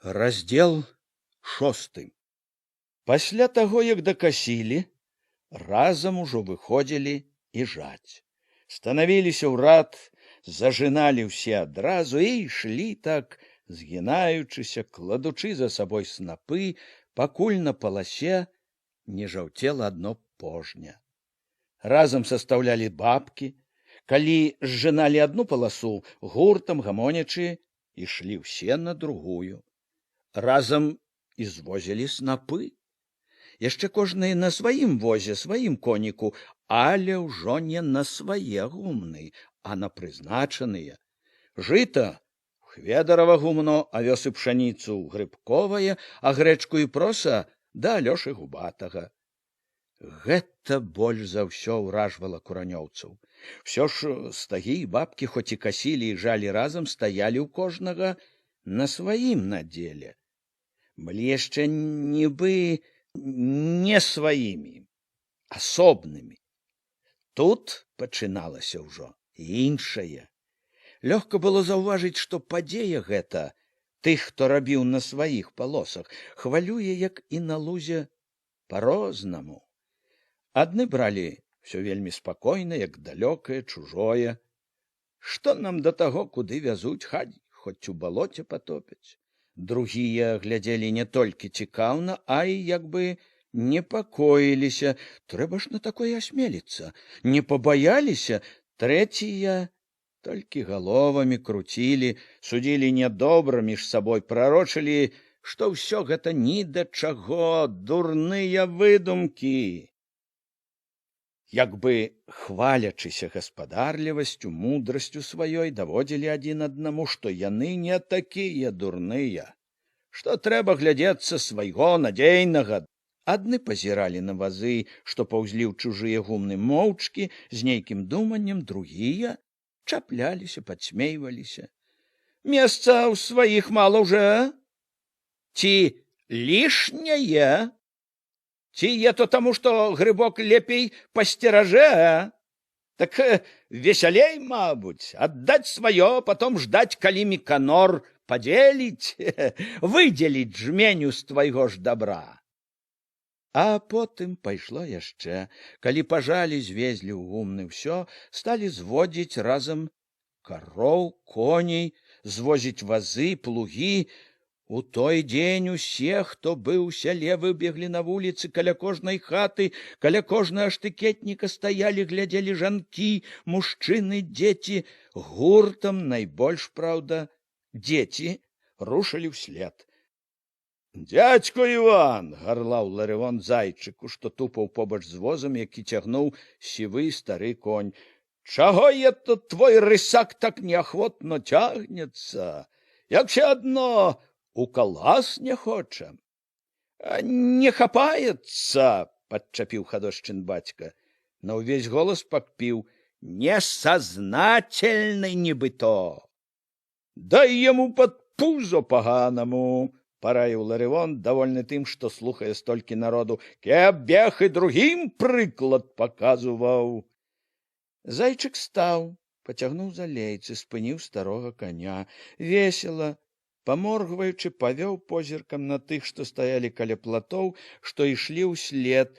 Раздзел 6. Пасля таго, як дакасілі, разам ужо выходзілі і жаць. Станавіліся ў рад, зажыналі ўсе адразу і ішлі так, згінаючыся, кладучы за сабой снапы, пакуль на паласе не жаўцела адно пожня. Разам састаўлялі бабкі, калі зжыналі адну паласу, гуртам гамонячы, ішлі ўсе на другую. Разам і звозілі снапы. Яшчэ кожны на сваім возе, сваім коніку, але ўжо не на свае гумны, а на прызначаныя. Жыта Хведарава гумно, авёс і пшаніцу грыбковае, а грэчку і проса да Алёшы Губатага. Гэта больш за ўсё ўражвала куранёўцаў. Усё ж стагі і бабкі, хоць і касілі і жалі разам, стаялі ў кожнага на сваім надзеле. Былі яшчэ нібы не сваімі, асобнымі. Тут пачыналася ўжо іншае. Лёгка было заўважыць, што падзея гэта, тых, хто рабіў на сваіх палосах, хвалюе, як і на лузе, па-рознаму. Адны бралі ўсё вельмі спакойна, як далёкае, чужое. Што нам да таго, куды вязуць, хай хоць у балоце патопяць. Другія глядзелі не толькі цікаўна, а і як бы непакоіліся. Трэба ж на такое асмеліцца. Не пабаяліся. Трэція толькі галовамі круцілі, судзілі нядобра між сабой, прарочылі, што ўсё гэта ні да чаго, дурныя выдумкі. Як бы хвалячыся гаспадарлівасцю, мудрасцю сваёй, даводзілі адзін аднаму, што яны не такія дурныя, што трэба глядзецца свайго надзейнага. Адны пазіралі на вазы, што паўзлі ў чужыя гумны моўчкі, з нейкім думаннем, другія чапляліся, падсмейваліся. Месца ў сваіх мала ўжо? Ці лішняе? Ці е то таму, што грыбок лепей пасцеражэ? Так весялей, мабуть, аддаць сваё, потом ждаць, калі Міканор падзеліць, выдзеліць жменю з твайго ж добра. А потым пайшло яшчэ, калі пажалі, звезлі ў гумны ўсё, сталі зводзіць разам кароў, коней, звозіць вазы, плугі. У той дзень усе, хто быў у сяле, выбеглі на вуліцы, каля кожнай хаты, каля кожнага штыкетніка стаялі, глядзелі жанкі, мужчыны, дзеці. Гуртам, найбольш, праўда, дзеці рушылі ўслед. «Дзядзько Іван!» — гарлаў Ларывон зайчыку, што тупаў побач з возам, які цягнуў сівы стары конь. «Чаго ето твой рысак так неахвотно цягнецца? Як все адно у калас не хоча?» «Не хапаецца!» — падчапіў хадошчын бацька. На ўвесь голас пакпіў: «Несазнательны нібыто!» «Дай яму пад пузо паганаму!» — параіў Ларывон, давольны тым, што слухае столькі народу. «Кеб бег і другім прыклад паказваў!» Зайчык стаў, пацягнуў за лейцы, спыніў старога коня. Весела, паморгваючы, павёў позіркам на тых, што стаялі каля платоў, што ішлі ўслед.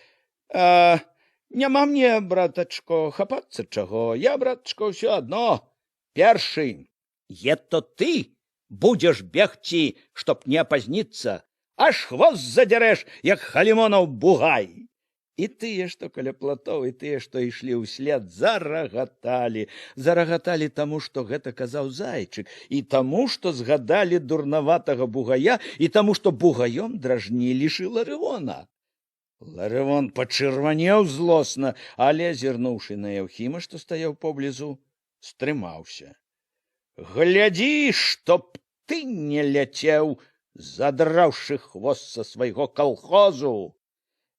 «Няма мне, братачко, хапацца чаго. Я, братачко, ўсё адно. Першы. Ето ты будзеш бегці, чтоб не апазніцца. Аж хвост задзярэш, як Халімонаў бугай!» І тыя, што каля платоў, і тыя, што ішлі ўслед, зарагаталі. Зарагаталі таму, што гэта казаў зайчык, і таму, што згадалі дурнаватага бугая, і таму, што бугаём дражнілі Ларывона. Ларывон пачырванеў злосна, але, зірнуўшы на Яўхіма, што стаяў поблізу, стрымаўся. «Глядзі, чтоб ты не ляцеў, задраўшы хвост са свайго калхозу!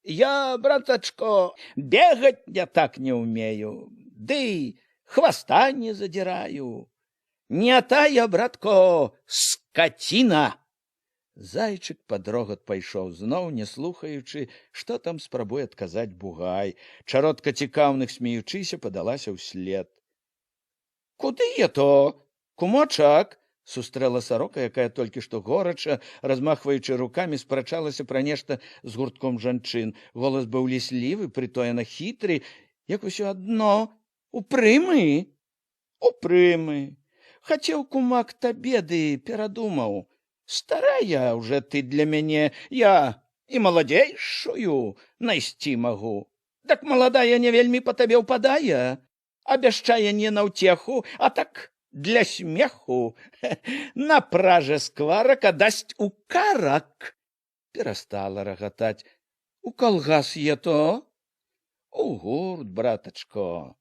Я, братачко, бегать я так не умею, ды хвоста не задираю. Не тая, братко, скотина!» Зайчык пад рогат пайшоў зноў, не слухаючы, што там спрабуе адказаць бугай. Чародка цікаўных, смеючыся, падалася ўслед. «Куды я то, кумочак?» — сустрэла сарока, якая толькі што горача, размахваючы рукамі, спрачалася пра нешта з гуртком жанчын. Голас быў ліслівы, прытоена хітры, як усё адно. Упрымы. Хацеў, кумак, табе, ды перадумаў. Старая уже ты для мяне, я і маладзейшую найсці магу. Так маладая не вельмі па табе ўпадае, абяшчае не на ўцеху, а так для смеху. На пража скварак, а дасць у карак. Перастала рагатаць. У калгас е то? У гурт, братачко.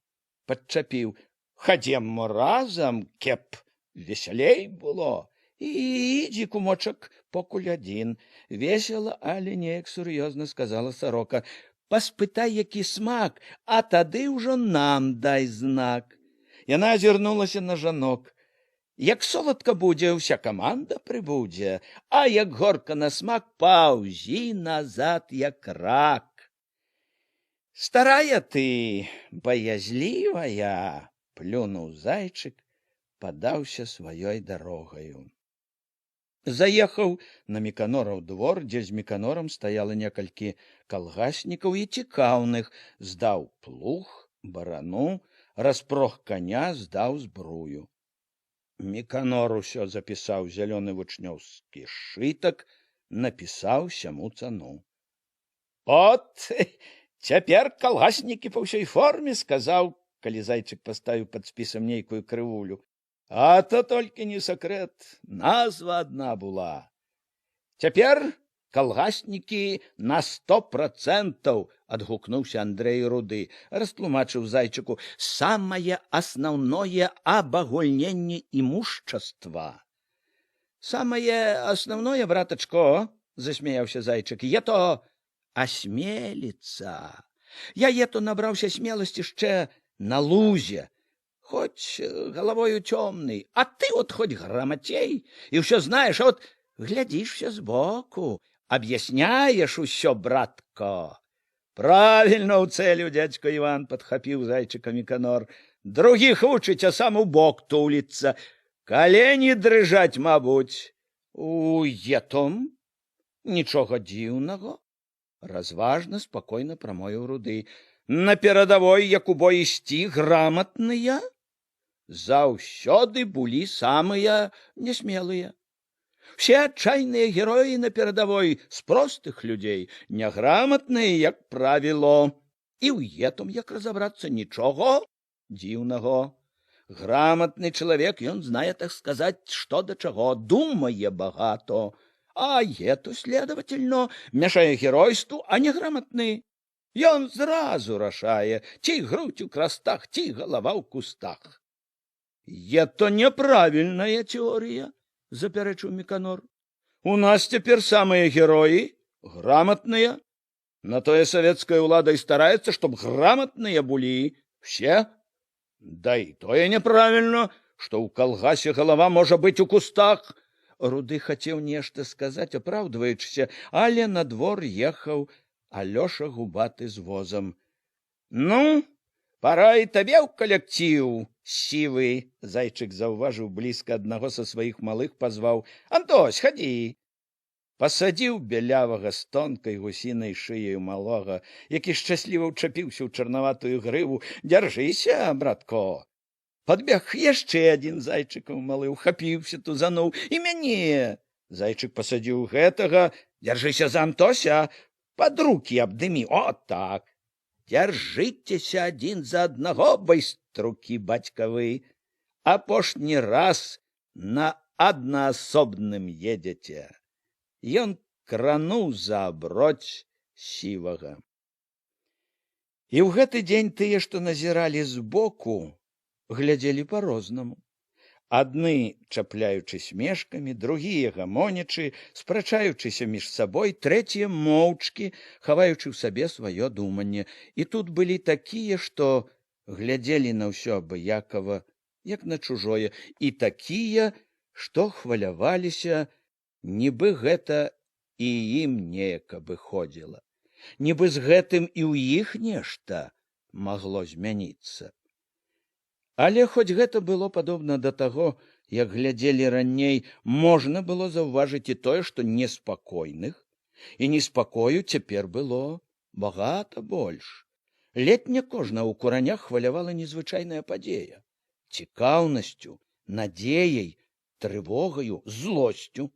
Падчапіў. Хадзем мы разам, кеп весялей было. І ідзі, кумочак, покуль адзін. Весела, але неяк сур'ёзна сказала сарока. Паспытай, які смак, а тады ўжо нам дай знак. Яна азірнулася на жанок. Як соладка будзе, уся каманда прыбудзе, а як горка на смак, паўзі назад, як рак. Старая ты, баязлівая, плюнуў зайчык, падаўся сваёй дарогаю. Заехаў на Міканораў двор, дзе з Міканорам стаяла некалькі калгаснікаў і цікаўных, здаў плуг, барану, распрог коня, здаў збрую. Міканор усё запісаў зялёны вучнёўскі сшытак, напісаў сяму цану. От, цяпер калгаснікі па ўсёй форме, сказаў, калі зайчык паставіў пад спісам нейкую крывулю. А то толькі не сакрэт, назва адна была. Цяпер калгаснікі на 100%, адгукнуўся Андрэй Руды, растлумачыў зайчыку, самае асноўное абагульненне імущаства. Самае асноўное, братачко, засмяяўся зайчык, е то асмеліцца. Я ето набраўся смеласці яшчэ на лузе, хоть головою темный, а ты вот хоть грамотей, и все знаешь, а вот глядишься сбоку, объясняешь усё, братко. Правильно у целю, дядько Иван, подхопил зайчика Міканор. Других учить, а сам у бок тулиться. Колени дрыжать, мабуть. У етом нічога дзіўнага. Разважна, спокойно промовил Руды. На перадовой, як у бой ісці, грамотныя заўсёды былі самыя нясмелыя. Все отчаянные герои на перадовой з простых людзей, няграмотныя, як правіло. І ў гэтым, як разобрацца, нічога дзіўнага. Грамотный человек, ён знае, так сказать, что до чего, думае багато, а это, следовательно, мяшае геройству, а не грамотны. Ён зразу рашае, ці грудь у крастах, ці голова ў кустах. Это неправильная теория, заперечыў Міканор. У нас цяпер самыя героі грамотныя. На тое савецкая ўлада і стараецца, чтоб грамотныя былі все. Да і тое неправільна, што ў калгасе голова можа быць у кустах. Руды хацеў нешта сказаць, апраўдваючыся, але на двор ехаў Алёша губаты з возам. Ну, пора і табе ў калектыў, сівы, зайчык заўважыў блізка аднаго са сваіх малых, пазваў. Антось, хадзі. Пасадзіў бялявага з тонкай гусінай шыяю малога, які шчасліва ўчапіўся ў чарнаватую грыву. Дзяржыся, братко. Падбег яшчэ адзін зайчыкаў малы, ухапіўся, тузануў. І мяне. Зайчык пасадзіў гэтага. Дзяржыся за Антося. Под руки обдыми, вот так. Держитеся один за одного, байструки батьковы. Апошні раз на аднаасобным едете. Ён крануў за аброць сівага. І ў гэты дзень тыя, што назіралі збоку, глядзелі па-рознаму. Адны чапляючы смешкамі, другія гамонячы, спрачаючыся між сабой, трэція моўчкі, хаваючы ў сабе сваё думанне. І тут былі такія, што глядзелі на ўсё абыякава, як на чужое, і такія, што хваляваліся, нібы гэта і ім неяк абыходзіла. Нібы з гэтым і ў іх нешта магло змяніцца. Але хоць гэта было падобна да таго, Як глядзелі раней, можна было заўважыць і тое, што неспакойных і неспакою цяпер было багата больш. Летня кожна ў куранях хвалявала незвычайная падзея цікаўнасцю, надзеяй, трывогаю, злосцю.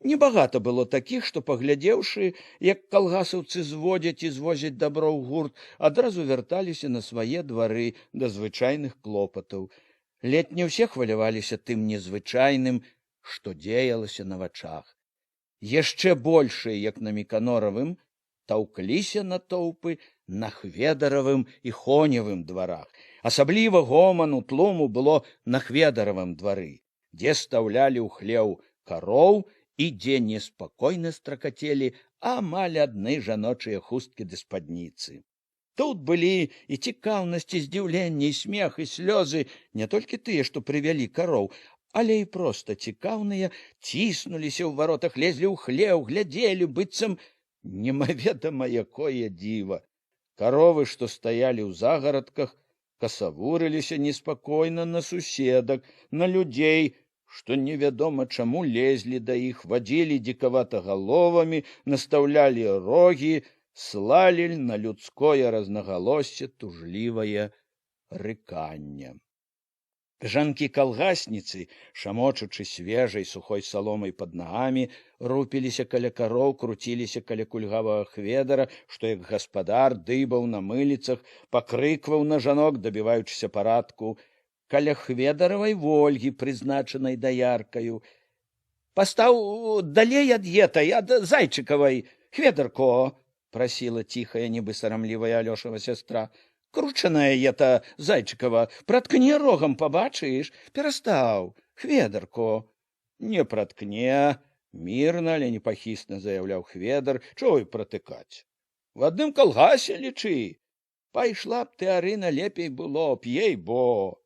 Небагата было такіх, што, паглядзеўшы, як калгасаўцы зводзяць і звозяць дабро ў гурт, адразу вярталіся на свае двары да звычайных клопатаў. Летне ўсе хваляваліся тым незвычайным, што дзеялася на вачах. Яшчэ большыя, як на Міканоравым, таўкліся натоўпы на Хведаравым і Хоневым дварах. Асабліва гоману тлуму было на Хведаравым двары, дзе стаўлялі ў хлеў кароў і дзе неспакойна стракацелі амаль адны жаночыя хусткі ды спадніцы. Тут былі і цікаўнасць, і здзіўленне, і смех, і слёзы, не толькі тыя, што прывялі кароў, але і проста цікаўныя, ціснуліся ў варотах, лезлі ў хлеў, глядзелі, быццам немаведама якое дзіва. Каровы, што стаялі ў загарадках, касавурыліся неспакойна на суседак, на людзей, што невядома чаму лезлі да іх, вадзілі дзікавата галовамі, настаўлялі рогі, слалі на людское разнагалоссе тужлівае рыканне. Жанкі-калгасніцы, шамочучы свежай сухой саломай пад нагамі, рупіліся каля кароў, круціліся каля кульгавага Хведара, што як гаспадар дыбаў на мыліцах, пакрыкваў на жанок, дабіваючыся парадку. Каля Хведаравай Вольгі, прызначанай даяркаю. «Пастаў далей ад етай, ад Зайчыкавай, Хведарко!» — прасіла ціхая, нібы сарамлівая Алёшава сястра. «Кручаная ета Зайчыкава, праткне рогам, пабачыш? Перастаў, Хведарко!» «Не праткне!» — мірна, але непахісна заяўляў Хведар. «Чого і пратыкаць? В адным калгасе лічы! Пайшла б ты, Арына, лепей было б, ей-бо!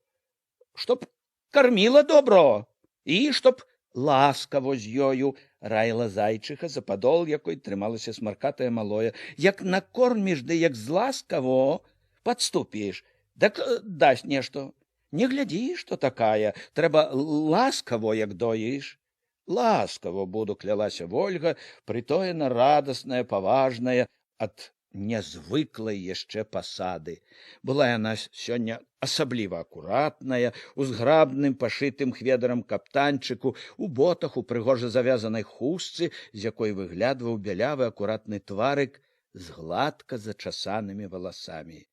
Чтоб карміла добро і чтоб ласкаво з ёю!» — раіла Зайчыха, за падол якой трымалася смаркатае малое. «Як накорміш, ды як зласкаво падступіш, дак дасць нешта. Не глядзі, што такая, трэба ласкаво, як доіш». «Ласкаво буду», — клялася Вольга, прытоена радасная, паважная ад нязвыклай яшчэ пасады. Была яна сёння асабліва акуратная, у зграбным пашытым Хведарам каптанчыку, у ботах, у прыгожа завязанай хустцы, з якой выглядваў бялявы акуратны тварык з гладка зачасанымі валасамі.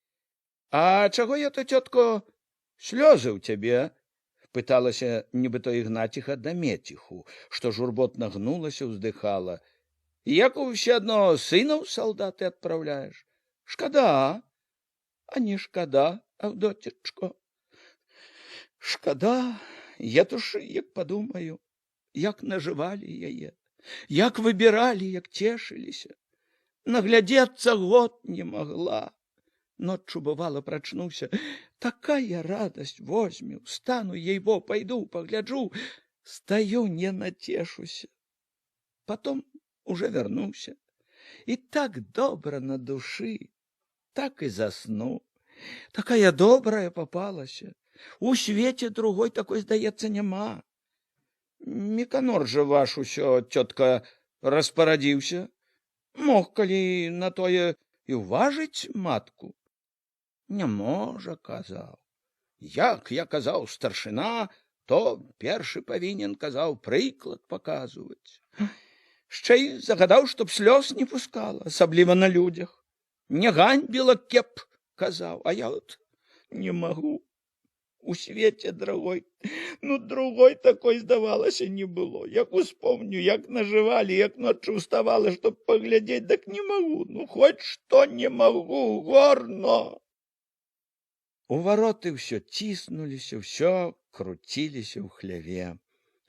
«А чаго это, цётко, слёзы ў цябе?» — пыталася нібыто Ігнаціха да Меціху, што журботна гнулася, ўздыхала. «Як ўсё адно сына ў салдаты адпраўляеш? Шкада, а не шкада, Авдотечко. Шкада, я туж як падумаю, як нажывалі яе, як выбіралі, як цешыліся. Наглядзецца год не магла. Ноччу, бывала, прачнуся. Такая радасць возьме, устану, ей-бо, пайду, пагляджу. Стаю, не натешуся. Потом уже вернуся. И так добра на душы, так и засну. Такая добрая попалася. У свеце другой такой, здаецца, няма. Міканор же ваш усё, цётка, распарадзіўся. Мог, калі на тое, і уважыць матку. Не можа, казаў. Як я казаў, старшына, то першы павінен, казаў, прыклад паказваць. Шчэ і загадаў, чтоб слёз не пускала, асабліва на людзях. Не ганьбіла кеп, казаў, а я от не магу. У свеце другой, другой такой, здавалася, не было. Як успомню, як нажывалі, як ноччу уставала, чтоб паглядзець, так не магу. Хоць што не магу, горно. У вароты ўсё ціснуліся, ўсё круціліся ў хляве.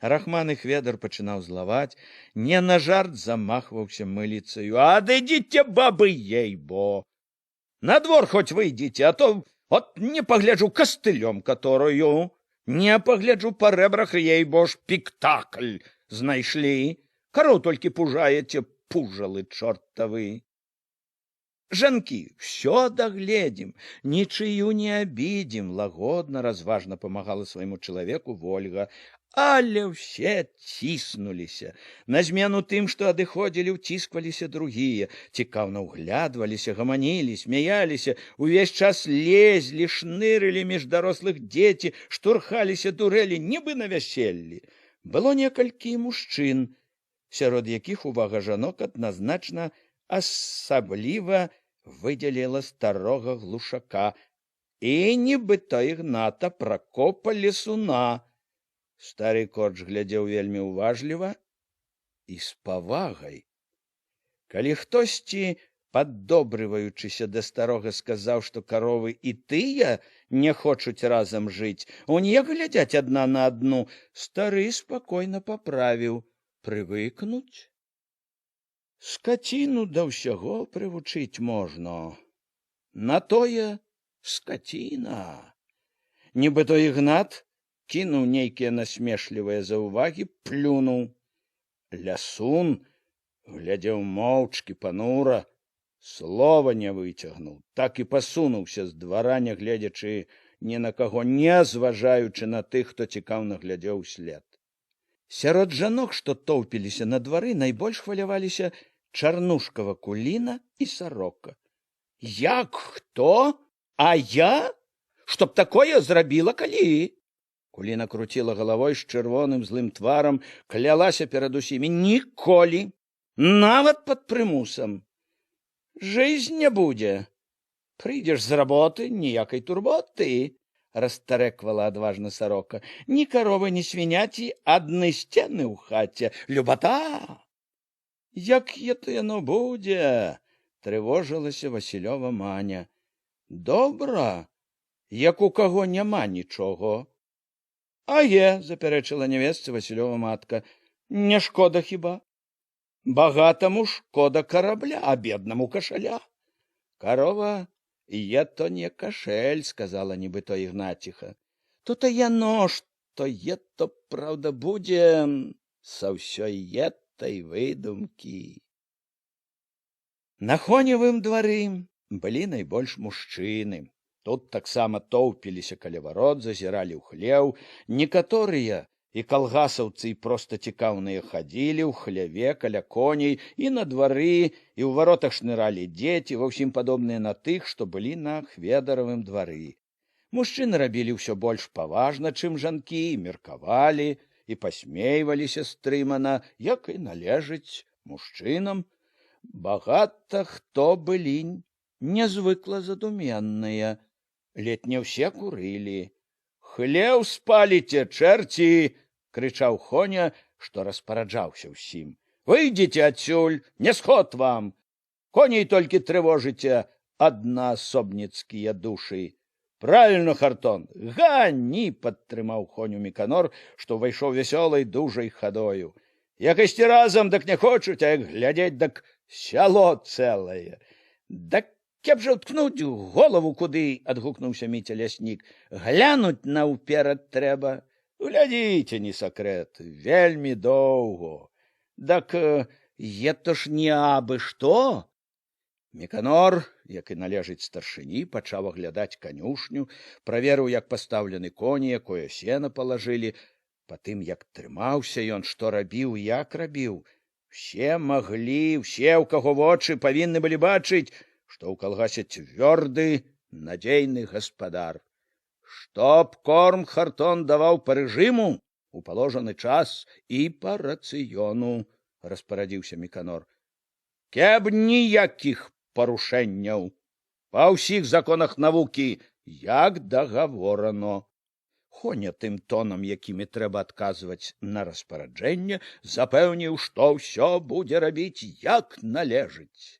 Рахман і Хведар пачынаў злаваць, не на жарт замахваўся мыліцаю. Адыдзіце, бабы, ей-бо! На двор хоць выйдзіце, а то от не пагляджу кастылём которую, не пагляджу па рэбрах, ей-бо, спектакль знайшлі. Кароў толькі пужаеце, пужалы чортавы. Жанкі, все дагледзім, нічыю не абідзім, лагодна, разважна памагала свайму чалавеку Вольга. Але ўсе ціснуліся. На змену тым, што адыходзілі, уціскваліся другія, цікаўна ўглядваліся, гаманілі, смяяліся, увесь час лезлі, шнырылі між дарослых дзеці, штурхаліся, дурэлі, нібы на вяселлі. Было некалькі мужчын, сярод якіх увага жанок адназначна асабліва выдзяліла старога глушака і нібыта Ігната Пракопа Лесуна. Стары корч глядзеў вельмі уважліва і з павагай. Калі хтосьці, паддобрываючыся да старога, сказаў, што каровы і тыя не хочуць разам жыць, унь глядзяць адна на адну, стары спакойна паправіў: прывыкнуць. Скаціну да ўсяго прывучыць можна. На тое скаціна. Нібыта Ігнат кінуў нейкія насмешлівыя заўвагі, плюнуў. Лясун глядзеў моўчкі, панура, слова не выцягнуў, так і пасунуўся з двара, не гледзячы ні на каго, не зважаючы на тых, хто цікаўна глядзеў услед. Сярод жанок, што тоўпіліся на двары, найбольш хваляваліся Чарнушкава Куліна і Сарока. Як хто? А я? Чтоб такое зрабіла калі? Куліна круціла галавой з чырвоным злым тварам, клялася перад усімі: ніколі, нават пад прымусам. Жизнь не будзе. Прыйдзеш з работы, ніякай турботы, расстарэквала адважна Сарока. Ні каровы, ні свіняці, адны сцены ў хаце. Любата! Як это яно будзе? Трывожылася Васілёва Маня. Добра, як у каго няма нічого. А запярэчыла нявестцы Васілёва матка, не шкода хіба? Багатаму шкода карабля, а беднаму кашаля. Карова то не кашель, сказала нібыто Ігнаціха. То-то яно, што то, правда, будзе са ўсёй этой выдумкі. На Хоневым двары былі найбольш мужчыны. Тут таксама тоўпіліся каля варот, зазіралі ў хлеў. Некаторыя і калгасаўцы, і проста цікаўныя хадзілі ў хляве каля коней, і на двары, і ў варотах шныралі дзеці, ва ўсім падобныя на тых, што былі на Хведаравым двары. Мужчыны рабілі ўсё больш паважна, чым жанкі, і меркавалі, і пасмейваліся стрымана, як і належыць мужчынам. Багата хто былі нязвыкла задуменныя. Ледь не ўсе курылі. «Хлеў спаліце, чэрці!» — крычаў Хоня, што распараджаўся ўсім. «Выйдзіце адсюль, не сход вам! Коней толькі трывожыце аднаасобніцкія душы!» «Правильно, Хартон! Гані!» — падтрымаў Хоню Міканор, што ўвайшоў вясёлай дужай хадою. «Як ісці разам, дак не хочуць, а як глядзець, дак сяло цэлае!» «Дак каб жа ўткнуць голову куды!» — адгукнуўся Міця ляснік. «Глянуць наўперад трэба. Глядзіце, не сакрэт, вельмі доўго. Дак это ж не абы што!» Міканор, як і належыць старшыні, пачаў аглядаць канюшню, праверыў, як пастаўлены коні, якое сена палажылі. Па тым, як трымаўся ён, што рабіў, як рабіў. Усе маглі, усе, у каго вочы, павінны былі бачыць, што ў калгасе цвёрды, надзейны гаспадар. Чтоб корм Хартон даваў па рэжыму, у паложаны час і па рацыёну, распарадзіўся Міканор. Каб ніякіх парушэнняў. Па ўсіх законах навукі, як дагаворано. Хоня тым тонам, якімі трэба адказваць на распараджэнне, запэўніў, што ўсё будзе рабіць як належыць.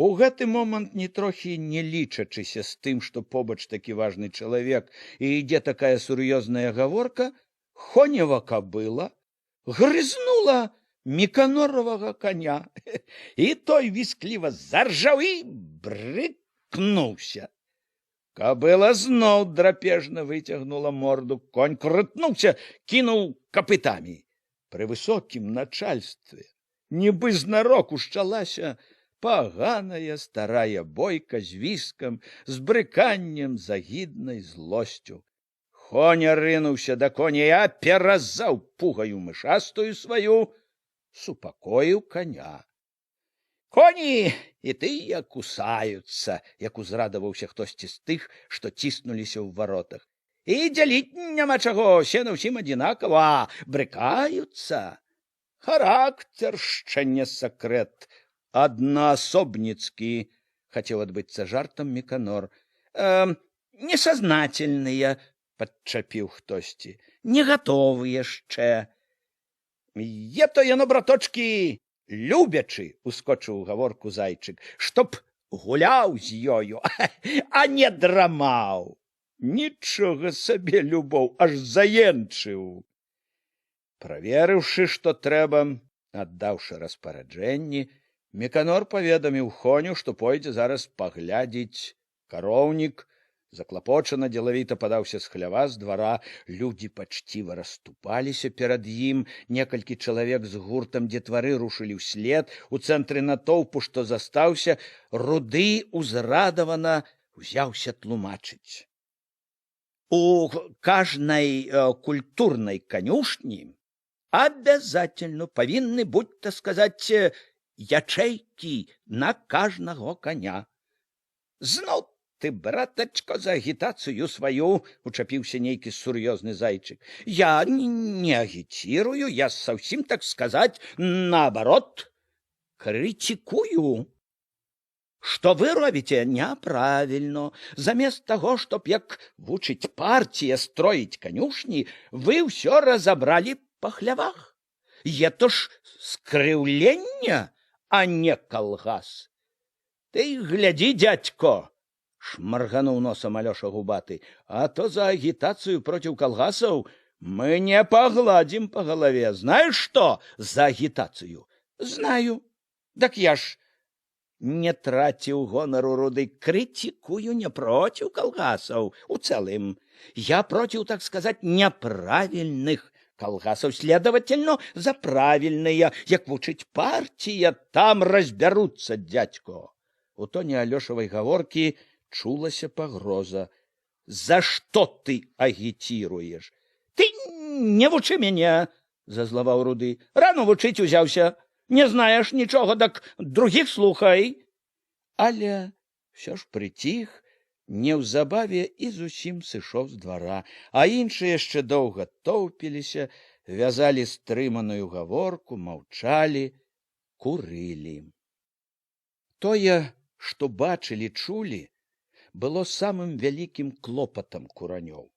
У гэты момант, нітрохі не лічачыся з тым, што побач такі важны чалавек і ідзе такая сур'ёзная гаворка, Хонева кабыла грызнула Міканоровага коня, і той віскліва заржаў і брыкнуўся. Кабыла зноў драпежна выцягнула морду, конь крутнуўся, кінуў капытамі. Пры высокім начальстве, нібы знарок ушчалася Паганая старая бойка з віскам, з брыканнем, з агіднай злосцю. Хоня рынуўся да коня, перазаў пугаю мышастую сваю, супакоіў коня. Коні і тыя кусаюцца, як узрадаваўся хтосьці з тых, што ціснуліся ў варотах. І дзяліць няма чаго, сена ўсім адзінакава, брыкаюцца. Характер шчэ не сакрэт, аднаасобніцкі, хацеў адбыцца жартам Міканор. Несазнательныя, падчапіў хтосьці, не гатовы яшчэ. Е то яно, браточкі, любячы, ускочыў у гаворку зайчык, чтоб гуляў з ёю, а не драмаў. Нічога сабе любоў, аж заенчыў. Праверыўшы, што трэба, аддаўшы распараджэнні, Міканор паведаміў Хоню, што пойдзе зараз паглядзець кароўнік. Заклапочана дзелавіта падаўся з хлява з двара. Людзі пачціва расступаліся перад ім. Некалькі чалавек з гуртам дзетвары рушылі ўслед. У цэнтры натоўпу, што застаўся, Руды узрадавана ўзяўся тлумачыць. У каждой культурной конюшне обязательно повинны будь, так сказать, ячейки на каждого коня. Знал ты, браточка, за агитацию свою, учапился нейкий сурьезный зайчик. Я не агитирую, я совсем, так сказать, наоборот, критикую. Что вы робите неправильно. Замест того, чтоб, як вучить партия строить конюшни, вы все разобрали по хлявах. Это ж скрывление, а не колгас. Ты гляди, дядько, шмарганул носом Алеша губатый, а то за агитацию против колгасов мы не погладим по голове. Знаешь что за агитацию? Знаю. Так я ж не траціў гонару Руды, критикую не против колгасов у целым. Я против, так сказать, неправильных колгасов, следовательно, за правильные. Як вучить партия, там разберутся, дядько. У тоне Алешевой гаворки чулася погроза. За что ты агитируешь? Ты не вучи меня, зазлаваў Руды. Рано вучить узяўся. Не знаешь нічога, так других слухай. Але все ж притих, неўзабаве і зусім сышоў з двара, а іншыя яшчэ доўга тоўпіліся, вязалі стрыманую гаворку, маўчалі, курылі. Тое, што бачылі, чулі, было самым вялікім клопатам куранёў.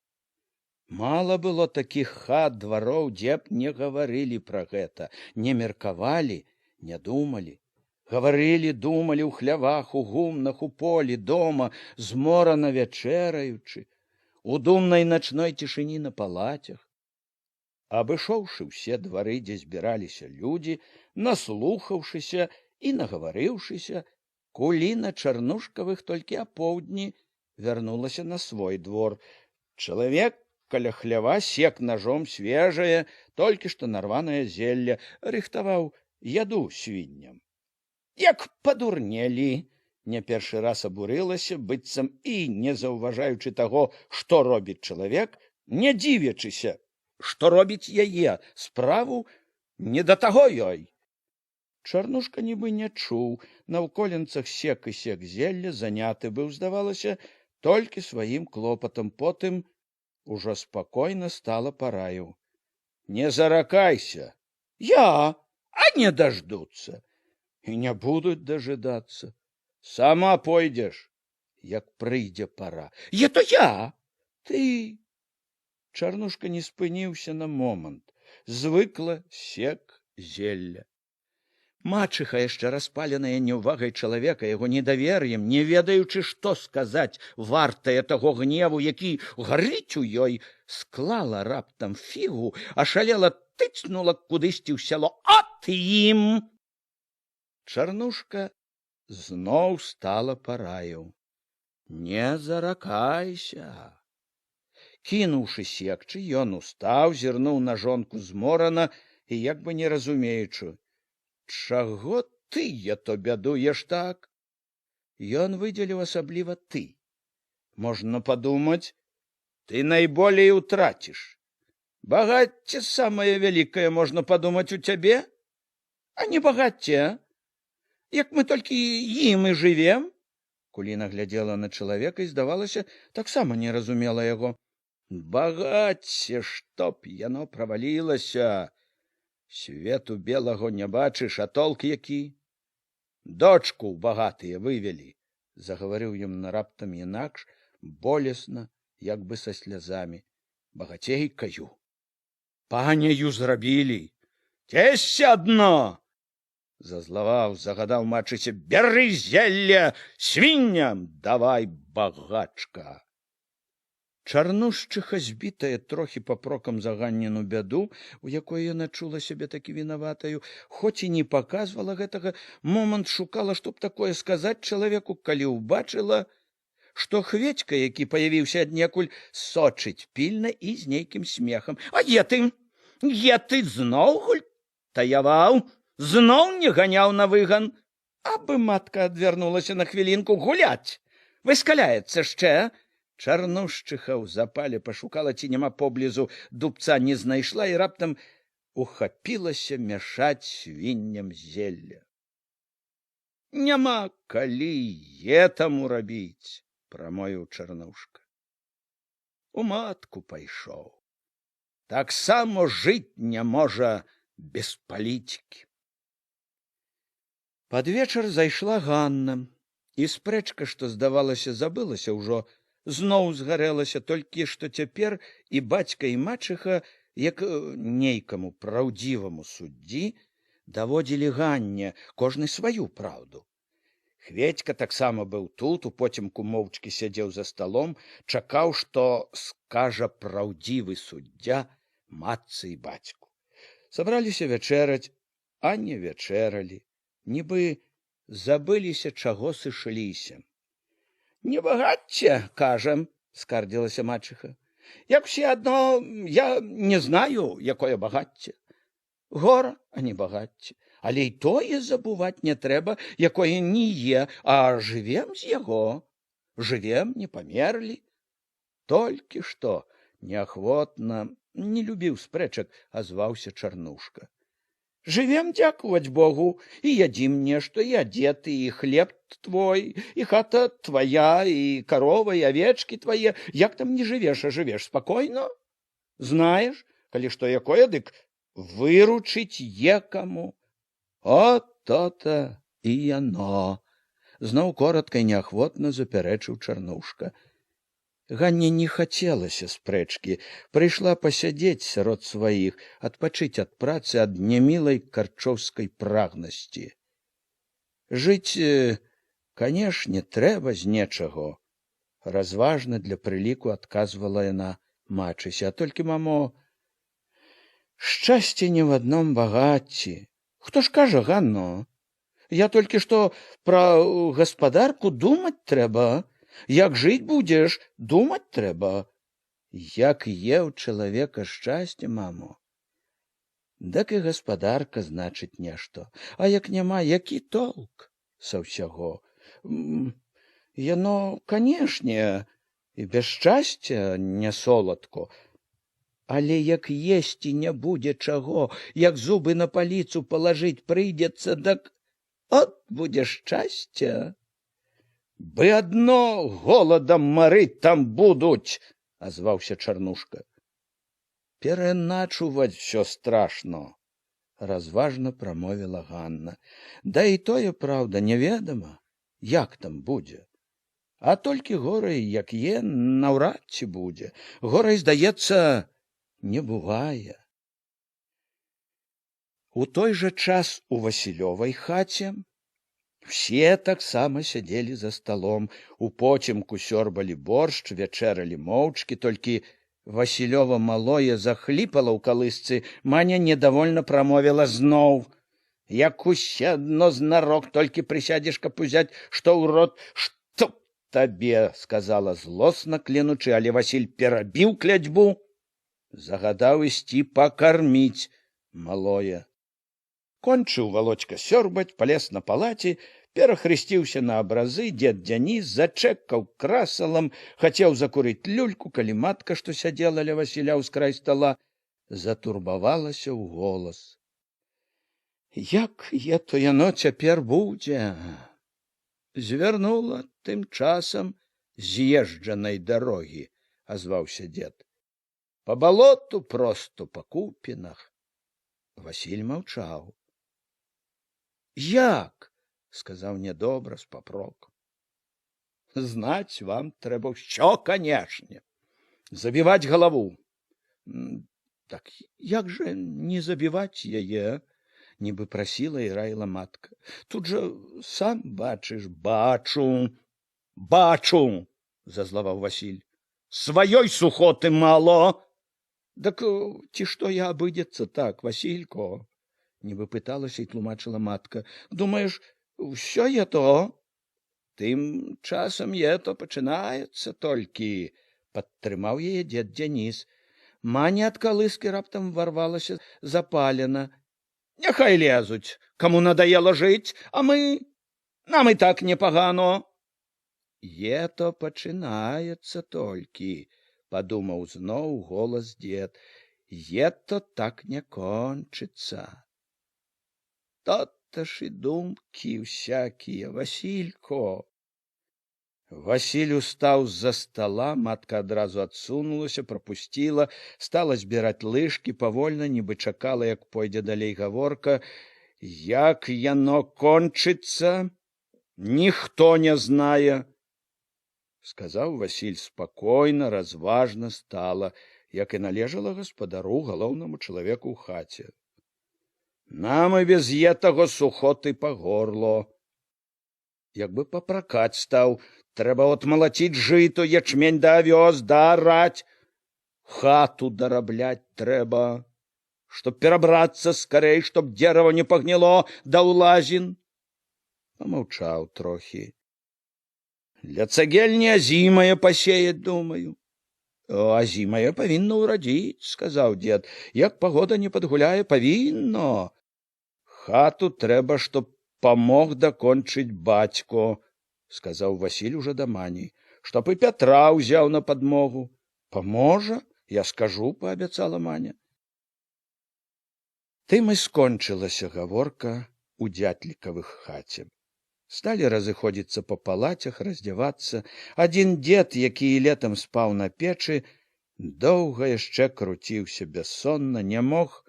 Мала было такіх хат, двароў, дзе б не гаварылі пра гэта, не меркавалі, не думалі. Гаварылі, думалі ў хлявах, у гумнах, у полі, дома, зморана вячэраючы, у думнай начной цішыні на палацях. Абышоўшы ўсе двары, дзе збіраліся людзі, наслухаўшыся і нагаварыўшыся, Куліна Чарнушкавых толькі апоўдні вярнулася на свой двор. Чалавек каля хлява сек ножом свежае, толькі што нарванае зелля, рыхтаваў яду свінням. Як падурнелі, не першы раз абурылася, быццам і, не заўважаючы таго, што робіць чалавек, не дзівячыся, што робіць яе справу, не да таго ёй. Чарнушка нібы не чуў, на ўколенцах сек і сек зелля, заняты быў, здавалася, толькі сваім клопатам. Потым ужо спакойна стала параіў. Не заракайся. Я, а не дождутся. И не будут дожидаться. Сама пойдешь, як прыйдзе пора. Это я, ты. Чарнушка не спыніўся на момант. Звыкла сек зелля. Мачыха, яшчэ распаленая неўвагай чалавека, яго недавер'ем, не ведаючы, што сказаць, вартае таго гневу, які гарыць у ёй, склала раптам фігу, ашалела тыцнула кудысьці ў сяло. От ім! Чарнушка зноў стала параіў. Не заракайся. Кінуўшы секчы, ён устаў, зірнуў на жонку зморана і як бы не разумеючы. Чаго тыя то бядуеш так. Ён выдзеліў асабліва ты. Можна падумаць, ты найболей утраціш. Багацце самае вялікае, можна падумаць, у цябе, а не багацце. Як мы толькі ім і жывем. Куліна глядзела на чалавека і, здавалася, таксама не разумела яго. Багацце, чтоб яно правалілася. Свету белаго не бачыш, а толк які? Дочку ў багатыя вывелі, загаварыў ён раптам інакш, болесна, як бы са слязамі. Багацейкаю. Паняю зрабілі. Цесце адно! Зазлаваў, загадаў мачыце, бяры зелля, свінням давай, багачка. Чарнушчыха, збітая трохі папрокам за Ганніну бяду, у якой яна чула сябе такі вінаватаю, хоць і не паказвала гэтага, момант шукала, чтоб такое сказаць чалавеку, калі ўбачыла, што Хведька, які паявіўся аднекуль, сочыць пільна і з нейкім смехам. А е ты зноў гультаяваў, зноў не ганяў на выган. Абы матка адвярнулася на хвілінку гуляць. Выскаляецца яшчэ. Чарнушчыха ў запале пашукала, ці няма поблізу, дубца не знайшла і раптам ухапілася мяшаць свінням зелля. Няма калі етаму рабіць, прамовіў Чарнушка. У матку пайшоў. Таксама жыць не можа без палітыкі. Пад вечар зайшла Ганна, і спрэчка, што, здавалася, забылася ўжо, зноў згарэлася, толькі што цяпер і бацька, і мачыха, як нейкаму праўдзіваму суддзі, даводзілі Ганне кожны сваю праўду. Хведька таксама быў тут, у потемку моўчкі сядзеў за сталом, чакаў, што скажа праўдзівы суддзя матцы і бацьку. Сабраліся вячэраць, а не вячэралі, нібы забыліся, чаго сышліся. Не багацце, кажам, скардзілася мачыха. Як все адно, я не знаю, якое багацце. Гора, а не багацце. Але й тое забуваць не трэба, якое не е, а жывем з яго. Жывем, не памерлі. Толькі што неахвотна, не любіў спрэчак, азваўся Чарнушка. Жывем, дзякуваць Богу, і ядзім нешта, і адзеты, і хлеб твой, і хата твая, і карова, і авечкі твае. Як там не жывеш, а жывеш спакойна? Знаеш, калі што якое, дык выручыць екаму. О, то-то і яно. Зноў коратка і неахвотна запярэчыў Чарнушка. Ганне не хацелася спрэчкі, прыйшла пасядзець сярод сваіх, адпачыць ад працы, ад нямілай карчоўскай прагнасці. Жыць, канешне, трэба з нечаго, разважна для прыліку адказвала яна мачыся. А толькі, мамо, шчасце не в адном багацці. Хто ж кажа, Ганно? Я толькі што пра гаспадарку думаць трэба. Як жыць будзеш, думаць трэба. Як е ў чалавека шчасце, мамо. Дак і гаспадарка значыць нешта. А як няма, які толк са ўсяго? Яно, канешне, і без шчасця не соладко. Але як есці не будзе чаго, як зубы на паліцу палажыць прыйдзецца, дак от будзе шчасця. Бы адно голадам марыць там будуць, азваўся Чарнушка. Пераначуваць всё страшно, разважна прамовіла Ганна. Да і тое, праўда, неведама, як там будзе. А толькі горай, як е, наўрад ці будзе. Горай, здаецца, не бывае. У той жа час у Васілёвай хаце все таксама сядзелі за сталом, у потемку сёрбалі боршч, вячэралі моўчкі, толькі Васілёва малое захліпала ў калысцы, Маня недовольна прамовіла зноў. Як усе адно знарок толькі прысядзеш, каб узяць, што ў рот, што табе, сказала злосна клянучы, але Васіль перабіў клятьбу, загадаў ісці пакарміць малое. Кончыў Володька сёрбаць, палез на палаце, перахрысціўся на абразы, дзед Дзяніс зачэкаў красалам, хацеў закурыць люльку, калі матка, што сядзела ля Васіля ўскрай стала, затурбавалася ў голас. Як то яно цяпер будзе? Звярнула тым часам з'езджанай дарогі, азваўся дзед. Па балоту просто, па купінах. Васіль маўчаў. Як? Сказаў нядобра з папрокам. Знаць вам трэба ўсё, канешне. Забіваць галаву. Так як жа не забіваць яе? Нібы прасіла і раіла матка. Тут жа сам бачыш. Бачу, зазлаваў Васіль. Сваёй сухоты мало. Дак ці што я абыдзецца так, Васілько? Нібы пыталася і тлумачыла матка. Думаеш, усё то? Тым часам то пачынаецца толькі, падтрымаў яе дзед Дзяніс. Маня ад калыскі раптам варвалася запалена. Няхай лезуць, каму надаела жыць, а нам і так непагано. То пачынаецца толькі, падумаў зноў голас дзед. То так не кончыцца. То-то ж і думкі всякія, Васілько. Васіль устаў з-за стола, матка адразу адсунулася, прапусціла, стала збіраць лыжкі, павольна, нібы чакала, як пойдзе далей гаворка. Як яно кончыцца, ніхто не знае, сказаў Васіль спакойна, разважна стала, як і належала гаспадару, галоўнаму чалавеку ў хаце. Нам і без етага сухоты па горло. Як бы папракаць стаў, трэба отмалаціць жыто, ячмень да авёс, дараць. Хату дарабляць трэба, чтоб перабрацца скарэй, чтоб дзерава не пагніло да ўлазін. Памаўчаў трохі. Для цагельні азімае пасеяць, думаю. Азімае павінна ўрадзіць, сказаў дзед. Як пагода не падгуляе, павінно. Хату трэба, чтоб памог дакончыць бацько, сказаў Васіль уже да Мані, чтоб і Пятра ўзяў на падмогу. Паможа, я скажу, паабяцала Маня. Тым і скончылася гаворка ў дзятлікавых хаце. Сталі разыходзіцца па палацях, раздзявацца. Адзін дзед, які і летам спаў на печы, доўга яшчэ круціўся бяссонна, не мог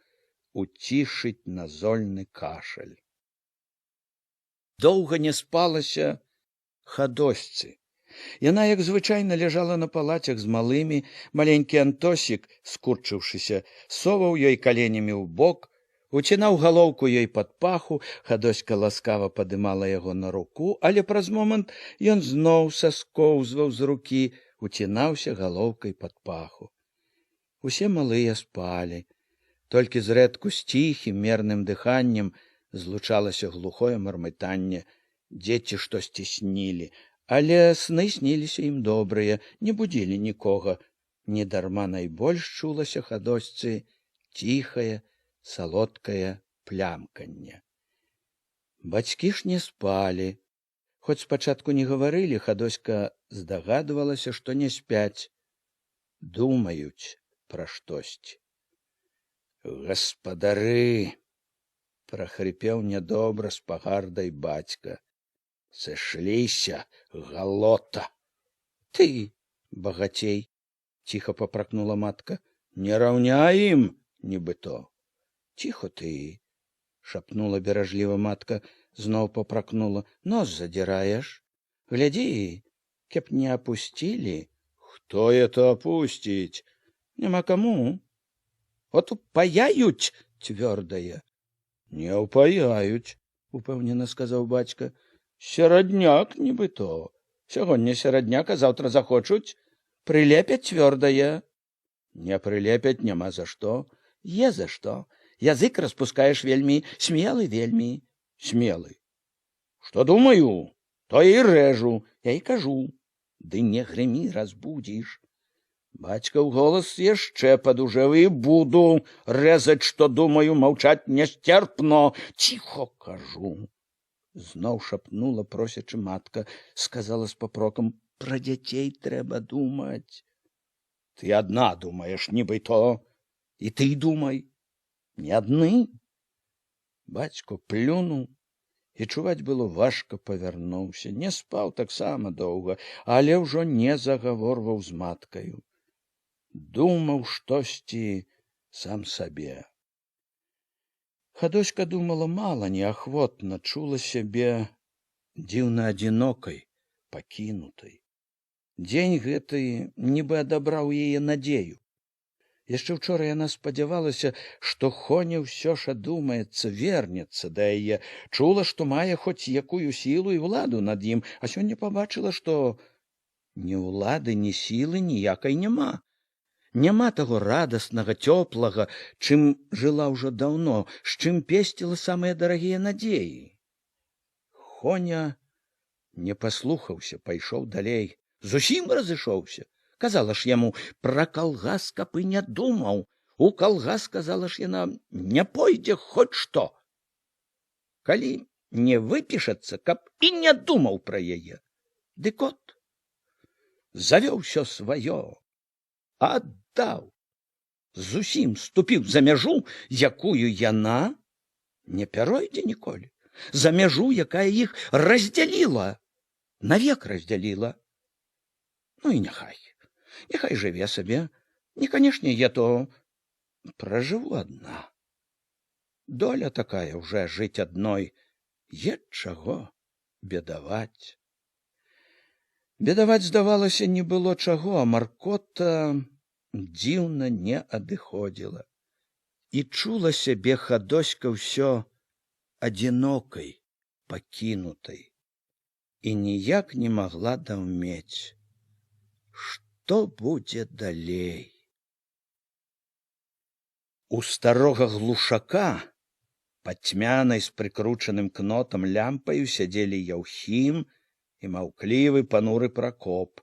уцішыць назольны кашаль. Доўга не спалася Хадосьцы. Яна, як звычайна, ляжала на палацях з малымі. Маленькі Антосік, скурчыўшыся, соваў ёй каленямі ў бок, уцінаў галоўку ёй пад паху. Хадоська ласкава падымала яго на руку, але праз момант ён зноў саскоўзваў з рукі, уцінаўся галоўкай пад паху. Усе малыя спалі. Толькі зрэдку з ціхім мерным дыханнем злучалася глухое мармытанне. Дзеці штосьці снілі, але сны сніліся ім добрыя, не будзілі нікога. Недарма найбольш чулася Хадосьцы ціхае, салодкае плямканне. Бацькі ж не спалі. Хоць спачатку не гаварылі, Хадоська здагадвалася, што не спяць, думаюць пра штосьці. Гаспадары, прахрыпеў нядобра з пагардай бацька. Сышліся, галота. Ты, багацей, ціха папракнула матка. Не раўняй ім, нібыто. Ціхо ты, шапнула беражліва матка, зноў папракнула. Нос задзіраеш. Глядзі, каб не апусцілі. Хто это апусціць? Няма каму. От упаяюць цвёрдае. Не упаяюць, упэўнена сказаў бацька. Серадняк, нібыто. Сягоння серадняк, а заўтра захочуць. Прылепяць цвёрдае. Не прылепяць, няма за што. Е за што. Язык распускаеш вельмі, смелы вельмі. Смелы. Што думаю, то і рэжу. Я і кажу. Ды не грымі, разбудзіш. Бацькаў голас яшчэ падужэў. І буду рэзаць, што думаю, маўчаць нясцерпно. Ціхо кажу. Зноў шапнула просячы матка, сказала з папрокам: пра дзяцей трэба думаць. Ты адна думаеш, нібы то, і ты думай, не адны. Бацько плюнуў, і чуваць было важка павярнуўся. Не спаў таксама доўга, але ўжо не загаворваў з маткаю. Думаў штосьці сам сабе. Хадоська думала мала, неахвотна, чула сябе дзіўна адзінокай, пакінутай. Дзень гэты нібы адабраў яе надзею. Яшчэ ўчора яна спадзявалася, што Хоня ўсё ж адумаецца, вернецца да яе, чула, што мае хоць якую сілу і ўладу над ім, а сёння пабачыла, што ні ўлады, ні сілы ніякай няма. Няма таго радаснага, цёплага, чым жыла ўжо даўно, з чым песціла самыя дарагія надзеі. Хоня не паслухаўся, пайшоў далей. Зусім разышоўся. Казала ж яму, пра калгас каб і не думаў. У калгас, казала ж яна, не пойдзе хоць што. Калі не выпішацца, каб і не думаў пра яе. Дык от, завёў усё сваё, аддаў. Зусім ступіў за мяжу, якую яна не пяройдзе ніколі. За мяжу, якая іх раздзяліла, навек раздзяліла. Ну і няхай жыве сабе. Не, канешне, я то пражыву адна. Доля такая ўжо жыць адной. Е чаго бедаваць. Бедаваць, здавалася, не было чаго, а маркота дзіўна не адыходзіла. І чула сябе Хадоська ўсё адзінокай, пакінутай. І ніяк не магла даўмець, што будзе далей. У старога глушака пад цьмянай з прыкручаным кнотам лямпаю сядзелі Яўхім і маўклівы пануры Пракоп.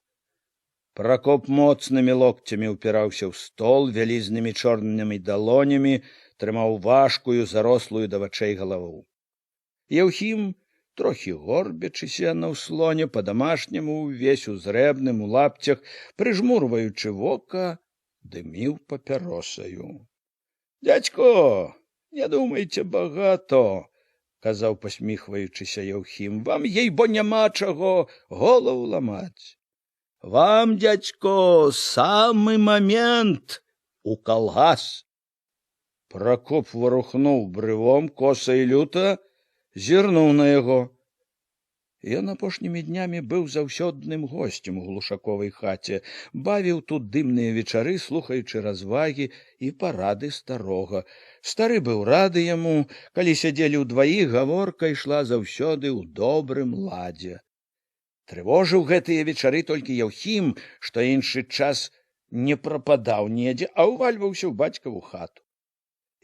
Пракоп моцнымі локцямі ўпіраўся ў стол, вялізнымі чорнымі далонямі трымаў важкую, зарослую да вачэй галаву. Яўхім, трохі горбячыся на ўслоне, па-дамашняму, увесь узрэбным у лапцях, прыжмурваючы вока, дыміў папяросаю. Дядько, не думайце багато, казаў, посміхваючыся Яўхім, вам, ей-бо, няма чаго голову ламаць. Вам, дядько, самы момент у калгас. Пракоп варухнуў брывом, коса і люта зірнуў на яго. Ён апошнімі днямі быў заўсёдным госцем у глушаковай хаце, бавіў тут дымныя вечары, слухаючы развагі і парады старога. Стары быў рады яму, калі сядзелі ўдваіх, гаворка ішла заўсёды ў добрым ладзе. Трывожыў гэтыя вечары толькі Яўхім, што іншы час не прападаў недзе, а ўвальваўся ў бацькаву хату.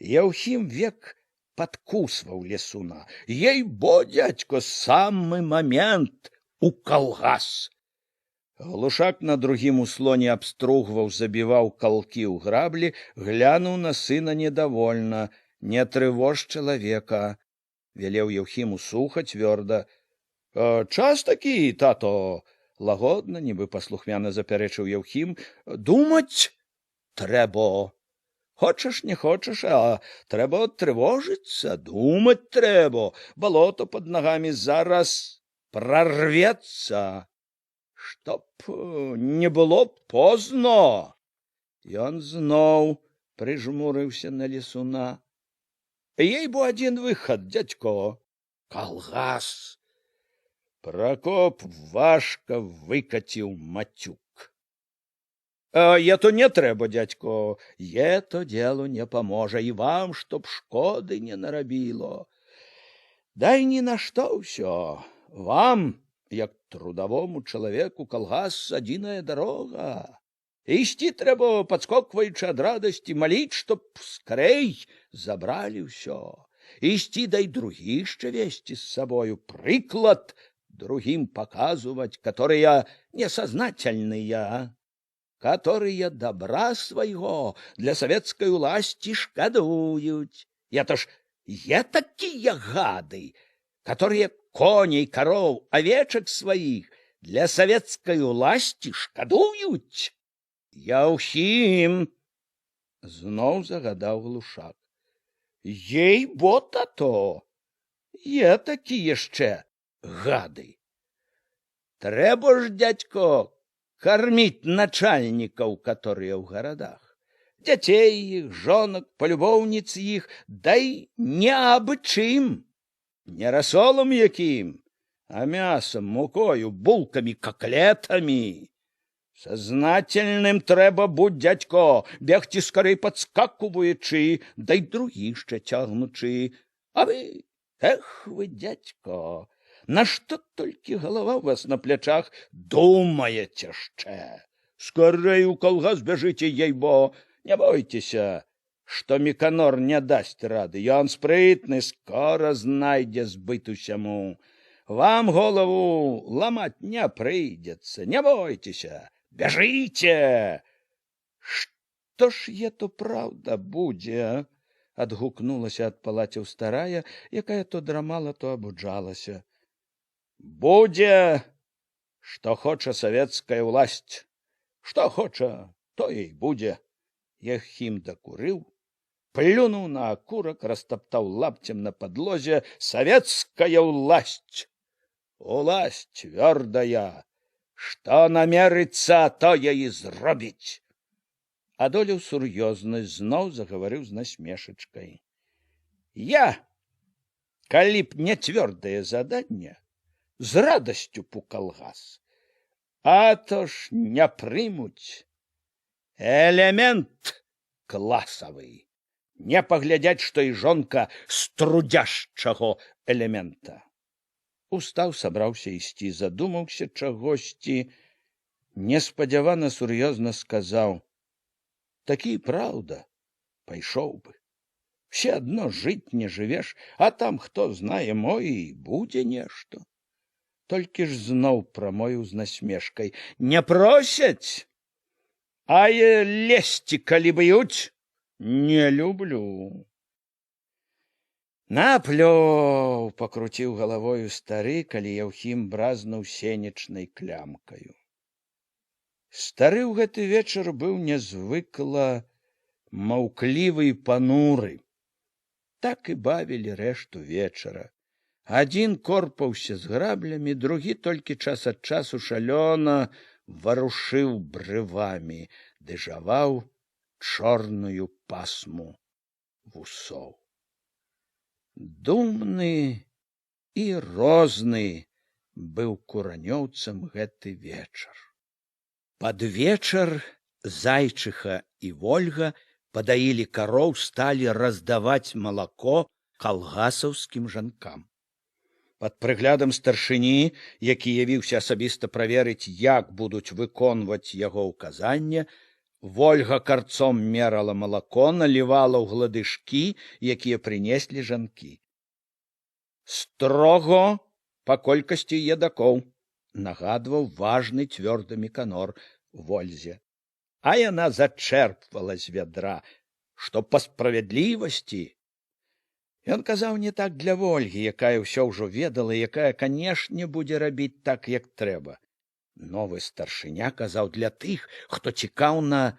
Яўхім век подкусваў лесуна. Ей-бо, дядько, самы момент у калгас. Глушак на другім услоне абстругваў, забіваў калкі ў граблі, глянуў на сына недовольна. Не трывож чалавека, велеў Яўхіму суха, цвёрда. Час такі, тато, лагодна, нібы паслухмяна запярэчыў Яўхім. Думаць трэба. Хочаш, не хочаш, а трэба трывожыцца, думаць трэба. Балото пад нагамі зараз прарвецца. Чтоб не было позно. Ён зноў прыжмурыўся на лесуна. Ей-бо, адзін выхад, дядько. Калгас. Пракоп важка выкаціў мацюк. Ето не трэба, дядько, ето делу не паможа, і вам, чтоб шкоды не нарабіло. Дай ні на што ўсё. Вам, як трудовому чалавеку, калгас адзіная дарога. Ісці трэба, падскокваючы ад радасці, маліць, чтоб скарэй забралі ўсё. Ісці, дай другіх яшчэ весці з сабою, прыклад другім паказваць, которые несознательныя. которые добра своего для советской власти шкадуют. Это ж такие гады, которые коней, коров, овечек своих для советской власти шкадуют. Яухим, знов загадав Глушак. Ей бота то, є такі ще гады. Трэба ж, дядько, кормить начальников, которые в городах, детей их, жонок, полюбовниц их, дай не абы чим, не рассолом яким, а мясом, мукою, булками, котлетами. Сознательным трэба будь, дядько, бегти скорей подскакуваючи, да й другі ще тягнучи. А вы, эх вы, дядько, на что только голова у вас на плечах, думаете ще? Скорей у колгас бежите, ей-бо, не бойтеся, что Миконор не даст рады, ён спрытный, скоро знайде збыт усяму. Вам голову ломать не придется, не бойтеся. Бежите! Что ж ето правда будзе? Адгукнулася ад палацяў старая, якая то драмала, то абуджалася. Будзе, што хоча савецкая власть. Што хоча, то і будзе. Яхім дакурыў, плюнуў на акурак, растаптаў лапцем на подлозе. Советская власть! Власть твердая! Што намерыцца, тое і зробіць. Адолеў сур'ёзнасць, зноў загаварыў з насмешачкай. Я, калі б не цвёрдае заданне, з радасцю б у калгас. А то ж не прымуць. Элемент класавы. Не паглядзяць, што і жонка з трудзяшчаго элемента. Устаў, сабраўся ісці, задумаўся чагосьці, неспадзявана сур'ёзна сказаў: такі праўда, пайшоў бы. Все адно жыць не жывеш, а там, хто знае, мо і будзе нешта. Толькі ж зноў прамовіў з насмешкай: не просяць, а лезці, калі б'юць, не люблю. Наплёў, пакруціў галавою стары, калі Яўхім бразнуў сенечнай клямкаю. Стары ў гэты вечар быў нязвыкла маўклівы і пануры. Так і бавілі рэшту вечара. Адзін корпаўся з граблямі, другі толькі час ад часу шалёна варушыў брывамі, ды жаваў чорную пасму вусоў. Думны і розны быў куранёўцам гэты вечар. Пад вечар Зайчыха і Вольга падаілі кароў, сталі раздаваць малако калгасаўскім жанкам. Пад прыглядам старшыні, які явіўся асабіста праверыць, як будуць выконваць яго ўказанне, Вольга карцом мерала малако, налівала ў гладышкі, якія прынеслі жанкі. Строго па колькасці едакоў, нагадваў важны цвёрды Міканор Вользе. А яна зачэрпвала з вядра, што па справядлівасці. Ён казаў не так для Вольгі, якая ўсё ўжо ведала, якая, канешне, будзе рабіць так, як трэба. Новы старшыня казаў для тых, хто цікаўна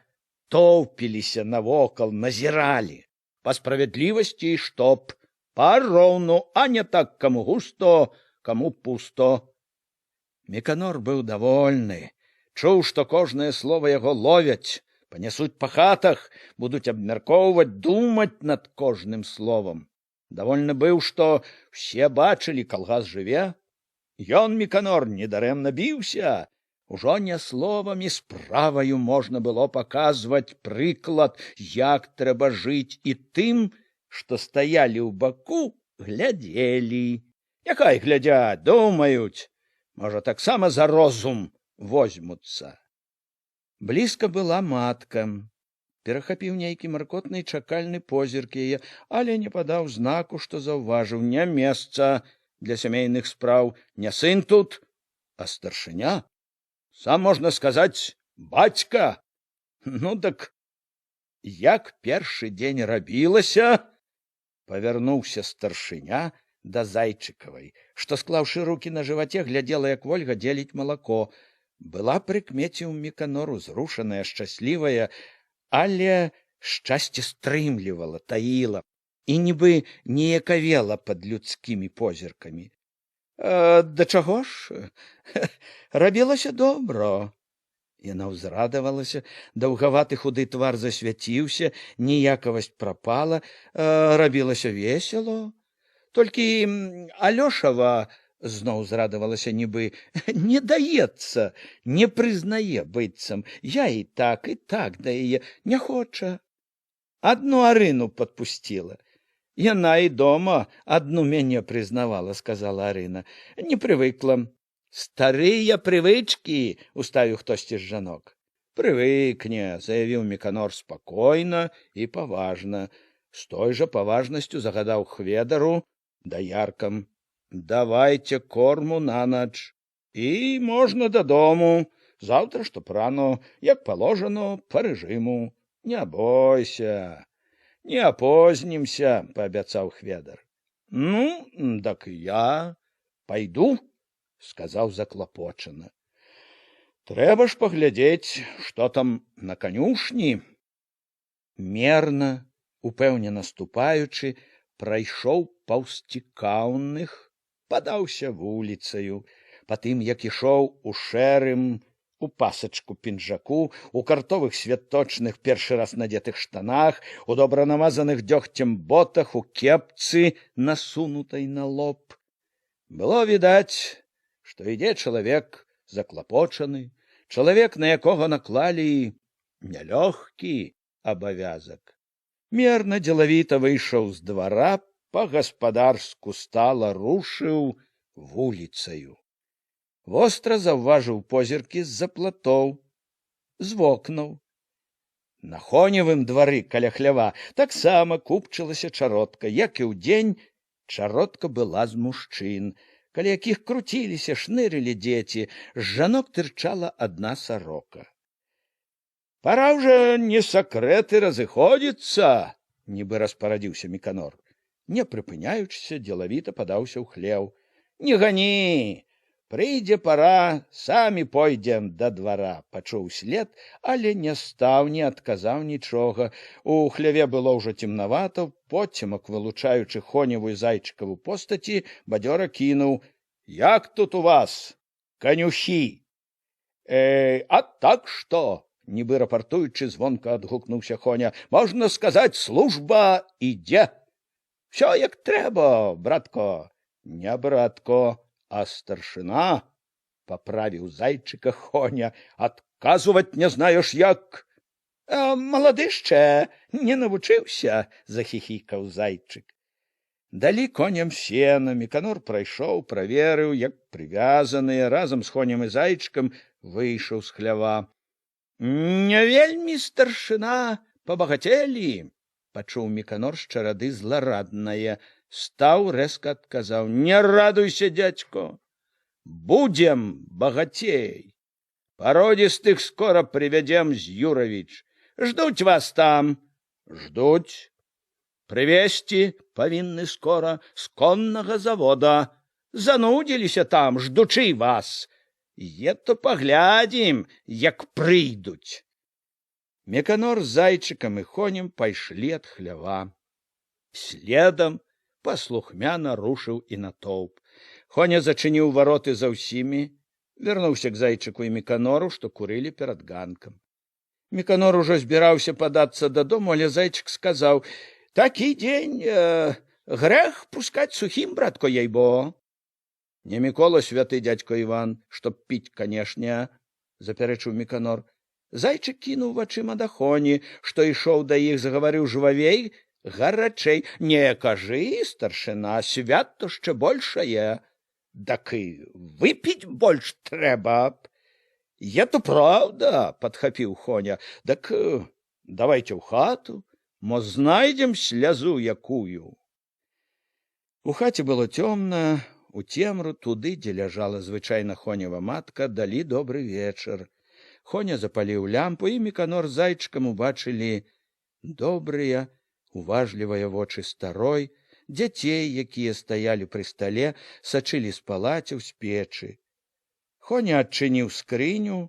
тоўпіліся навокал, назіралі. Па справядлівасці, чтоб пароўну, а не так, каму густо, каму пусто. Міканор быў давольны, чуў, што кожнае слова яго ловяць, панясуць па хатах, будуць абмяркоўваць, думаць над кожным словам. Давольны быў, што все бачылі, калгас жыве. Ён, Міканор, недарэмна біўся. Ужо не словамі, справаю можна было паказваць прыклад, як трэба жыць, і тым, што стаялі ў баку, глядзелі. Няхай глядзяць, думаюць, можа, таксама за розум возьмуцца. Блізка была матка. Перахапіў нейкі маркотны чакальны позірк яе, але не падаў знаку, што заўважыў: не месца для сямейных спраў, не сын тут, а старшыня. Сам, можна сказаць, бацька, Ну, дак як першы дзень рабілася, павярнуўся старшыня да Зайчыкавай, што, склаўшы рукі на жываце, глядзела, як Вольга дзеліць малако. Была прыкмеціў Міканор узрушаная, шчаслівая, але шчасце стрымлівала, таіла і нібы неякавела пад людскімі позіркамі. Да чаго ж? Рабілася добра. Яна ўзрадавалася, даўгаваты худы твар засвяціўся, ніякавасць прапала, рабілася весела. Толькі Алёшава, зноў зрадавалася нібы, не даецца, не прызнае быццам. Я і так да яе не хоча. Адну Арыну падпусціла. Яна і дома адну мяне прызнавала, сказала Арына. Не прывыкла. Старыя прывычкі, уставіў хтосьці з жанок. Прывыкне, заявіў Міканор спакойна і паважна. З той жа паважнасцю загадаў Хведару даяркам. Давайце корму на ноч. І можна дадому. Заўтра, што рано, як паложано, па рэжыму. Не бойся, не апознімся, паабяцаў Хведар. Ну, дак я пайду, сказаў заклапочана. Трэба ж паглядзець, што там на канюшні. Мерна, упэўнена ступаючы, прайшоў паўз цікаўных, падаўся вуліцаю, патым, як ішоў у шэрым, у пасачку пінжаку, у картовых святочных першы раз надетых штанах, у добра намазаных дзёгцем ботах, у кепцы, насунутай на лоб. Было відаць, што ідзе чалавек заклапочаны, чалавек, на якога наклалі нялёгкі абавязак. Мерна дзелавіта выйшаў з двара, па-гаспадарску стала рушыў вуліцаю. Востра заўважыў позіркі з-за платоў, з вокнаў. На Хоневым двары каля хлява таксама купчылася чаротка, як і ўдзень чаротка была з мужчын, каля якіх круціліся, шнырылі дзеці, з жанок тырчала адна сарока. Пара ўжо не сакрэты разыходзіцца, нібы распарадзіўся Міканор. Не прыпыняючыся, дзелавіта падаўся ў хлеў. Не гані! Прыйдзе пара, самі пойдзем да двара, пачуў след, але не стаў, не адказаў нічога. У хляве было ўжо цемнавата, поцемак, вылучаючы Хоневу і Зайчыкаву постаці, бадзёра кінуў. Як тут у вас, канюхі? А так што? Нібы рапартуючы, звонка адгукнуўся Хоня. Можна сказаць, служба ідзе. Всё як трэба, братко. Не братко, а старшына, поправіў Зайчыка Хоня. Адказваць не знаеш як? Малады яшчэ, не навучыўся, захіхікаў Зайчык. Далі коням сена, Міканор прайшоў, праверыў, як прывязаныя, разам з Хонем і Зайчыкам выйшаў з хлява. Не вельмі, старшына, пабагацелі, пачуў Міканор з чарады злараднае. Стаў, рэзка адказаў. Не радуйся, дзядзько. Будзем багацей. Пародзістых скора прывядзем з Юравіч. Ждуць вас там. Ждуць. Прывезці павінны скора з коннага завода. Занудзіліся там, ждучы вас. Ето паглядзім, як прыйдуць. Міканор з Зайчыкам і Хонем пайшлі ад хлява. Следам паслухмяна рушыў і натоўп. Хоня зачыніў вароты за ўсімі, вярнуўся к Зайчыку і Міканору, што курылі перад ганкам. Міканор ужо збіраўся падацца дадому, але Зайчык сказаў: такі дзень, грэх пускаць сухім, братко, ейбо. Не Мікола святы, дядько Іван, чтоб піць, канешне, запярэчыў Міканор. Зайчык кінуў вачыма да Хоні, што ішоў да іх, загаварыў жвавей, гарачэй. Не кажы, старшына, свято ще большае. Дак і выпіць больш трэба. Это правда, падхапіў Хоня. Дак давайте ў хату, мо знайдзем слязу якую. У хаце было цёмна, у цемру туды, дзе ляжала звычайна Хонева матка, далі добры вечар. Хоня запаліў лямпу, і Міканор з зайчыкам убачылі добрыя, уважлівыя вочы старой, дзяцей, якія стаялі пры стале, сачылі з палацяў, з печы. Хоня адчыніў скрыню,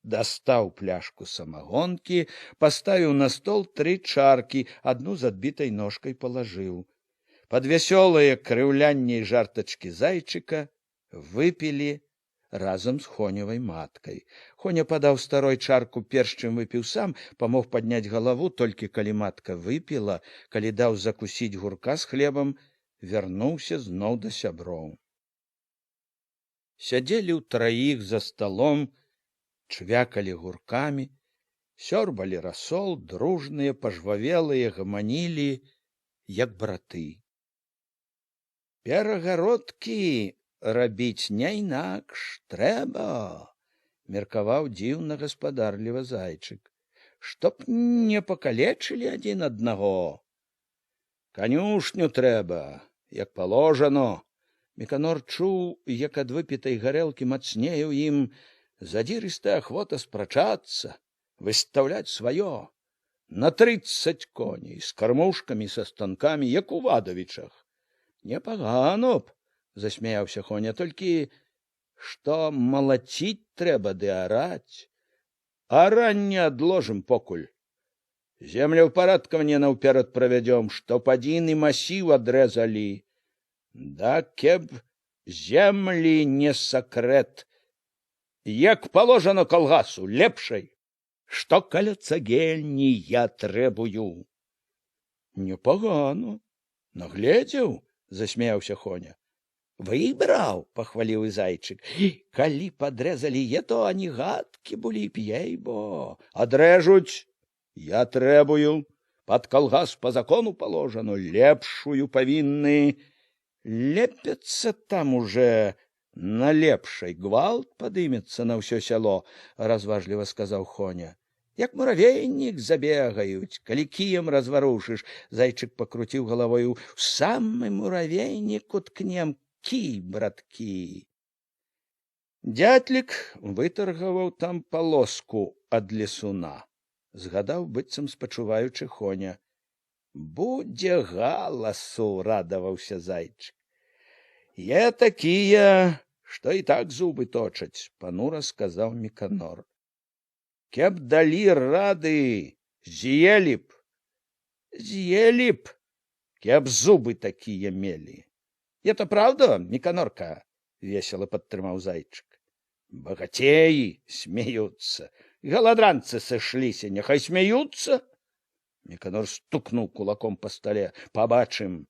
дастаў пляшку самагонкі, паставіў на стол 3 чаркі, адну з адбітай ножкай палажыў. Пад вясёлае крыўлянне і жартачкі зайчыка выпілі разам з Хоневай маткай. Хоня падаў старой чарку, перш чым выпіў сам, памог падняць галаву, толькі калі матка выпіла, калі даў закусіць гурка з хлебам, вярнуўся зноў да сяброў. Сядзелі ўтраіх за сталом, чвякалі гуркамі, сёрбалі расол, дружныя, пажвавелыя, гаманілі, як браты. Перагародкі рабіць не інакш трэба, меркаваў дзіўна гаспадарліва зайчык, чтоб не пакалечылі адзін аднаго. Канюшню трэба, як паложано. Міканор чуў, як ад выпітай гарэлкі мацнее ў ім задзірыстая ахвота спрачацца, выстаўляць сваё. На 30 коней, з кармушкамі, са станкамі, як у Вадавічах. Непагано б, засмяяўся Хоня, толькі што малаціць трэба ды араць. Аранне адложым покуль. Землю ўпарадкаванне наўперад правядзём, чтоб адзін і масіў адрэзалі. Да кеб землі не сакрэт, як паложано калгасу, лепшай, што каля цагельні я трэбую. Непагано, нагледзеў, засмяяўся Хоня. Выбраў, пахваліў і зайчык. Калі падрэзалі е, то ані гадкі былі б, ей-бо. Адрэжуць, я трэбую, пад калгас па закону паложано, лепшую павінны. Лепяцца там уже на лепшай, гвалт падымецца на ўсё сяло, разважліва сказаў Хоня. Як муравейнік забегаюць, калі кіем разварушыш. Зайчык пакруціў галавою. У самы муравейнік уткнем, кій, браткі. Дятлік вытаргаваў там палоску ад лесуна. Згадаў, быццам спачуваючы Хоня. Будзе галасу, радаваўся зайчык. Е такія, што і так зубы точаць, панура сказаў Міканор. Кеб далі рады, з'елі б, кеб зубы такія мелі. Это правда, Міканорка? Весело падтрымаў зайчык. Багацеі смеюцца, галадранцы сышліся, няхай смеюцца. Міканор стукнуў кулаком па стале. Пабачым,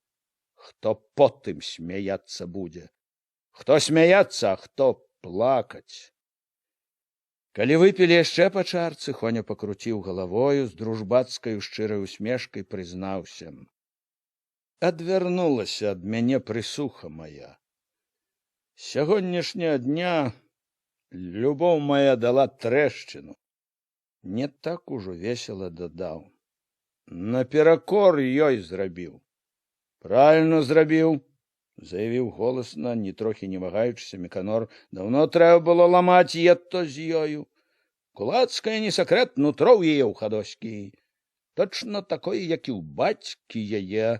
хто потым смяяцца будзе. Хто смяяцца, а хто плакаць. Калі выпілі яшчэ па чарцы, Хоня пакруціў галавою, з дружбацкай шчырай усмешкай прызнаўся. Адвярнулася ад мяне прысуха мая. Сягонняшняга дня любоў мая дала трэшчыну. Не так ужо весела дадаў. Наперакор ёй зрабіў. Правільна зрабіў, заявіў голасна, ні трохі не вагаючыся Міканор. Даўно трэба было ламаць етто з ёю. Кулацкае не сакрэт, нутро ў яе ў хадоські. Точно такое, як і ў бацькі яе.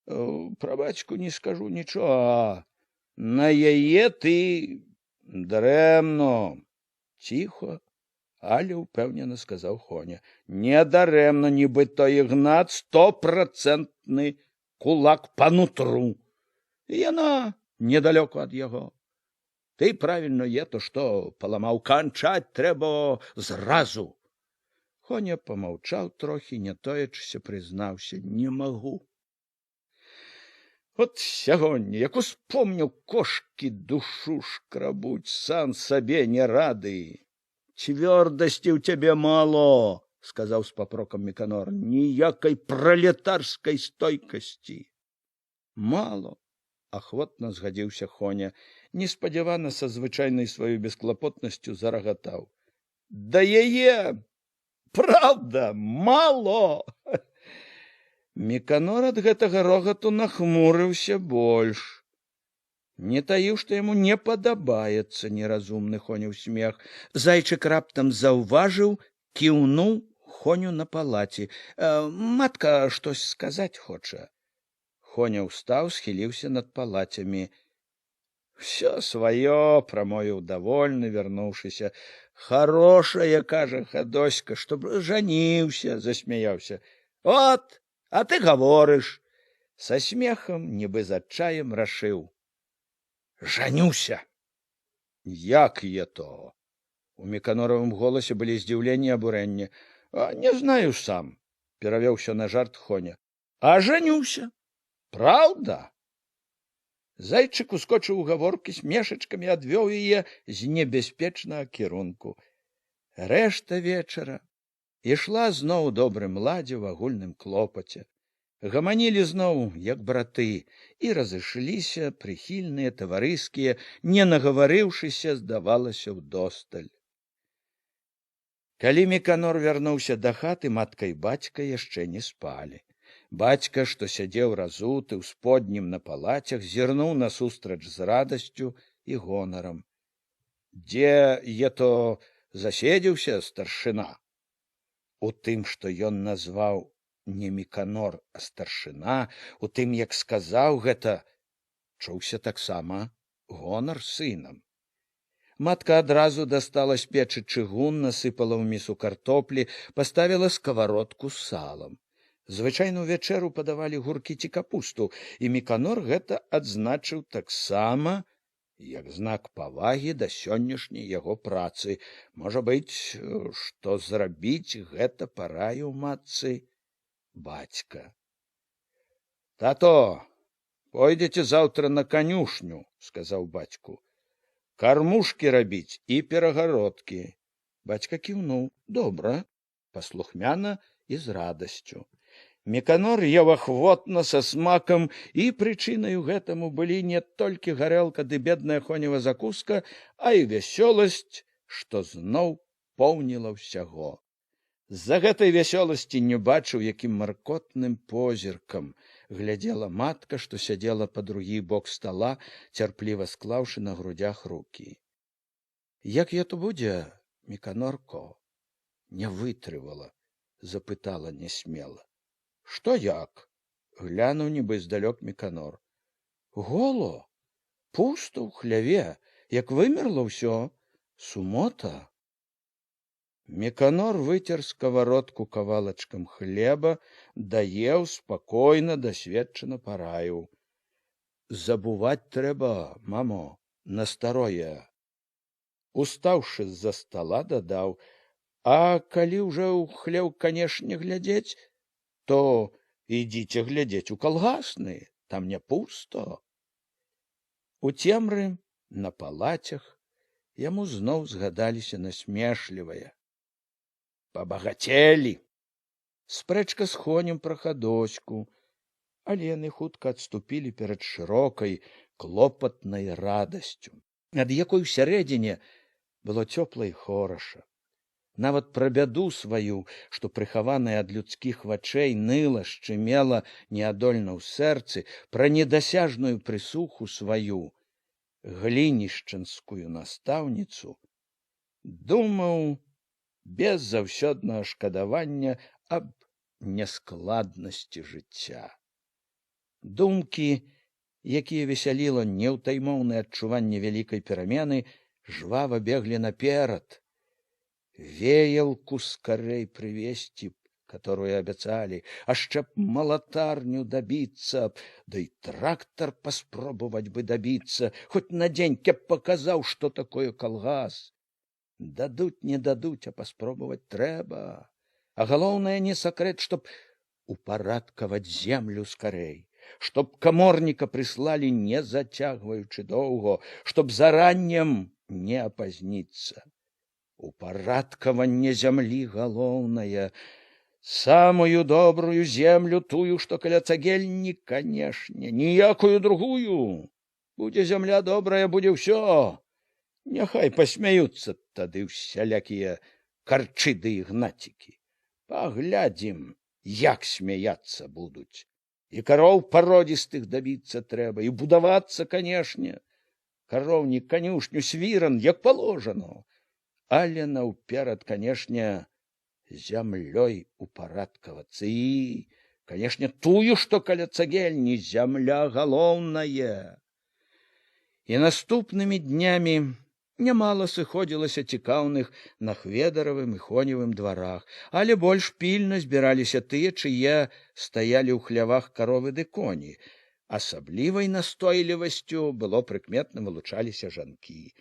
Пра бацьку не скажу нічога. На яе ты дарэмно. Ціха, але ўпэўнена сказаў Хоня. Не дарэмна, нібыта Ігнат 100% кулак па нутру. І яна недалёку ад яго. Ты правільно то, што паламаў, канчаць трэба зразу. Хоня памаўчаў трохі, не тоячыся, прызнаўся. Не магу. От сягоння, як успомніў, кошкі душу шкрабуць, сам сабе не рады. Цвёрдасці ў цябе мало, сказаў з папрокам Міканор. Ніякай пралетарскай стойкасці. Мало, ахвотна згадзіўся Хоня. Неспадзявана са звычайнай сваёй бесклапотнасцю зарагатаў. Да яе, правда, мало. Міканор ад гэтага рогату нахмурыўся больш. Не таіў, што яму не падабаецца неразумны Хоняў смех. Зайчык раптам заўважыў, кіўнуў Хоню на палаці. Матка штось сказаць хоча. Хоня ўстаў, схіліўся над палацямі. Всё сваё, прамовіў давольны, вярнуўшыся. Хорошая, кажа Хадоська, чтоб жаніўся, засмяяўся. От, а ты гаворыш. Са смехам, нібы з адчаем рашыў. Жанюся. Як е то? У Міканоравым голасе былі здзіўленне і абурэнне. Не знаю сам, перавёўся на жарт Хоня. А жанюся. Праўда? Зайчык ускочыў у гаворкі смешачкамі, адвёў яе з небяспечнага кірунку. Рэшта вечара ішла зноў у добрым ладзе ў агульным клопаце. Гаманілі зноў, як браты, і разышліся прыхільныя, таварыскія, не нагаварыўшыся, здавалася, ўдосталь. Калі Міканор вярнуўся да хаты, матка і бацька яшчэ не спалі. Бацька, што сядзеў разуты ў споднім на палацях, зірнуў насустрач з радасцю і гонарам. Дзе е то заседзіўся старшына? У тым, што ён назваў не Міканор, а старшына, у тым, як сказаў гэта, чуўся таксама гонар сынам. Матка адразу дастала з печы чыгун, насыпала ў місу картоплі, паставіла скавародку з салам. Звычайну вечеру падавалі гуркі ці капусту, і Міканор гэта адзначыў таксама, як знак павагі да сённяшняй яго працы. Можа быць, што зрабіць гэта параіў матцы бацька. Тато, пойдзеце заўтра на канюшню, сказаў бацьку. Кармушкі рабіць і перагародкі. Бацька кіўнуў. Добра, паслухмяна і з радасцю. Міканор еў ахвотна, са смакам, і прычынаю гэтаму былі не толькі гарэлка ды бедная Хонева закуска, а і вясёласць, што зноў поўніла ўсяго. З-за гэтай вясёласці не бачыў, якім маркотным позіркам глядзела матка, што сядзела па другі бок стала, цярпліва склаўшы на грудях рукі. Як я то будзе, Міканорко? Не вытрывала, запытала нясмела. Што як? Глянуў нібы здалёк Міканор. Голо, пуста ў хляве, як вымерла ўсё, сумота. Міканор выцер скавародку кавалачкам хлеба, даеў спакойна, дасведчана параіў. Забуваць трэба, мамо, на старое. Устаўшы з-за стала, дадаў, а калі ўжо ў хлеў, канешне, глядзець, то ідзіце глядзець у калгасны, там не пусто. У цемры, на палацях, яму зноў згадаліся насмешлівыя. Пабагацелі. Спрэчка з Хонем пра Хадоську, але яны хутка адступілі перад шырокай, клопатнай радасцю, ад якой усярэдзіне было цёпла і хораша. Нават пра бяду сваю, што прыхаваная ад людскіх вачэй ныла, шчымела неадольна ў сэрцы, пра недасяжную прысуху сваю, глінішчанскую настаўніцу, думаў без заўсёднага шкадавання аб няскладнасці жыцця. Думкі, якія весяліла неўтаймоўнае адчуванне вялікай перамены, жвава беглі наперад. Веялку скорей привезти, которую обещали, а чтоб молотарню добиться, да и трактор поспробовать бы добиться, хоть на день, кеп показал, что такое колгас. Дадуть, не дадуть, а поспробовать трэба. А галоўнае не сакрэт, чтоб упарадкаваць землю скорей, чтоб каморніка прислали, не зацягваючы доўго, чтоб зараннем не опозніцца. Упарадкаванне зямлі галоўнае, самую добрую землю, тую, што каля цагельні, канешне, ніякую другую. Будзе зямля добрая, будзе ўсё. Няхай пасмяюцца тады ўсялякія карчы ды ігнацікі. Паглядзім, як смяяцца будуць. І кароў пародзістых дабіцца трэба, і будавацца, канешне, кароўнік, канюшню, свіран, як паложано. Але наўперад, канешне, зямлёй упарадкавацца і, канешне, тую, што каля цагельні, зямля галоўнае. І наступнымі днямі нямала сыходзілася цікаўных на Хведаравым і Хоневым дварах, але больш пільна збіраліся тыя, чые стаялі ў хлявах каровы ды коні. Асаблівай настойлівасцю было прыкметна вылучаліся жанкі.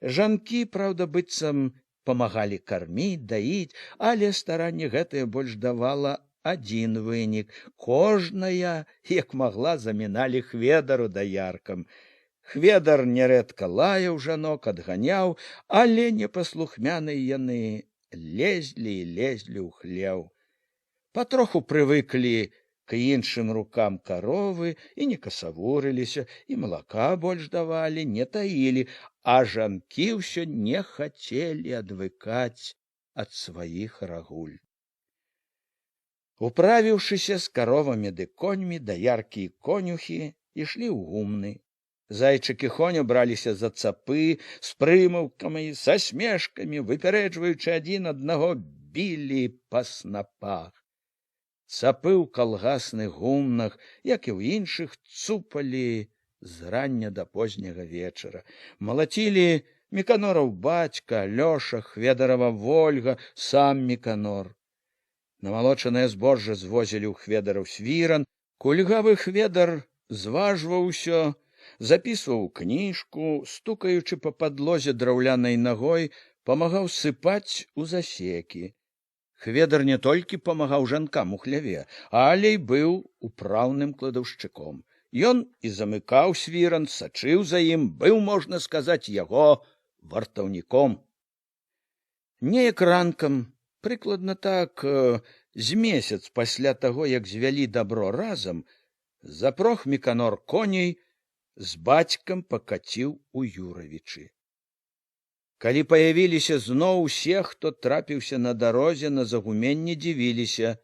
Жанкі, праўда, быццам памагалі карміць, даіць, але старанне гэтае больш давала адзін вынік. Кожная, як магла, заміналі Хведару даяркам. Хведар нярэдка лаяў жанок, адганяў, але непаслухмяныя яны лезлі і лезлі ў хлеў. Патроху прывыклі к іншым рукам каровы і не касавурыліся, і малака больш давалі, не таілі, а жанкі ўсё не хацелі адвыкаць ад сваіх рагуль. Управіўшыся з каровамі ды коньмі, даяркі і конюхі ішлі ў гумны. Зайчык і Хоня браліся за цапы з прымаўкамі, са смешкамі, выпярэджваючы адзін аднаго, білі па снапах. Цапы ў калгасных гумнах, як і ў іншых, цупалі з рання да позняга вечара. Малацілі Міканораў бацька, Лёша, Хведарава Вольга, сам Міканор. Намалочанае збожжа звозілі ў Хведараў свіран. Кульгавы Хведар зважваў усё, запісваў кніжку, стукаючы па падлозе драўлянай нагой, памагаў сыпаць у засекі. Хведар не толькі памагаў жанкам у хляве, але і быў упраўным кладаўшчыком. Ён і замыкаў свіран, сачыў за ім, быў, можна сказаць, яго вартаўніком. Неяк ранкам, прыкладна так, з месяц пасля таго, як звялі дабро разам, запрог Міканор коней, з бацькам пакаціў у Юравічы. Калі паявіліся зноў усе, хто трапіўся на дарозе, на загуменне дзівіліся.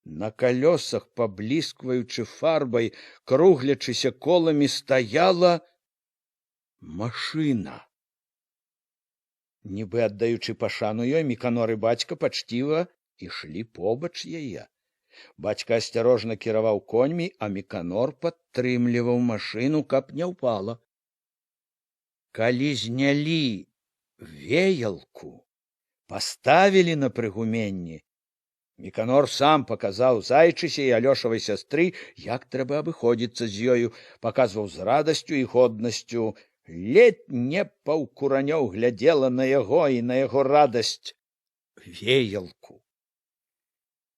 На калёсах, пабліскваючы фарбай, круглячыся коламі, стаяла машына. Нібы аддаючы пашану ёй, Міканор і бацька пачціва ішлі побач яе. Бацька асцярожна кіраваў коньмі, а Міканор падтрымліваў машыну, каб не ўпала. Калі знялі веялку, паставілі на прыгуменні, Міканор сам паказаў зайчысе і Алёшавай сястры, як трэба абыходзіцца з ёю, паказваў з радасцю і годнасцю. Ледь не паўкуранёў глядзела на яго і на яго радасць веялку.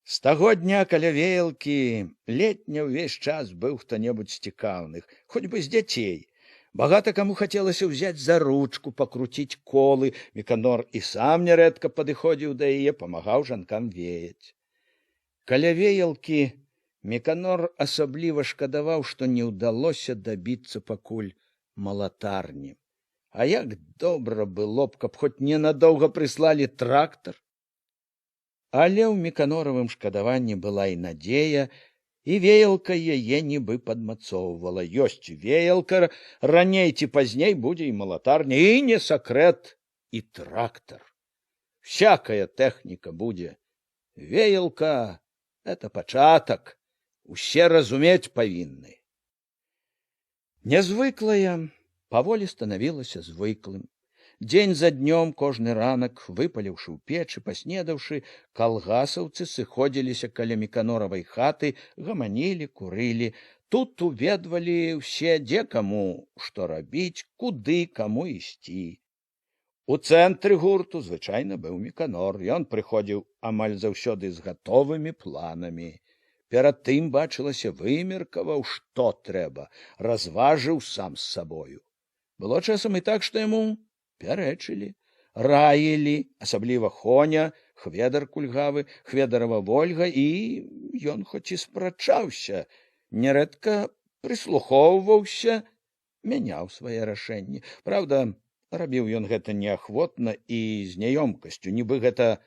З таго дня каля веялкі ледь не ўвесь час быў хто-небудзь з цікаўных, хоць бы з дзяцей. Багата каму хацелася ўзяць за ручку, пакруціць колы. Міканор і сам нярэдка падыходзіў да яе, памагаў жанкам веяць. Каля веялкі Міканор асабліва шкадаваў, што не ўдалося дабіцца пакуль малатарні. А як добра было б, каб хоць ненадоўга прыслалі трактар. Але ў Міканоравым шкадаванні была і надзея, і веялка яе нібы падмацоўвала. Ёсць веялка, раней ці пазней будзе і малатарня, і не сакрэт, і трактар. Всякая тэхніка будзе. Веялка — это пачатак, усе разумець павінны. Нязвыклае паволі станавілася звыклым. Дзень за днём, кожны ранак, выпаліўшы ў печы, паснедаўшы, калгасаўцы сыходзіліся каля Міканоравай хаты, гаманілі, курылі. Тут уведвалі ўсе, дзе каму што рабіць, куды каму ісці. У цэнтры гурту звычайна быў Міканор. Ён прыходзіў амаль заўсёды з гатовымі планамі. Перад тым, бачылася, вымеркаваў, што трэба, разважыў сам з сабою. Было часам і так, што яму пярэчылі, раілі, асабліва Хоня, Хведар кульгавы, Хведарава Вольга, і ён хоць і спрачаўся, нярэдка прыслухоўваўся, мяняў свае рашэнні. Праўда, рабіў ён гэта неахвотна і з няёмкасцю, нібы гэта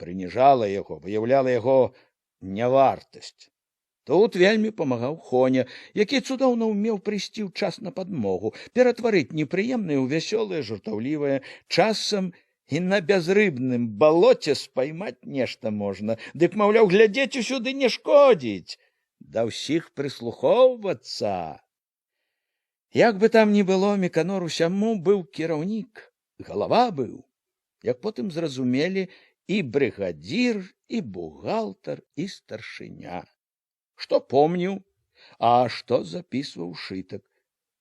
прыніжала яго, выяўляла яго нявартасць. Тут вельмі памагаў Хоня, які цудоўна ўмеў прыйсці ў час на падмогу, ператварыць непрыемнае ў вясёлае, жартаўлівае, часам і на бязрыбным балоце спаймаць нешта можна. Дык, маўляў, глядзець усюды не шкодзіць, да ўсіх прыслухоўвацца. Як бы там ні было, Міканор усяму быў кіраўнік, галава быў, як потым зразумелі і брыгадзір, і бухгалтар, і старшыня. Што помніў, а што запісваў шытак,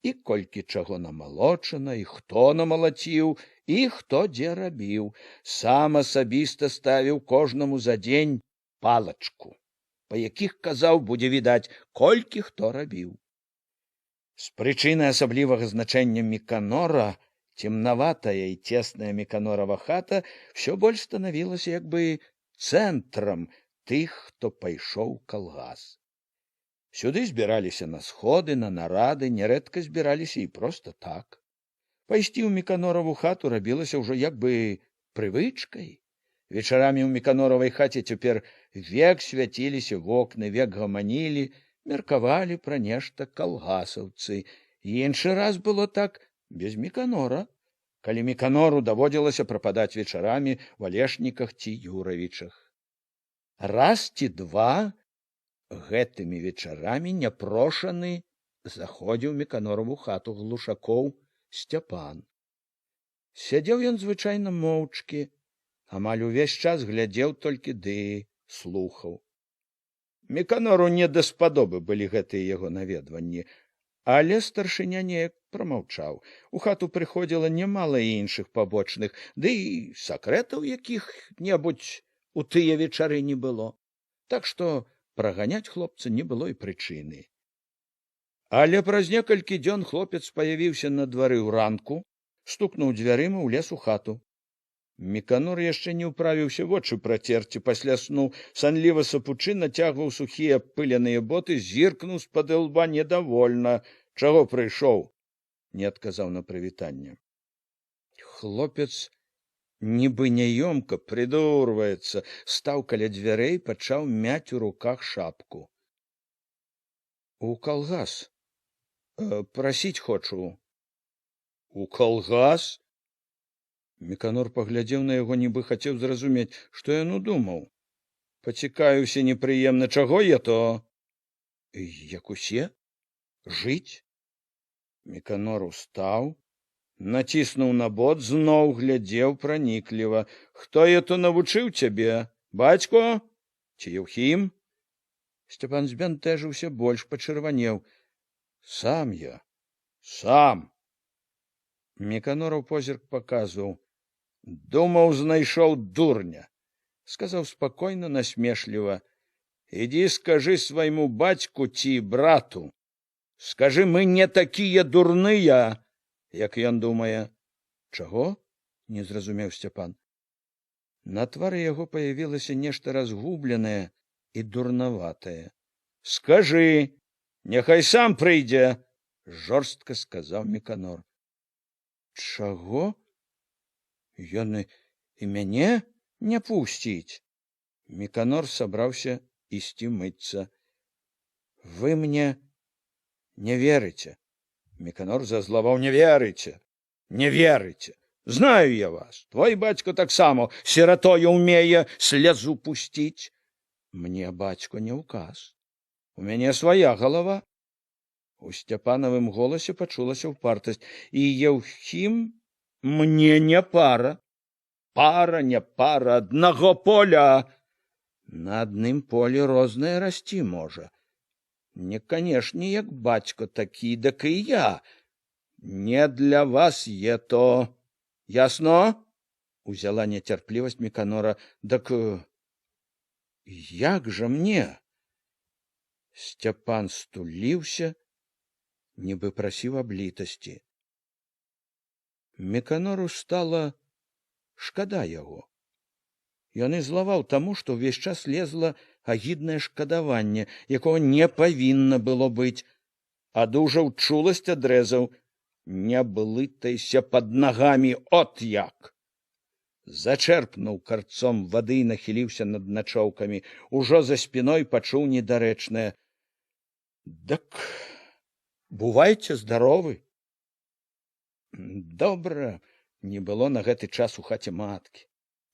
і колькі чаго намалочана, і хто намалаціў, і хто дзе рабіў. Сам асабіста ставіў кожнаму за дзень палачку, па якіх, казаў, будзе відаць, колькі хто рабіў. З прычыны асаблівага значэння Міканора цемнаватая і цесная Міканорава хата ўсё больш станавілася як бы цэнтрам тых, хто пайшоў у калгас. Сюды збіраліся на сходы, на нарады, нярэдка збіраліся і проста так. Пайсці ў Міканораву хату рабілася ўжо як бы прывычкай. Вечарамі ў Міканоравай хаце цяпер век свяціліся вокны, век гаманілі, меркавалі пра нешта калгасаўцы. Іншы раз было так без Міканора, калі Міканору даводзілася прападаць вечарамі ў Алешніках ці Юравічах. Раз ці два гэтымі вечарамі няпрошаны заходзіў Міканораву хату глушакоў Сцяпан. Сядзеў ён звычайна моўчкі, амаль увесь час глядзеў толькі ды слухаў. Міканору не даспадобы былі гэтыя яго наведванні, але старшыня неяк прамаўчаў. У хату прыходзіла нямала іншых пабочных, ды і сакрэтаў якіх-небудзь у тыя вечары не было. Так што праганяць хлопца не было і прычыны. Але праз некалькі дзён хлопец паявіўся на двары ўранку, стукнуў дзвярыма, улез у хату. Міканор яшчэ не ўправіўся вочы працерці, пасля сну санліва сапучы нацягваў сухія пыляныя боты, зіркнуў з-пад лба недавольна. Чаго прыйшоў? Не адказаў на прывітанне. Хлопец нібы няёмка прыдурваецца, стаў каля дзвярэй, пачаў мяць у руках шапку. У калгас. Прасіць хочу. У калгас? Міканор паглядзеў на яго, нібы хацеў зразумець, што ён удумаў. Пацікаюся непрыемна, чаго я то? Як усе? Жыць? Міканор устаў, націснуў на бот, зноў глядзеў пранікліва. Хто я то навучыў цябе? Бацько? Ці Еўхім? Сцяпан збянтэжыўся больш, пачырванеў. Сам я. Сам. Міканораў позірк паказваў. Думаў, знайшоў дурня. Сказаў спакойна, насмешліва. Ідзі скажы свайму бацьку ці брату. Скажы, мы не такія дурныя, як ён думае. Чаго? Не зразумеў Сцяпан. На твары яго паявілася нешта разгубленае і дурнаватае. Скажы, няхай сам прыйдзе, жорстка сказаў Міканор. Чаго? Ён і мяне не пусціць. Міканор сабраўся ісці мыцца. Вы мне не верыце. Міканор зазлаваў. Не верыце, не верыце. Знаю я вас. Твой бацька таксама сіратою ўмее слезу пусціць. Мне бацько не ўказ. У мяне свая галава. У Сцяпанавым голасе пачулася ўпартасць. І Еўхім мне не пара. Пара, не пара, аднаго поля. На адным полі рознае расці можа. Не, канешне, як бацько такі, дак і я. Не для вас е то. Ясно? Узяла нецярплівасць Міканора. Дак як жа мне? Сцяпан стуліўся, нібы прасіў аб літасці. Міканору стала шкада яго. Ён і злаваў таму, што ўвесь час лезла агіднае шкадаванне, якого не павінна было быць. Адужаў чуласць, адрэзаў. Не блытайся пад нагамі, от як! Зачэрпнуў карцом вады і нахіліўся над начоўкамі. Ужо за спіной пачуў недарэчнае. Дак бувайце здаровы. Добра не было на гэты час у хаце маткі.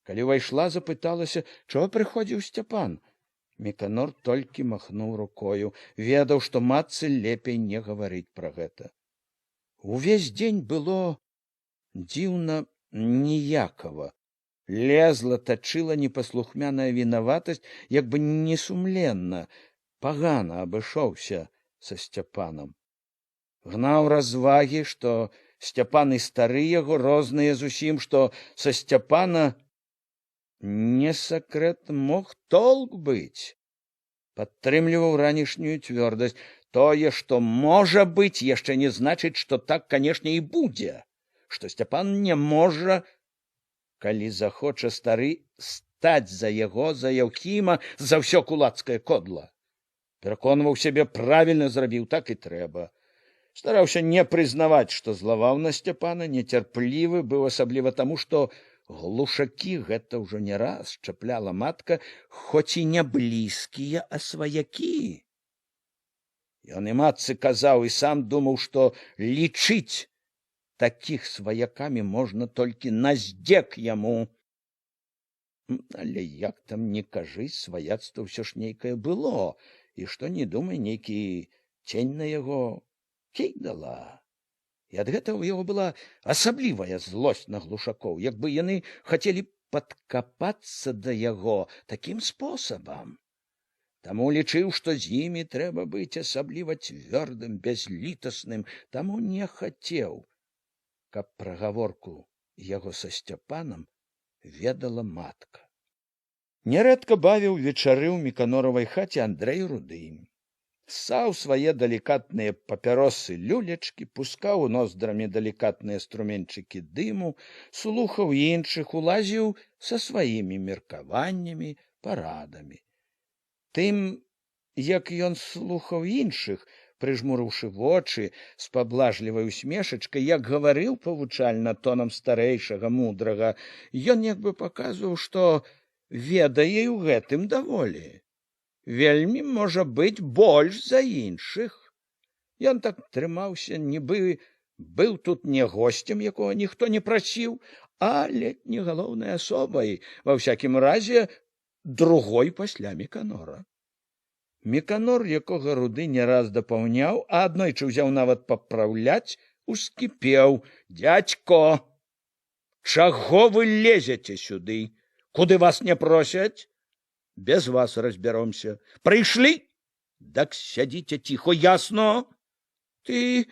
Калі ўвайшла, запыталася, чого прыходзіў Сцяпан. Міканор толькі махнуў рукою, ведаў, што матцы лепей не гаварыць пра гэта. Увесь дзень было дзіўна ніякава. Лезла, тачыла непаслухмяная вінаватасць, як бы несумленна, пагана абышоўся са Сцяпанам. Гнаў развагі, што Сцяпан і стары яго розныя зусім, што са Сцяпана не сакрэт мог толк быць. Падтрымліваў ранішнюю цвёрдасць. Тое, што можа быць, яшчэ не значыць, што так, канешне, і будзе. Што Сцяпан не можа, калі захоча стары, стаць за яго, за Яўхіма, за ўсё кулацкае кодла. Пераконваў сябе, правільна зрабіў, так і трэба. Стараўся не прызнаваць, што злаваў на Сцяпана, нецярплівы быў асабліва таму, што глушакі гэта ўжо не раз чапляла матка, хоць і не блізкія, а сваякі. Ён і матцы казаў, і сам думаў, што лічыць такіх сваякамі можна толькі на здзек яму. Але як там не кажы, сваяцтва ўсё ж нейкае было, і што не думай, нейкі цень на яго кідала. І ад гэтага ў яго была асаблівая злосць на глушакоў, як бы яны хацелі падкапацца да яго такім спосабам. Таму лічыў, што з імі трэба быць асабліва цвёрдым, бязлітасным, таму не хацеў, каб пра гаворку яго са Сцяпанам ведала матка. Нярэдка бавіў вечары ў Міканоравай хаце Андрэй Руды. Ссаў свае далікатныя папяросы люлечкі, пускаў у ноздрамі далікатныя струменчыкі дыму, слухаў іншых, улазіў са сваімі меркаваннямі, парадамі. Тым, як ён слухаў іншых, прыжмурыўшы вочы з паблажлівай усмешачкай, як гаварыў павучальна тонам старэйшага, мудрага, ён як бы паказваў, што ведае ў гэтым даволі. Вельмі можа быць больш за іншых. Ён так трымаўся, нібы быў тут не госцем, якога ніхто не прасіў, а ледь не галоўнай асобай, ва ўсякім разе, другой пасля Міканора. Міканор, якога Руды не раз дапаўняў, а аднойчы ўзяў нават папраўляць, ускіпеў: «Дядько, чаго вы лезеце сюды? Куды вас не просяць? Без вас разбяромся. Прыйшлі? Дак сядзіце ціхо, ясно? Ты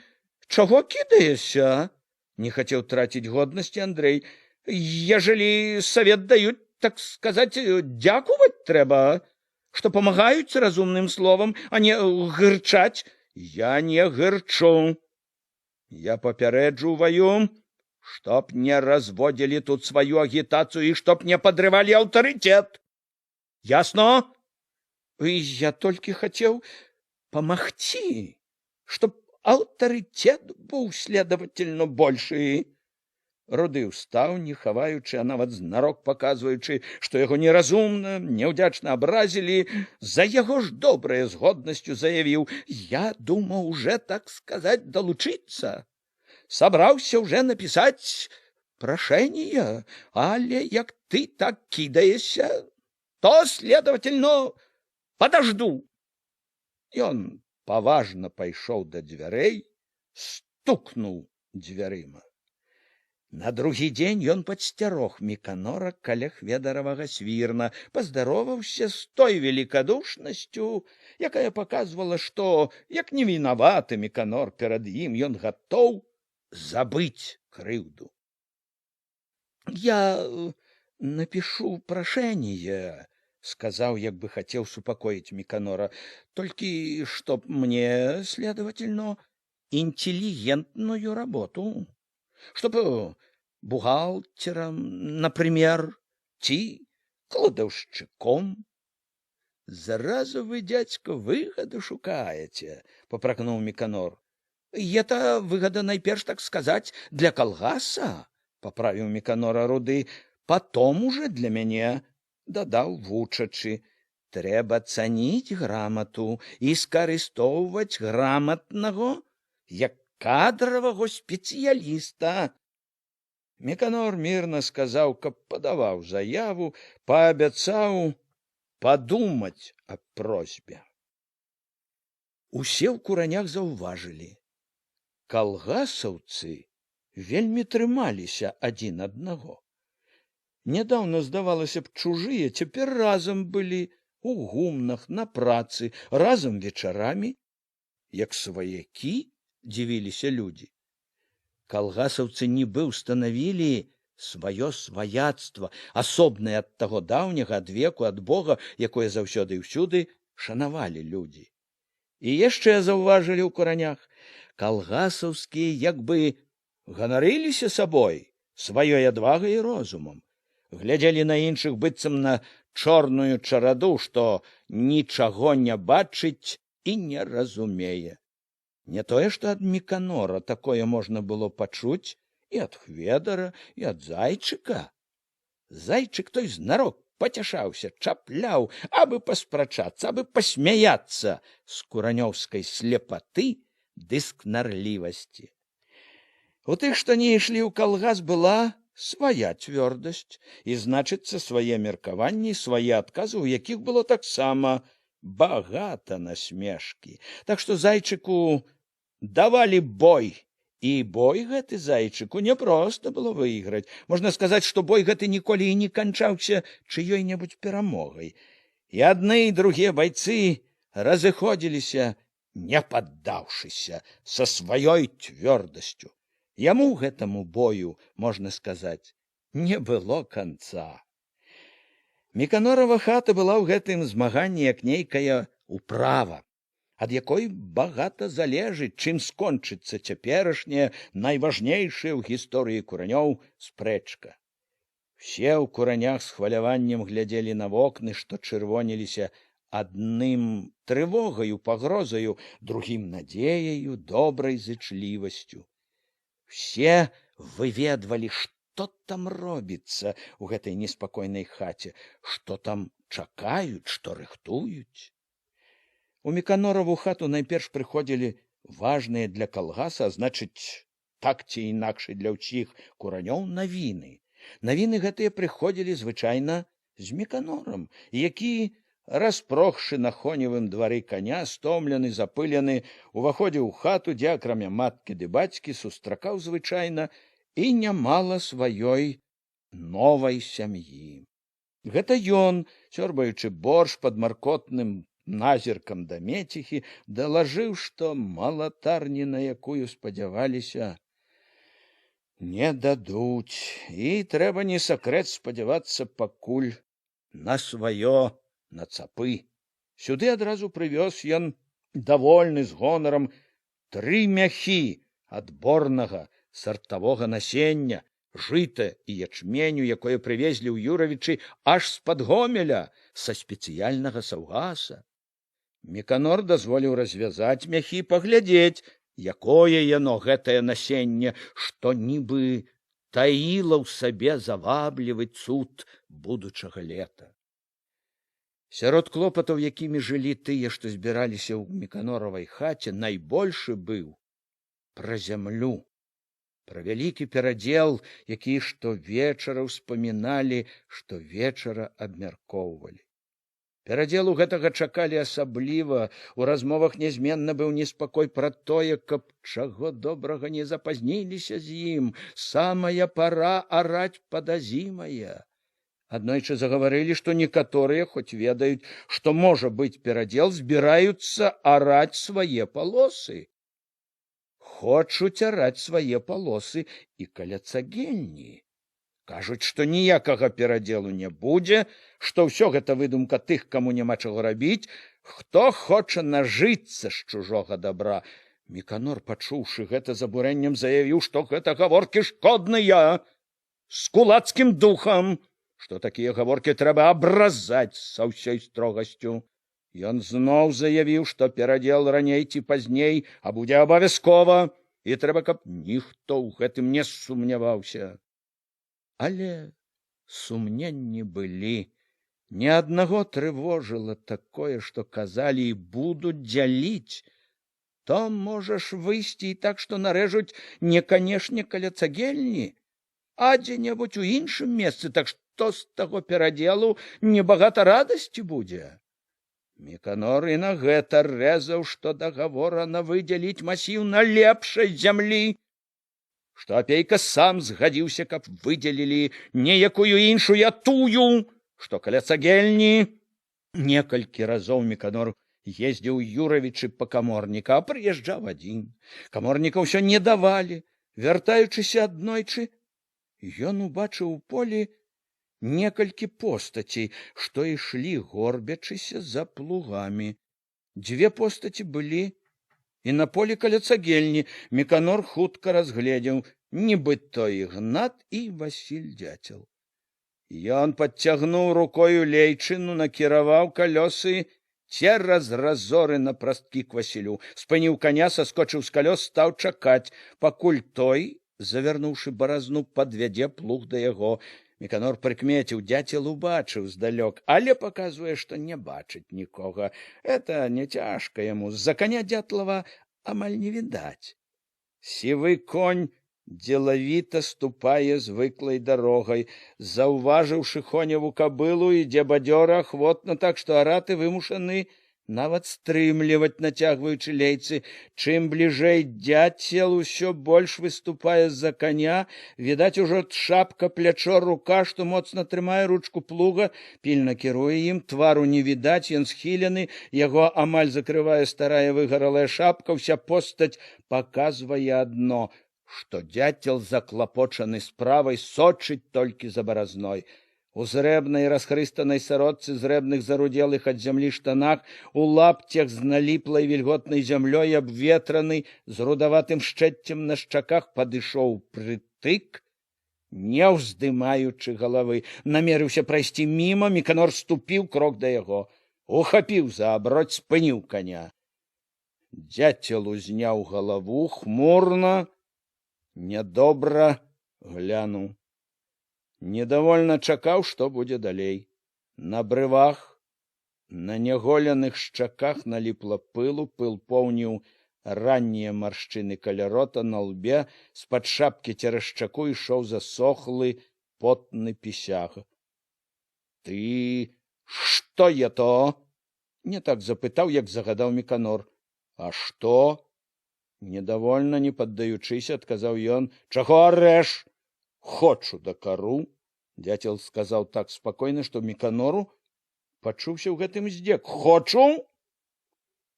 чаго кідаешся?» Не хацеў траціць годнасці Андрэй. «Ежели совет даюць, так сказаць, дзякуваць трэба, што памагаюць разумным словам, а не гырчаць». «Я не гырчу. Я папярэджваю, чтоб не разводзілі тут сваю агітацыю і чтоб не падрывалі аўтарытэт. Ясно? Я толькі хацеў памагчы, чтоб аўтарытэт быў, следовательно, большы». Руды ўстаў, не хаваючы, а нават знарок паказваючы, што яго неразумна, няўдзячна абразілі, за яго ж добрае з годнасцю заявіў: «Я думаў уже, так сказаць, далучыцца. Сабраўся уже напісаць прашэнне, але як ты так кідаешся, то, следовательно, подожду». Ён паважна пайшоў да дзвярэй, стукнуў дзвярыма. На другі дзень ён падсцярог Міканора каля хведаравага свірна, паздароваўся з той велікадушнасцю, якая паказвала, што, як не вінаваты Міканор перад ім, ён гатоў забыць крыўду. «Я напишу прашэнне», — сказаў, як бы хацеў супакоіць Міканора, «толькі чтоб мне, следовательно, интеллигентную работу. Чтоб бухгалтером, например, ці кладаўшчыком». «Заразу вы, дядька, выгоду шукаете», — попракнуў Міканор. «Это выгода, найперш, так сказать, для калгаса», — поправіў Міканора Руды. «Потом уже для мяне», — дадаў вучачы. трэба цаніць грамату і скарыстоўваць граматнаго як кадравага спецыяліста. Міканор мірна сказаў, каб падаваў заяву, паабяцаў падумаць аб просьбе. Усе ў куранях заўважылі. Калгасаўцы вельмі трымаліся адзін аднаго. Нядаўна, здавалася б, чужыя, цяпер разам былі у гумнах, на працы, разам вечарамі. Як сваякі, дзівіліся людзі. Калгасаўцы нібы ўстанавілі сваё сваяцтва, асобнае ад таго даўняга, ад веку, ад Бога, якое заўсёды і ўсюды шанавалі людзі. І яшчэ заўважылі ў куранях, калгасаўскія як бы ганарыліся сабой, сваёй адвагай і розумам, глядзелі на іншых быццам на чорную чараду, што нічаго не бачыць і не разумее. Не тое, што ад Міканора такое можна было пачуць і ад Хведара, і ад Зайчыка. Зайчык той знарок пацяшаўся, чапляў, абы паспрачацца, абы пасмяяцца з куранёўскай слепаты ды скнарлівасці. У тых, што не ішлі ў калгас, была свая цвёрдасць, і, значыцца, свае меркаванні, свае адказы, у якіх было таксама багата насмешкі. Так што Зайчыку давалі бой, і бой гэты Зайчыку няпроста было выйграць. Можна сказаць, што бой гэты ніколі і не канчаўся чыёй-небудзь перамогай. І адны, і другія байцы разыходзіліся, не паддаўшыся, са сваёй цвёрдасцю. Яму гэтаму бою, можна сказаць, не было канца. Міканорава хата была ў гэтым змаганні як нейкая управа, ад якой багата залежыць, чым скончыцца цяперашняя, найважнейшая ў гісторыі куранёў спрэчка. Усе ў куранях з хваляваннем глядзелі на вокны, што чырвоніліся адным трывогаю, пагрозаю, другім надзеяю, добрай зычлівасцю. Усе выведвалі, што там робіцца ў гэтай неспакойнай хаце, што там чакаюць, што рыхтуюць. У Міканораву хату найперш прыходзілі важныя для калгаса, а значыць, так ці інакш для ўсіх куранёў навіны. Навіны гэтыя прыходзілі звычайна з Міканорам, які, распрохшы на коневым двары коня, стомлены, запылены, уваходзіў у хату, дзе акрамя маткі ды бацькі сустракаў звычайна і нямала сваёй новай сям'і. Гэта ён, сёрбаючы борщ пад маркотным назіркам да меціхі, далажыў, што малатарні, на якую спадзяваліся, не дадуць, і трэба не сакрэт спадзявацца пакуль на сваё, на цапы. Сюды адразу прывёз ён, давольны з гонарам, 3 мяхі адборнага сартавога насення, жыта і ячменю, якое прывезлі ў Юравічы аж з-пад Гомеля, са спецыяльнага саўгаса. Міканор дазволіў развязаць мяхі, паглядзець, якое яно, гэтае насенне, што нібы таіла ў сабе заваблівы цуд будучага лета. Сярод клопатаў, якімі жылі тыя, што збіраліся ў Міканоравай хаце, найбольшы быў пра зямлю, пра вялікі перадзел, які штовечара ўспаміналі, штовечара абмяркоўвалі. Перадзелу гэтага чакалі асабліва, у размовах нязменна быў неспакой пра тое, каб чаго добрага не запазніліся з ім, самая пара араць падазімая. Аднойчы загаварылі, што некаторыя, хоць ведаюць, што можа быць перадзел, збіраюцца араць свае палосы. Хочуць араць свае палосы і каля цагельні. Кажуць, што ніякага перадзелу не будзе, што ўсё гэта выдумка тых, каму няма чаго рабіць, хто хоча нажыцца з чужога дабра. Міканор, пачуўшы гэта, з абурэннем заявіў, што гэта гаворкі шкодныя, з кулацкім духам, што такія гаворкі трэба абразаць са ўсёй строгасцю. Ён зноў заявіў, што перадзел раней ці пазней, а будзе абавязкова, і трэба, каб ніхто ў гэтым не сумняваўся. Але сумненні былі, Ні аднаго трывожыла такое, што казалі і будуць дзяліць. То можаш выйсці і так, што нарэжуць не, канешне, каля цагельні, а дзе-небудзь у іншым месцы, так што з таго перадзелу небагата радасці будзе. Міканор і на гэта рэзаў, што дагаворана выдзяліць масіў на лепшай зямлі, што апейка сам згадзіўся, каб выдзелілі неякую іншую, а тую, што каля цагельні. Некалькі разоў Міканор ездзіў Юравічы па каморніка, а прыязджаў адзін. Каморніка ўсё не давалі. Вяртаючыся аднойчы, ён убачыў у полі некалькі постацей, што ішлі, горбячыся за плугамі. Дзве постаці былі і на полі каля цагельні. Міканор хутка разгледзеў, нібы то Ігнат і Васіль Дзяцел. Ён падцягнуў рукою лейчыну, накіраваў калёсы цераз разоры на прасткі к Васілю. Спыніў каня, саскочыў з калёс, стаў чакаць, пакуль той, завярнуўшы баразну, падвядзе плуг да яго. Міканор прыкмеціў, Дзяцел убачыў здалёк, але паказвае, што не бачыць нікога. Это не цяжка яму, з-за каня Дятлава амаль не відаць. Сівы конь дзелавіта ступае звыклай дарогай. Заўважыўшы Хоневу кабылу, ідзе бадзёра, ахвотна, так што араты вымушаны нават стрымліваць, нацягваючы лейцы. Чым бліжэй Дзяцел, усё больш выступае з-за каня. Відаць ужо шапка, плячо, рука, што моцна трымае ручку плуга, пільна кіруе ім, твару не відаць, ён схілены, яго амаль закрывае старая выгаралая шапка. Уся постаць паказвае адно, што Дзяцел заклапочаны справай, сочыць толькі за баразной. У зрэбнай расхрыстанай сародцы, зрэбных зарудзелых ад зямлі штанах, у лапцях з наліплай вільготнай зямлёй, абветраны, з рудаватым шчэццем на шчаках, падышоў прытык, не ўздымаючы галавы. Намерыўся прайсці міма, Міканор ступіў крок да яго, ухапіў за абродь, спыніў каня. Дзяцел узняў галаву, хмурна, нядобра глянуў. Недовольна чакаў, што будзе далей. На брывах, на няголеных шчаках наліпла пылу, пыл поўніў раннія маршчыны каля рота, на лбе, з-пад шапкі цераз шчаку ішоў засохлы потны пісяг. Ты што я то? Не так запытаў, як загадаў Міканор. А што? Недовольна, не паддаючыся, адказаў ён. Чаго арэш? Хочу дакару. Дзяцел сказаў так спакойна, што Міканору пачуўся ў гэтым здзек. Хочу?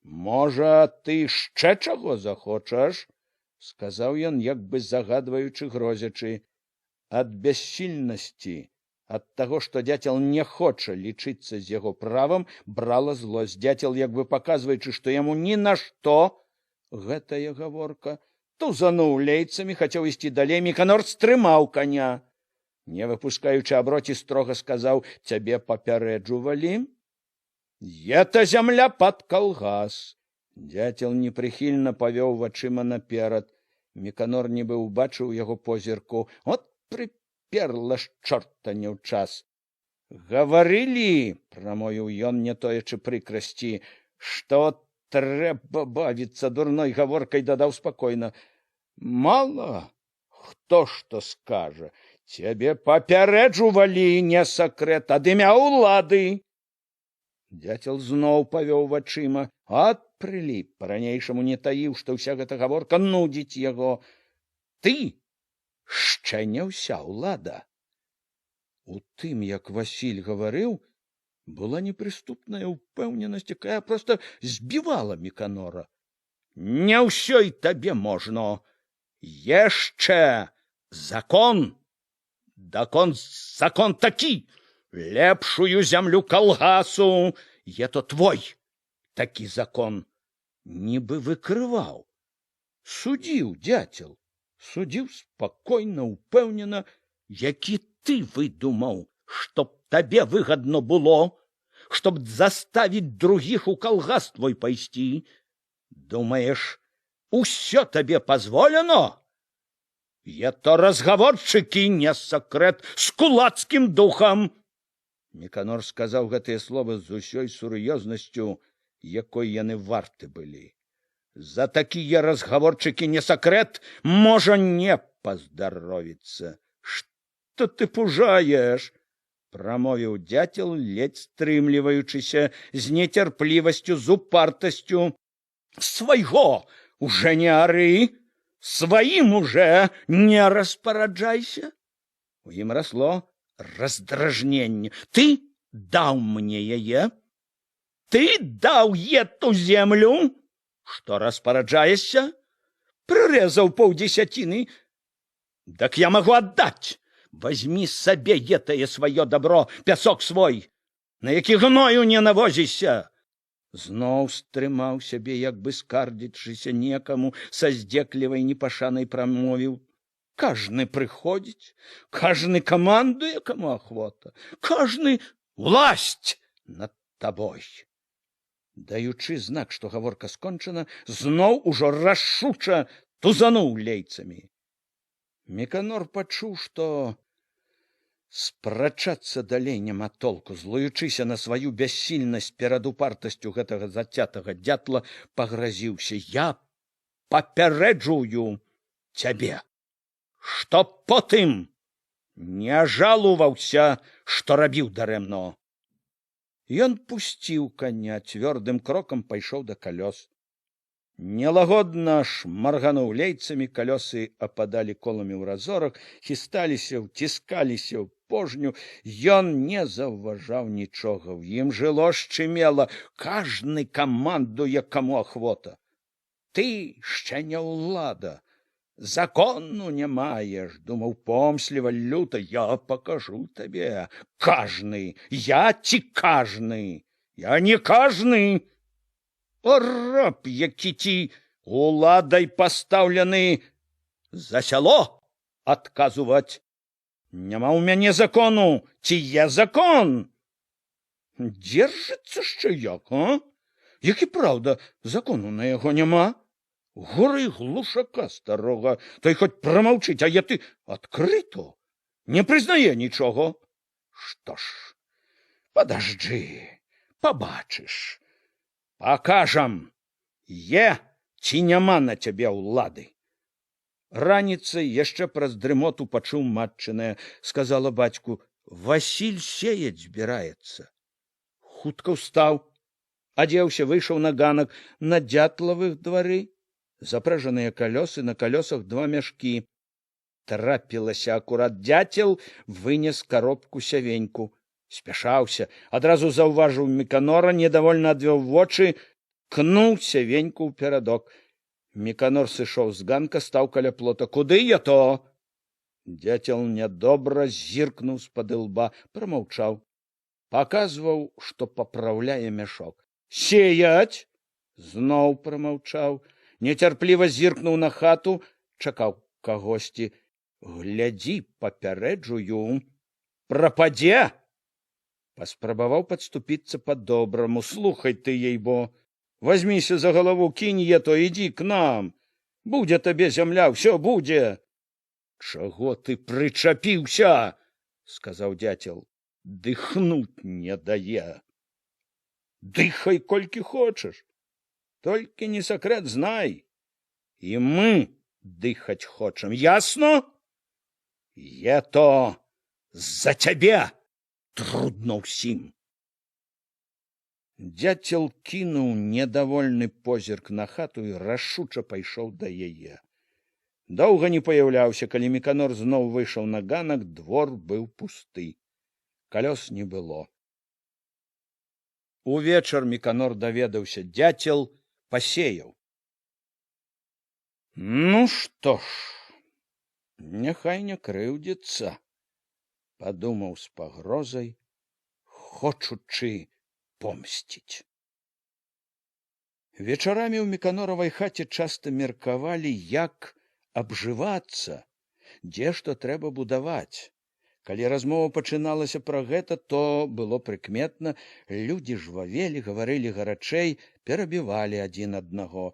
Можа, ты яшчэ чаго захочаш? Сказаў ён, як бы загадваючы, грозячы. Ад бяссільнасці, ад таго, што Дзяцел не хоча лічыцца з яго правам, брала злосць. Дзяцел, як бы паказваючы, што яму ні на што гэтая гаворка, тузануў лейцамі, хацеў ісці далей. Міканор стрымаў каня. Не выпускаючы аброці, строга сказаў, цябе папярэджувалі? Это зямля пад калгас. Дзяцел непрыхільна павёў вачыма наперад. Міканор нібы ўбачыў яго позірку. От прыперла ж чорта не ў час. Гаварылі, прамовіў ён, не тоячы прыкрасці, што трэба бавіцца дурной гаворкай, дадаў спакойна. Мала хто што скажа. Цябе папярэджувалі, не сакрэт, ад імя ўлады. Дзяцел зноў павёў вачыма. Ад прыліп, па-ранейшаму не таіў, што ўся гэта гаворка нудзіць яго. Ты яшчэ не ўся ўлада. У тым, як Васіль гаварыў, была непрыступная ўпэўненасць, якая проста збівала Міканора. Не ўсё і табе можна. Яшчэ закон. Закон такі. Лепшую зямлю калгасу. Это твой такі закон. Нібы выкрываў. Судзіў Дзяцел. Судзіў спакойна, упэўнена. Які ты выдумаў, чтоб табе выгадно было, чтоб заставить других у калгас твой пайсці? Думаешь, усё табе позволено? Это разговорчики, не секрет, с кулацким духом. Міканор сказаў гэтыя словы з усёй сур'ёзнасцю, якой яны варты былі. За такія разгаворчыкі не сакрэт, можа не паздаровіцца. Што ты пужаеш? Прамовіў дзяцел, ледзь стрымліваючыся з нецярплівасцю, з упартасцю. Свайго уже не ары, сваім уже не распараджайся. У ім расло раздражненне. Ты даў мне яе? Ты даў эту землю? Што распараджаешся? Прырэзаў паўдзесяціны. Дак я магу аддаць. Возьми сабе гэтае сваё дабро, пясок свой, на які гною не навозішся. Зноў стрымаў сябе, як бы скардзячыся некаму, са здзеклівай непашанай прамовіў. Кажны прыходзіць, кажны камандуе, каму ахвота, кажны власць над табой. Даючы знак, што гаворка скончана, зноў ужо рашуча тузануў лейцамі. Міканор пачуў, што спрачацца далей няма толку. Злуючыся на сваю бяссільнасць перад упартасцю гэтага зацятага дятла, пагразіўся. Я папярэджую цябе, што потым не жалуваўся, што рабіў дарэмно. Ён пусціў каня, цвёрдым крокам пайшоў да калёс. Нелагодна шмаргануў лейцамі, калёсы ападалі коламі ў разорах, хісталіся, ўціскаліся ў пожню. Ён не заўважаў нічога, у ім жыло шчымела. Кажны камандуе, каму ахвота. Ты ще не ўлада, закону не маеш, думаў помсліва, люта. Я пакажу табе, кажны, я ці кажны, я не кажны. О, раб, які ці уладай пастаўлены за сяло адказваць. Няма ў мяне закону, ці є закон? Дзержыцца ще як, а? Як і праўда, закону на яго няма. Горы глушака старога, той хоць прамаўчыць, а я ты адкрыто не прызнае нічога. Што ж, падажджы, пабачыш. Пакажам, є ці няма на цябе ўлады. Раніцай яшчэ праз дрымоту пачуў матчынае, сказала бацьку: Васіль сеяць збіраецца. Хутка ўстаў, адзеўся, выйшаў на ганак. На дзятлавых двары запражаныя калёсы, на калёсах два мяшкі. Трапілася акурат дзяцел, вынес коробку сявеньку. Спяшаўся, адразу заўважыў Міканора, недовольна адвёў вочы, кнуў сявеньку ў перадок. Міканор сышоў з ганка, стаў каля плота. Куды я то? Дзяцел нядобра зіркнуў з-пад ілба, прамаўчаў. Паказваў, што папраўляе мяшок. Сеяць? Зноў прамаўчаў. Нецярпліва зіркнуў на хату, чакаў кагосьці. Глядзі, папярэджую, прападзе. Паспрабаваў падступіцца па-добраму. Слухай ты, ейбо, возьміся за галаву, кінь ето, ідзі к нам. Будзе табе зямля, ўсё будзе. Чаго ты прычапіўся? Сказаў дзяцел. Дыхнуць не дае. Дыхай колькі хочаш. Толькі не сакрэт знай. І мы дыхаць хочам, ясно? Ето за цябе трудно ўсім. Дзяцел кінуў недовольны позірк на хату і рашуча пайшоў да яе. Доўга не паяўляўся, калі Міканор зноў выйшаў на ганак, двор быў пусты. Калёс не было. Увечар Міканор даведаўся, дзяцел пасеяў. Ну што ж, няхай не крыўдзіцца, падумаў з пагрозай, хочучы помсціць. Вечарамі ў Міканоравай хаце часта меркавалі, як абжывацца, дзе што трэба будаваць. Калі размова пачыналася пра гэта, то было прыкметна, людзі жвавелі, гаварылі гарачэй, перабівалі адзін аднаго.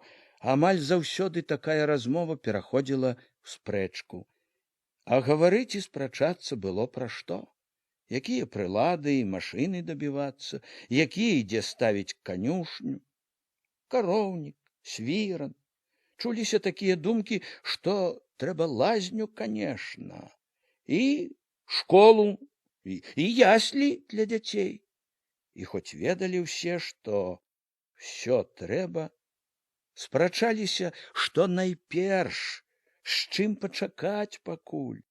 Амаль заўсёды такая размова пераходзіла ў спрэчку. А гаварыць і спрачацца было пра што. якія прылады і машыны дабівацца, якія ідзе ставіць канюшню, кароўнік, свіран. Чуліся такія думкі, што трэба лазню, канешне, і школу, і яслі для дзяцей. І хоць ведалі ўсе, што ўсё трэба, спрачаліся, што найперш, з чым пачакаць пакуль.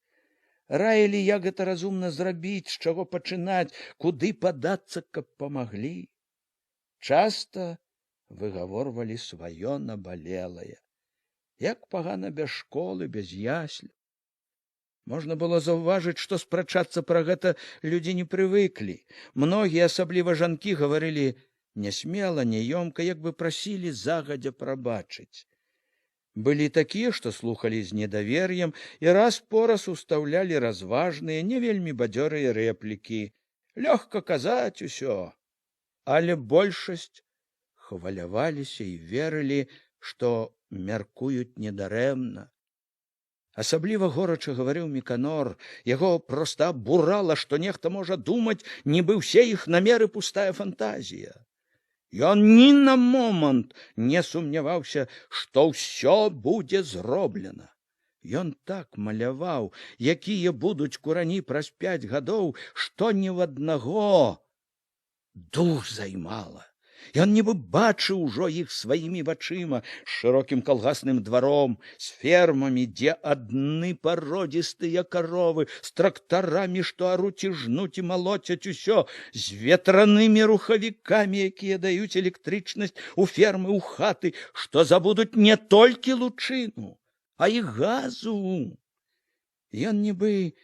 Раілі, як гэта разумна зрабіць, з чаго пачынаць, куды падацца, каб памаглі. Часта выгаворвалі сваё набалелае. Як пагана без школы, без ясля. Можна было заўважыць, што спрачацца пра гэта людзі не прывыклі. Многія, асабліва жанкі, гаварылі нясмела, няёмка, як бы прасілі загадзя прабачыць. Былі такія, што слухалі з недавер'ем і раз-пораз устаўлялі разважныя, не вельмі бадзёрыя рэплікі. Лёгка казаць усё. Але большасць хваляваліся і верылі, што мяркуюць недарэмна. Асабліва горача гаварыў Міканор. Яго проста абурала, што нехта можа думаць, нібы ўсе іх намеры пустая фантазія. Ён ні на момант не сумняваўся, што ўсё будзе зроблена. Ён так маляваў, якія будуць курані праз 5 гадоў, што ні в аднаго дух займала. Ён нібы бачыў ужо іх сваімі вачыма, з шырокім калгасным дваром, з фермамі, дзе адны пародзістыя каровы, з трактарамі, што аруць і жнуць і малоцяць усё, з ветранымі рухавікамі, якія даюць электрычнасць у фермы, у хаты, што забудуць не толькі лучыну, а і газу. Ён нібы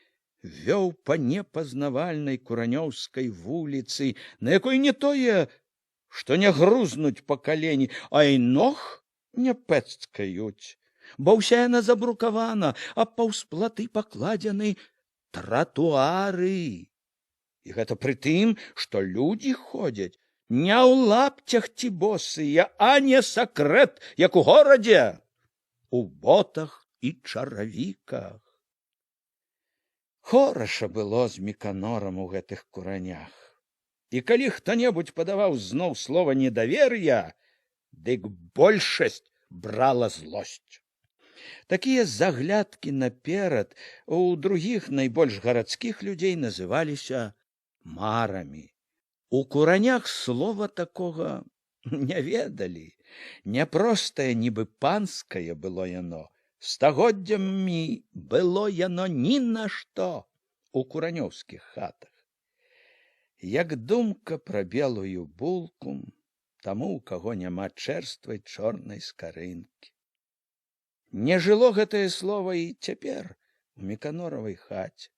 вёў па непазнавальнай куранёўскай вуліцы, на якой не тое, што не грузнуць па калені, а і ног не пэцкаюць, бо ўся яна забрукавана, а паўз платы пакладзены тратуары. І гэта пры тым, што людзі ходзяць не ў лапцях ці босыя, а не сакрэт, як у горадзе, у ботах і чаравіках. Хораша было з Міканорам у гэтых куранях. І калі хто-небудзь падаваў зноў слова недавер'я, дык большасць брала злосць. Такія заглядкі наперад у другіх найбольш гарадскіх людзей называліся марамі. У куранях слова такога не ведалі. Няпростае, нібы панскае было яно. Стагоддзямі было яно ні на што у куранёўскіх хатах. Як думка пра белую булку таму, у каго няма чэрствай чорнай скарынкі. Не жыло гэтае слова і цяпер у Міканоравай хаце.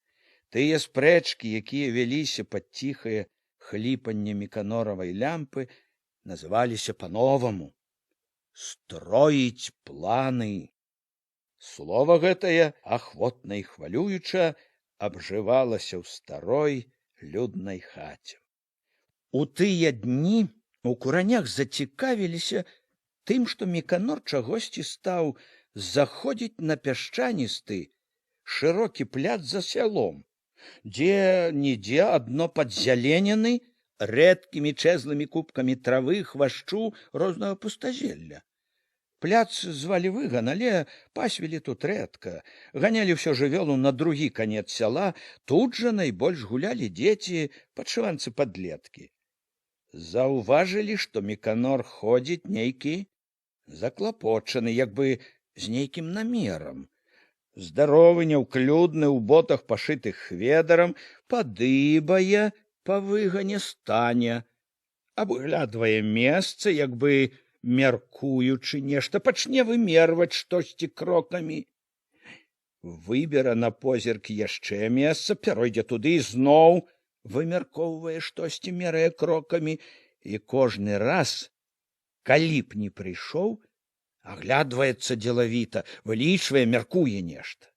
Тыя спрэчкі, якія вяліся пад ціхае хліпанне Міканоравай лямпы, называліся па-новаму «строіць планы». Слова гэтае, ахвотна і хвалююча, абжывалася ў старой люднай хаце. У тыя дні у куранях зацікавіліся тым, што Міканор чагосьці стаў заходзіць на пясчаністы, шырокі пляц за сялом, дзе-нідзе адно падзяленены рэдкімі чэзлымі кубкамі травы, хвашчу, рознага пустазелля. Пляц звалі Выган, але пасвілі тут рэдка. Ганялі ўсё жывёлу на другі канец сяла, тут жа найбольш гулялі дзеці, падшыванцы-падлеткі. Заўважылі, што Міканор ходзіць нейкі заклапочаны, як бы з нейкім намерам. Здаровы, няўклюдны, у ботах, пашытых хведарам, падыбае па Выгане, стане, абглядвае месца, як бы мяркуючы нешта, пачне вымерваць штосьці крокамі. Выбера на позірк яшчэ месца, пяройдзе туды і зноў вымяркоўвае штосьці, мерае крокамі, і кожны раз, калі б не прыйшоў, аглядваецца дзелавіта, вылічвае, мяркуе нешта.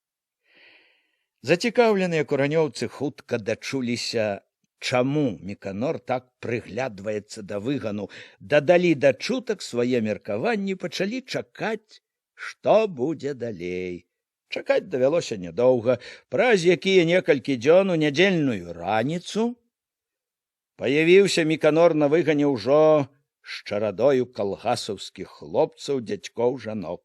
Зацікаўленыя куранёўцы хутка дачуліся, чаму Міканор так прыглядваецца да Выгану, дадалі да чутак свае меркаванні, пачалі чакаць, што будзе далей. Чакаць давялося нядоўга, праз якія некалькі дзён у нядзельную раніцу паявіўся Міканор на выгане ўжо з чарадою калгасаўскіх хлопцаў, дзядзькоў, жанок.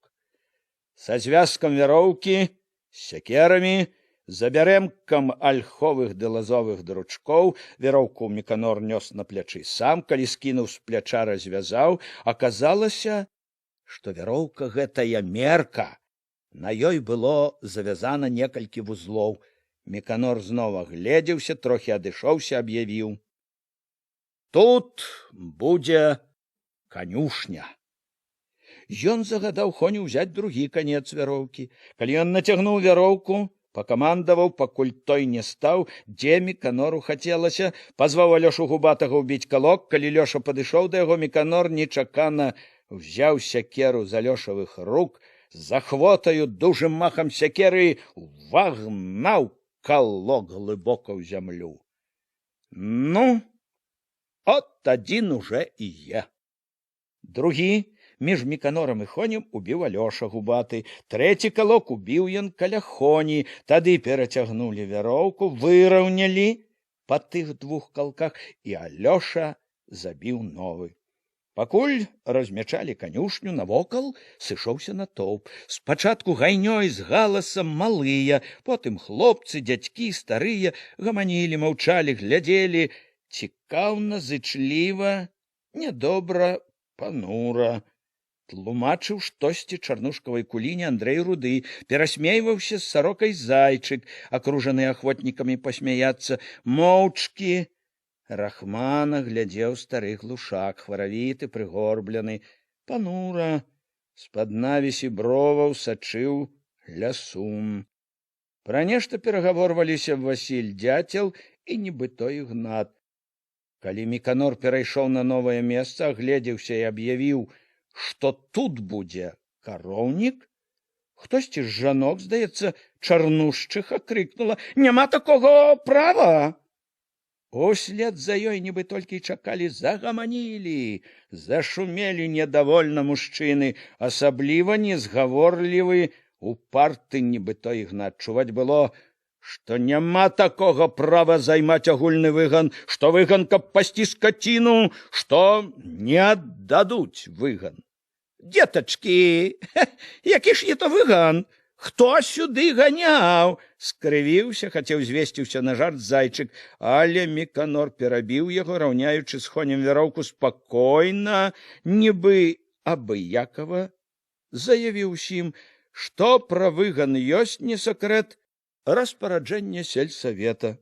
Са звязкам вяроўкі, з сякерамі, за бярэмкам альховых ды лазовых дручкоў, вяроўку Міканор нёс на плячы сам, калі скінуў з пляча, развязаў, аказалася, што вяроўка гэтая мерка. На ёй было завязана некалькі вузлоў. Міканор зноў агледзеўся, трохі адышоўся, аб'явіў: «Тут будзе канюшня». Ён загадаў Хоню ўзяць другі канец вяроўкі. Калі ён нацягнуў вяроўку, пакамандаваў, пакуль той не стаў, дзе Міканору хацелася, пазваў Алёшу Губатага ўбіць калок. Калі Лёша падышоў да яго, Міканор нечакана взяў сякеру з Алёшавых рук, за хвотаю дужым махам сякеры вагнаў калок глыбока ў зямлю. Ну, от адзін уже і є. Другі між Міканорам і Хонем убіў Алёша Губаты. Трэці калок убіў ён каля Хоні. Тады перацягнулі вяроўку, выраўнялі па тых двух калках, і Алёша забіў новы. Пакуль размячалі канюшню, навокал сышоўся натоўп. Спачатку гайнёй з галасам малыя, потым хлопцы, дзядзькі, старыя гаманілі, маўчалі, глядзелі цікаўна, зычліва, нядобра, панура. Тлумачыў штосьці чарнушкавай куліне Андрэй Руды, перасмейваўся з сарокай Зайчык, акружаны ахвотнікамі пасмяяцца, моўчкі. Рахмана глядзеў стары глушак, хваравіты, прыгорблены. Панура з-пад навісі броваў сачыў лясун. Пра нешта перагаворваліся Васіль Дзяцел і нібыто Ігнат. Калі Міканор перайшоў на новае месца, агледзеўся і аб'явіў, што тут будзе кароўнік, хтосьці з жанок, здаецца, чарнушчыха, крыкнула: «Няма такога права!» Услед за ёй, нібы толькі чакалі, загаманілі, зашумелі недавольна мужчыны, асабліва незгаворлівы, упарты нібыто Ігнат. Чуваць было, што няма такога права займаць агульны выган, што выган, каб пасці скаціну, што не аддадуць выган. «Дзетачкі, які ж ето выган? Хто сюды ганяў?» Скрывіўся, хацеў звесціўся на жарт Зайчык, але Міканор перабіў яго, раўняючы з Хонем вяроўку, спакойна, нібы абыякава заявіў усім, што пра выган ёсць не сакрэт, распараджэнне сельсавета.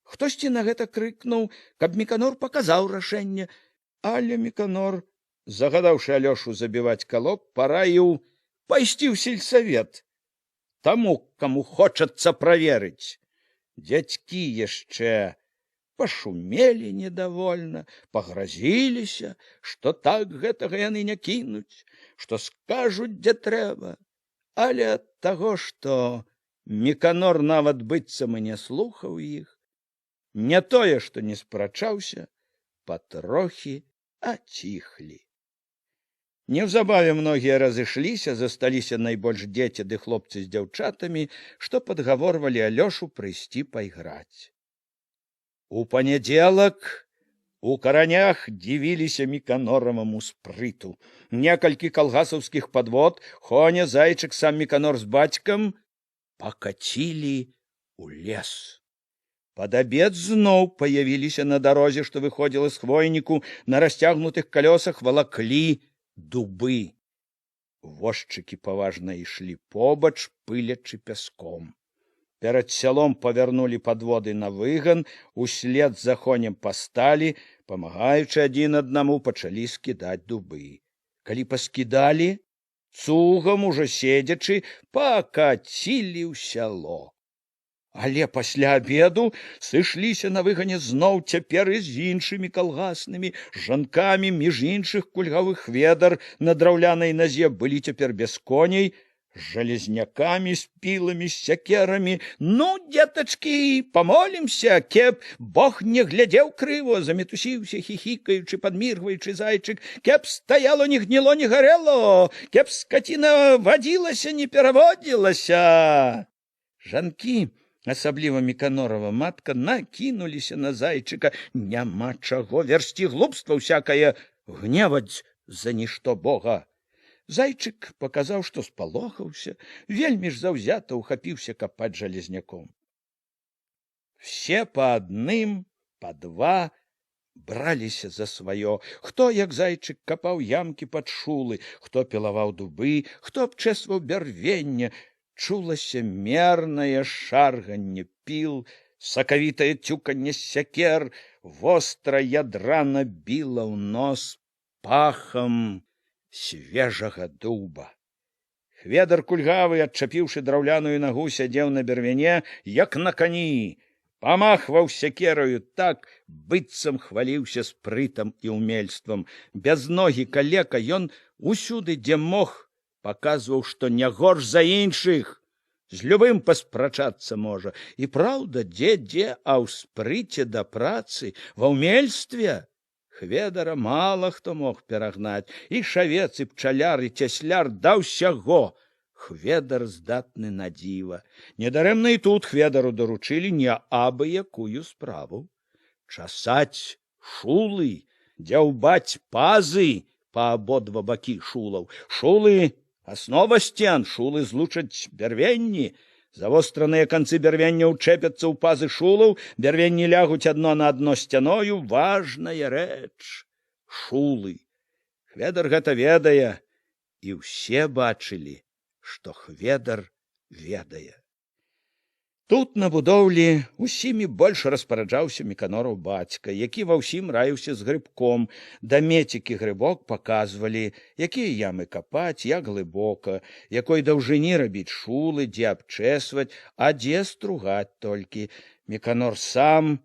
Хтосьці на гэта крыкнуў, каб Міканор паказаў рашэнне, але Міканор, загадаўшы Алёшу забіваць калок, параіў пайсці ў сельсавет. Таму, каму хочацца праверыць. Дзядзькі яшчэ пашумелі недавольна, пагразіліся, што так гэтага яны не кінуць, што скажуць, дзе трэба. Але ад таго, што Міканор нават быццам і не слухаў іх, не тое, што не спрачаўся, патрохі аціхлі. Неўзабаве многія разышліся, засталіся найбольш дзеці ды хлопцы з дзяўчатамі, што падгаворвалі Алёшу прыйсці пайграць. У панядзелак у каранях дзівіліся Міканораваму спрыту. Некалькі калгасаўскіх падвод, Хоня, Зайчык, сам Міканор з бацькам пакацілі ў лес. Пад абед зноў паявіліся на дарозе, што выходзіла з хвойніку, на расцягнутых калёсах валаклі дубы. Возчыкі паважна ішлі побач, пылячы пяском. Перад сялом павярнулі падводы на выган, услед за Хонем пасталі, памагаючы адзін аднаму, пачалі скідаць дубы. Калі паскідалі, цугам, ужо седзячы, пакацілі ў сяло. Але пасля абеду сышліся на выгане зноў, цяпер і з іншымі калгаснымі жанкамі, між іншых кульгавых ведар на драўлянай назе былі цяпер без коней железняками, с пилами, с сякерами. Ну, деточки, помолимся, кеп Бог не глядел криво, заметусился, хихикаючи, подмиргиваючи зайчик, кеп стояло, не гнило, не горело, кеп скотина водилася, не переводилася. Жанки, асабліва Міканорова матка, накінуліся на зайчыка. Няма чаго версці глупства всякае, гневаць за нішто Бога. Зайчык паказаў, што спалохаўся, вельмі ж заўзята ухапіўся капаць жалезняком. Все па адным, па два браліся за сваё. Хто, як зайчык, капаў ямкі пад шулы, хто пілаваў дубы, хто абчэсваў бярвенне. Чулася мернае шарганне піл, сакавітае цюканне сякер, востра ядрана біла ў нос пахам свежага дуба. Хведар кульгавы, адчапіўшы драўляную нагу, сядзеў на бервяне, як на кані, памахваў сякераю так, быццам хваліўся спрытам і ўмельствам. Без ногі калека ён усюды, дзе мог, паказваў, што не горш за іншых, з любым паспрачацца можа. І праўда, дзе, а ў спрыце да працы, ва ўмельстве Хведара мала хто мог перагнаць. І шавец, і пчаляр, і цясляр, да ўсяго. Хведар здатны на дзіва. Недарэмна і тут Хведару даручылі не абы якую справу. Часаць шулы, дзяўбаць пазы па абодва бакі шулаў. Шулы — аснова сцен, шулы злучаць бярвенні. Завостраныя канцы бярвення ўчэпяцца ў пазы шулаў, бярвенні лягуць адно на адно сцяною. Важная рэч — шулы. Хведар гэта ведае, і ўсе бачылі, што Хведар ведае. Тут на будоўлі усімі больш распараджаўся Міканораў бацька, які ва ўсім раіўся з грыбком. Дамецік і грыбок паказвалі, якія ямы капаць, як глыбока, якой даўжыні рабіць шулы, дзе абчэсваць, а дзе стругаць толькі. Міканор сам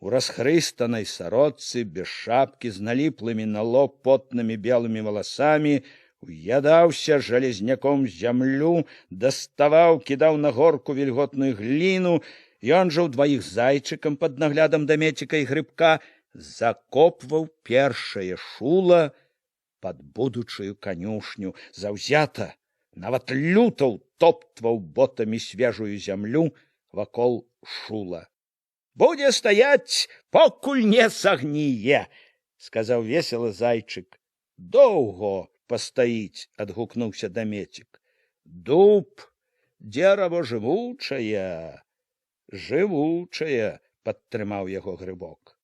у расхрыстанай сарочцы, без шапкі, з наліплымі на лоб потнымі белымі валасамі, уядаўся жалезняком зямлю, даставаў, кідаў на горку вільготную гліну. Ён жа ўдваіх зайчыкам пад наглядам Дамеціка і грыбка закопваў першае шула пад будучую канюшню. Заўзята, нават люта ўтоптваў ботамі свежую зямлю вакол шула. «Будзе стаяць, покуль не сагніе», — сказаў весела зайчык. «Доўго пастаіць», — адгукнуўся Дамецік. «Дуб — дзерава жывучае, жывучае», — падтрымаў яго грыбок.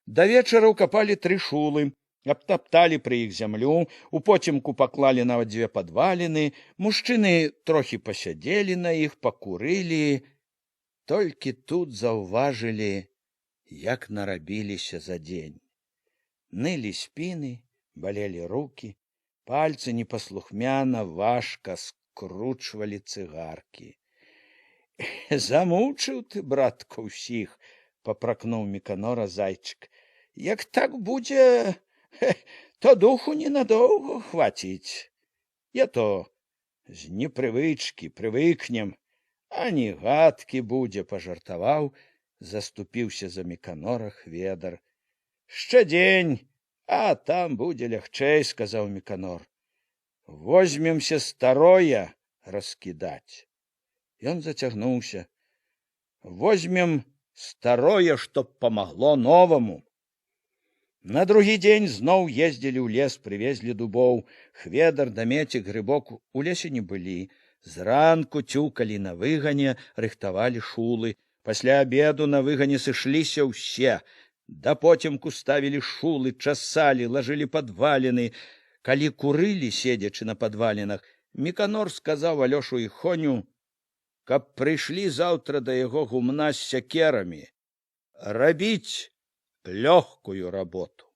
Да вечара ўкапалі 3 шулы, абтапталі пры іх зямлю, у поцемку паклалі нават 2 падваліны, мужчыны трохі пасядзелі на іх, пакурылі. Толькі тут заўважылі, як нарабіліся за дзень. Нылі спіны, балелі рукі, пальцы непаслухмяна, важка скручвалі цыгаркі. «Замучыў ты, братка, ўсіх», — папракнуў Міканора зайчык. «Як так будзе, то духу ненадоўга хваціць. Я то з непрывычкі прывыкнем, а не гадкі будзе», — пажартаваў, заступіўся за Міканора Хведар. «Шчэ дзень, а там будзе лягчэй», — сказаў Міканор. «Возьмемся старое раскідаць». Ён зацягнуўся. «Возьмем старое, чтоб памагло новаму». На другі дзень зноў ездзілі ў лес, прывезлі дубоў. Хведар, Дамецік, грыбок у лесе не былі. Зранку цюкалі на выгане, рыхтавалі шулы. Пасля абеду на выгане сышліся ўсе. Да потемку ставілі шулы, часалі, лажылі падваліны. Калі курылі, седзячы на падвалінах, Міканор сказаў Алёшу і Хоню, каб прыйшлі заўтра да яго гумна з сякерамі, рабіць лёгкую работу.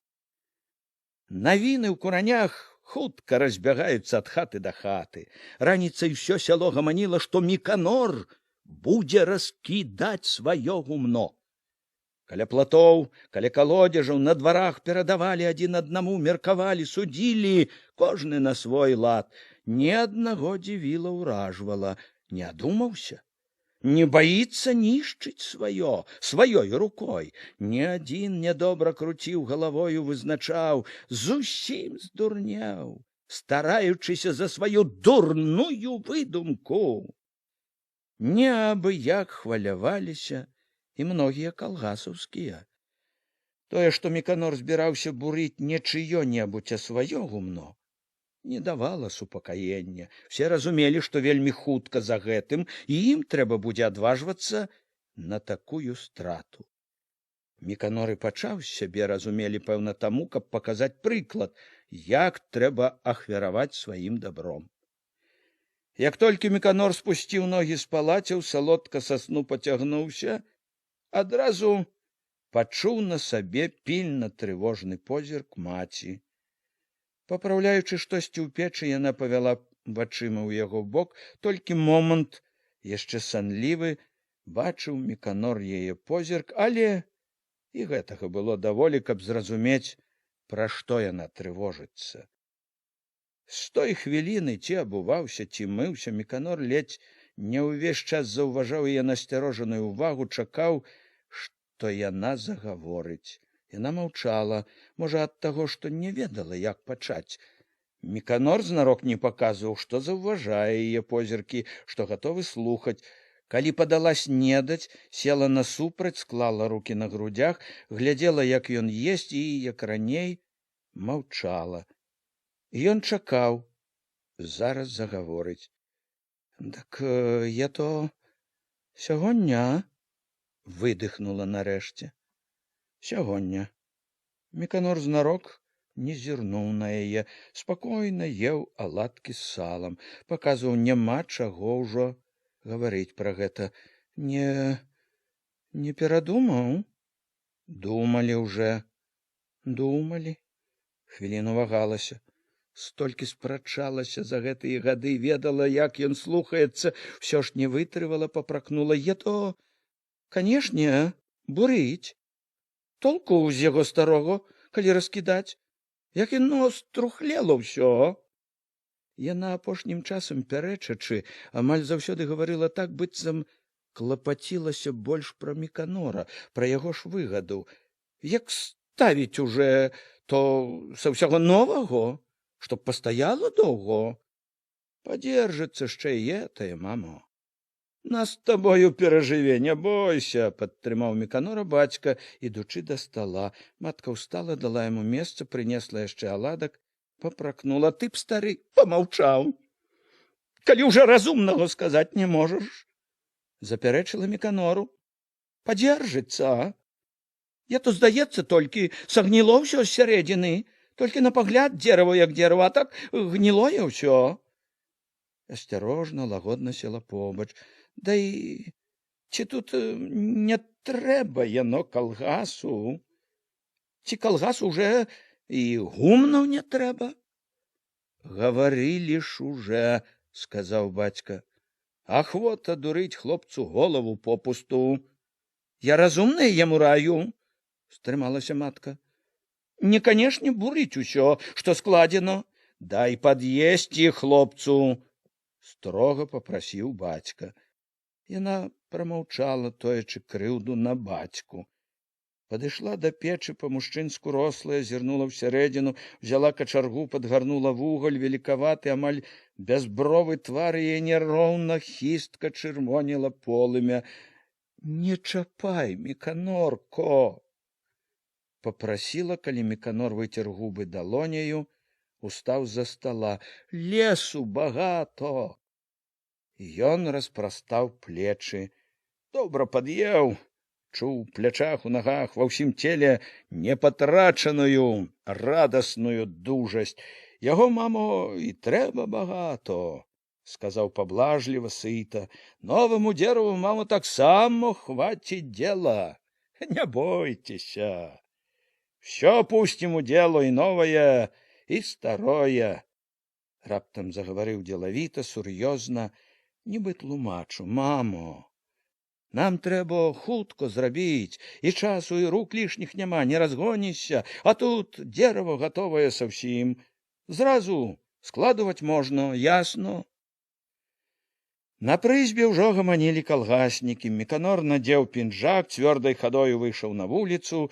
Навіны ў куранях хутка разбягаюцца ад хаты да хаты. Раніцай усё сяло гаманіла, што Міканор будзе раскідаць сваё гумно. Каля платоў, каля калодзежаў, на дварах перадавалі адзін аднаму, меркавалі, судзілі, кожны на свой лад. Ні аднаго дзівіла ўражвала, не адумаўся. Не баіцца нішчыць сваёй рукой. Ні адзін нядобра круціў галавою, вызначаў, зусім здурнеў, стараючыся за сваю дурную выдумку. Неабыяк хваляваліся і многія калгасаўскія. Тое, што Міканор збіраўся бурыць не чыё-небудзь, а сваё гумно, не давала супакаення. Все разумелі, што вельмі хутка за гэтым і ім трэба будзе адважвацца на такую страту. Міканор і пачаў з сябе, разумелі, пэўна, таму, каб паказаць прыклад, як трэба ахвяраваць сваім дабром. Як толькі Міканор спусціў ногі з палацяў, салодка са сну пацягнуўся, адразу пачуў на сабе пільна трывожны позірк маці. Папраўляючы штосьці ў печы, яна павяла вачыма ў яго бок, толькі момант, яшчэ санлівы, бачыў Міканор яе позірк, але і гэтага было даволі, каб зразумець, пра што яна трывожыцца. З той хвіліны ці абуваўся, ці мыўся, Міканор ледзь не ўвесь час заўважаў яе насцярожаную ўвагу, чакаў, што яна загаворыць. Яна маўчала, можа, ад таго, што не ведала, як пачаць. Міканор знарок не паказваў, што заўважае яе позіркі, што гатовы слухаць. Калі падала снедаць, села насупраць, склала рукі на грудях, глядзела, як ён есць, і, як раней, маўчала. Ён чакаў, зараз загаворыць. «Так я то сягоння», — выдыхнула нарэшце. «Сягоння». Міканор знарок не зірнуў на яе, спакойна еў аладкі з салам, паказваў, няма чаго ўжо гаварыць пра гэта. Не перадумаў? Думалі ўжо. Думалі. Хвіліну вагалася. Столькі спрачалася за гэтыя гады, ведала, як ён слухаецца, ўсё ж не вытрывала, папракнула. «Е то, канешне, бурыць. Толку з яго старого, калі раскідаць, як іно струхлела ўсё». Яна апошнім часам, пярэчачы, амаль заўсёды гаварыла так, быццам клапацілася больш пра Міканора, пра яго ж выгаду. Як ставіць уже, то са ўсяго новаго, чтоб пастаяла доўго. Падзержыцца шчэ і гэтае, мамо. «Нас з табою перажыве, не бойся», — падтрымаў Міканора бацька, ідучы да стала. Матка ўстала, дала яму месца, прынесла яшчэ аладак, папракнула. «Ты б, стары, памаўчаў, калі ўжо разумнага сказаць не можаш», — запярэчыла Міканору. «Падзержыцца. Я то, здаецца, толькі сагніло ўсё з сярэдзіны, толькі на пагляд дзерава як дзерава, а так гнілое ўсё». Асцярожна, лагодна села побач. «Да і ці тут не трэба яно калгасу? Ці калгасу уже і гумнаў не трэба?» «Гаварылі ж уже», — сказаў бацька. «Ахвота дурыць хлопцу голову попусту». «Я разумная яму раю», — стрымалася матка. «Не, канешне, бурыць усё, што складзена. Дай пад'есці хлопцу», — строга папрасіў бацька. Яна прамаўчала, тоячы крыўду на бацьку. Падышла да печы па-мужчынску рослая, зірнула ўсярэдзіну, взяла качаргу, падгарнула вугаль, великаваты, амаль бязбровы твар яе няроўна, хістка чырвонела полымя. «Не чапай, Міканорко!» Папрасіла, калі Міканор выцер губы далоняю, устаў з-за стала. «Лесу багато!» Ён распрастаў плечы. Добра пад'еў, чуў у плячах, у нагах, ва ўсім целе непатрачаную, радасную дужасць. «Яго, мамо, і трэба багато», — сказаў паблажліва, сыта. «Новаму дзераву, мамо, таксама хваціць дзела. Не бойцеся. Всё пусцім у дело, і новае, і старое». Раптам загаварыў дзелавіта, сур'ёзна, нібы тлумачу. «Мамо, Нам трэба хутка зрабіць, і часу, і рук лішніх няма, не разгонішся, а тут дерева гатовае совсім. Зразу складывать можна, ясно? На прызбе ўжо гаманілі калгаснікі. Міканор надзеў пінжак, цвёрдай хадою выйшаў на вуліцу,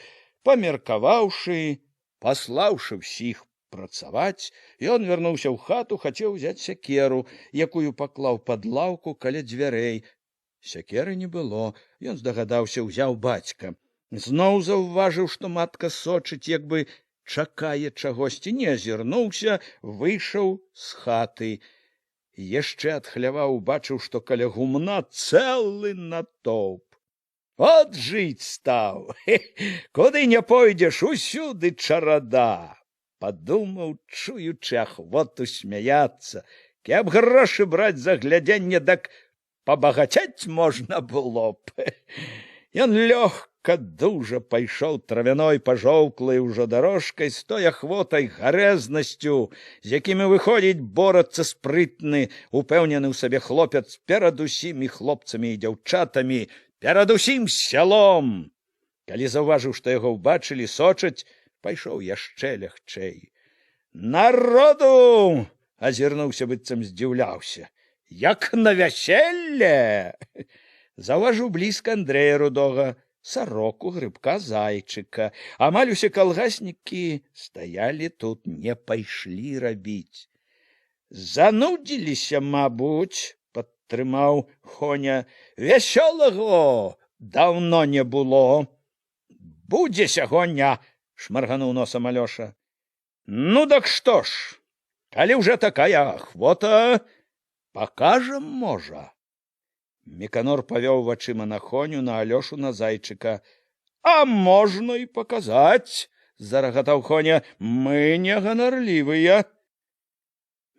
памеркаваўшы, паслаўшы ўсіх працаваць, ён вярнуўся ў хату, хацеў узяць сякеру, якую паклаў пад лаўку каля дзвярэй. Сякеры не было, ён здагадаўся, узяў бацька. Зноў заўважыў, што матка сочыць, як бы чакае чагосьці, не азірнуўся, выйшаў з хаты. Яшчэ адхляваў, убачыў, што каля гумна цэлы натоўп. От жыць стаў! Куды не пойдзеш, усюды чарада! Падумаў, чуючы ахвоту смяяцца. Каб грошы браць за глядзенне, дак пабагацець можна было б. Ён лёгка, дужа пайшоў травяной пажоўклай ужо дарожкай з той ахвотай, гарэзнасцю, з якімі выходзіць борацца спрытны, упэўнены ў сабе хлопец перад усімі хлопцамі і дзяўчатамі, перад усім сялом. Калі заўважыў, што яго ўбачылі, сочаць, пайшоў яшчэ лягчэй. Народу! Азірнуўся, быццам здзіўляўся. Як на вяселле! Заўважыў блізка Андрэя Рудога, сароку, грыбка, зайчыка. Амаль усе калгаснікі стаялі тут, не пайшлі рабіць. Занудзіліся, мабуть, падтрымаў Хоня. Вясёлага даўно не было. Будзе сягоння, шмаргануў носам Алёша. Ну, дак што ж, калі ўжо такая ахвота, пакажам, можа. Міканор павёў вачыма на Хоню, на Алёшу, на зайчыка. А можна і паказаць, зарагатаў Хоня, мы не ганарлівыя.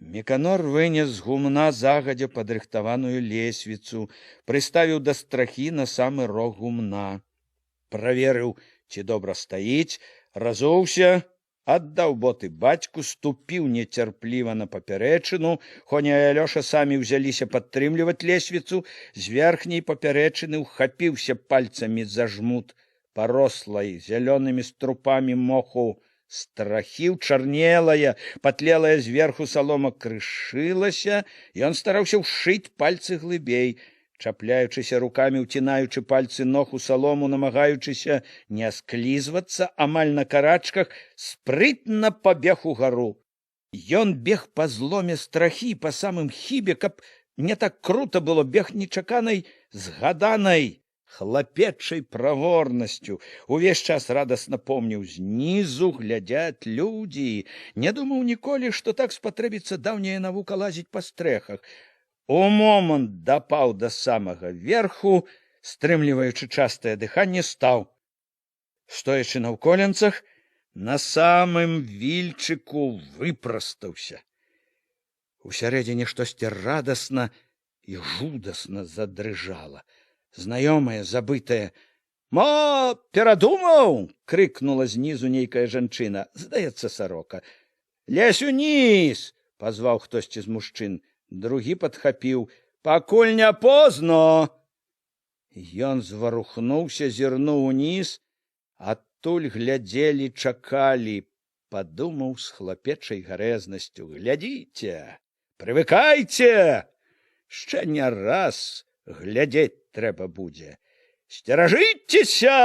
Міканор вынес з гумна загадзя падрыхтаваную лесвіцу, прыставіў да страхі на самы рог гумна. Праверыў, ці добра стаіць, разуўся, аддаў боты бацьку, ступіў нецярпліва на папярэчыну. Хоня і Алёша самі ўзяліся падтрымліваць лесвіцу. З верхняй папярэчыны ўхапіўся пальцамі за жмут парослай зялёнымі струпамі моху страхі, чарнелая, патлелая зверху салома крышылася. Ён стараўся ўшыць пальцы глыбей, чапляючыся рукамі, уцінаючы пальцы ног у салому, намагаючыся не асклізвацца, амаль на карачках, спрытна пабег угару. Ён бег па зломе страхі, па самым хібе, каб не так крута было, бег нечаканай, згаданай, хлапечай праворнасцю. Увесь час радасна помніў, знізу глядзяць людзі. Не думаў ніколі, што так спатрэбіцца даўняя навука лазіць па стрэхах. У момант дапаў да самага верху, стрымліваючы частае дыханне, стаў. Стоячы на ўколенцах, на самым вільчыку выпрастаўся. Усярэдзіне штосьці радасна і жудасна задрыжала. Знаёмае, забытае. «Мо, перадумаў!» — крыкнула знізу нейкая жанчына. Здаецца, сарока. «Лезь уніз!» — пазваў хтосьці з мужчын. Другі падхапіў. «Пакуль не позно!» Ён зварухнуўся, зірнуў уніз. Адтуль глядзелі, чакалі. Падумаў з хлапечай гарэзнасцю. «Глядзіце! Прывыкайце! Яшчэ не раз глядзець трэба будзе. Сцеражыцеся!»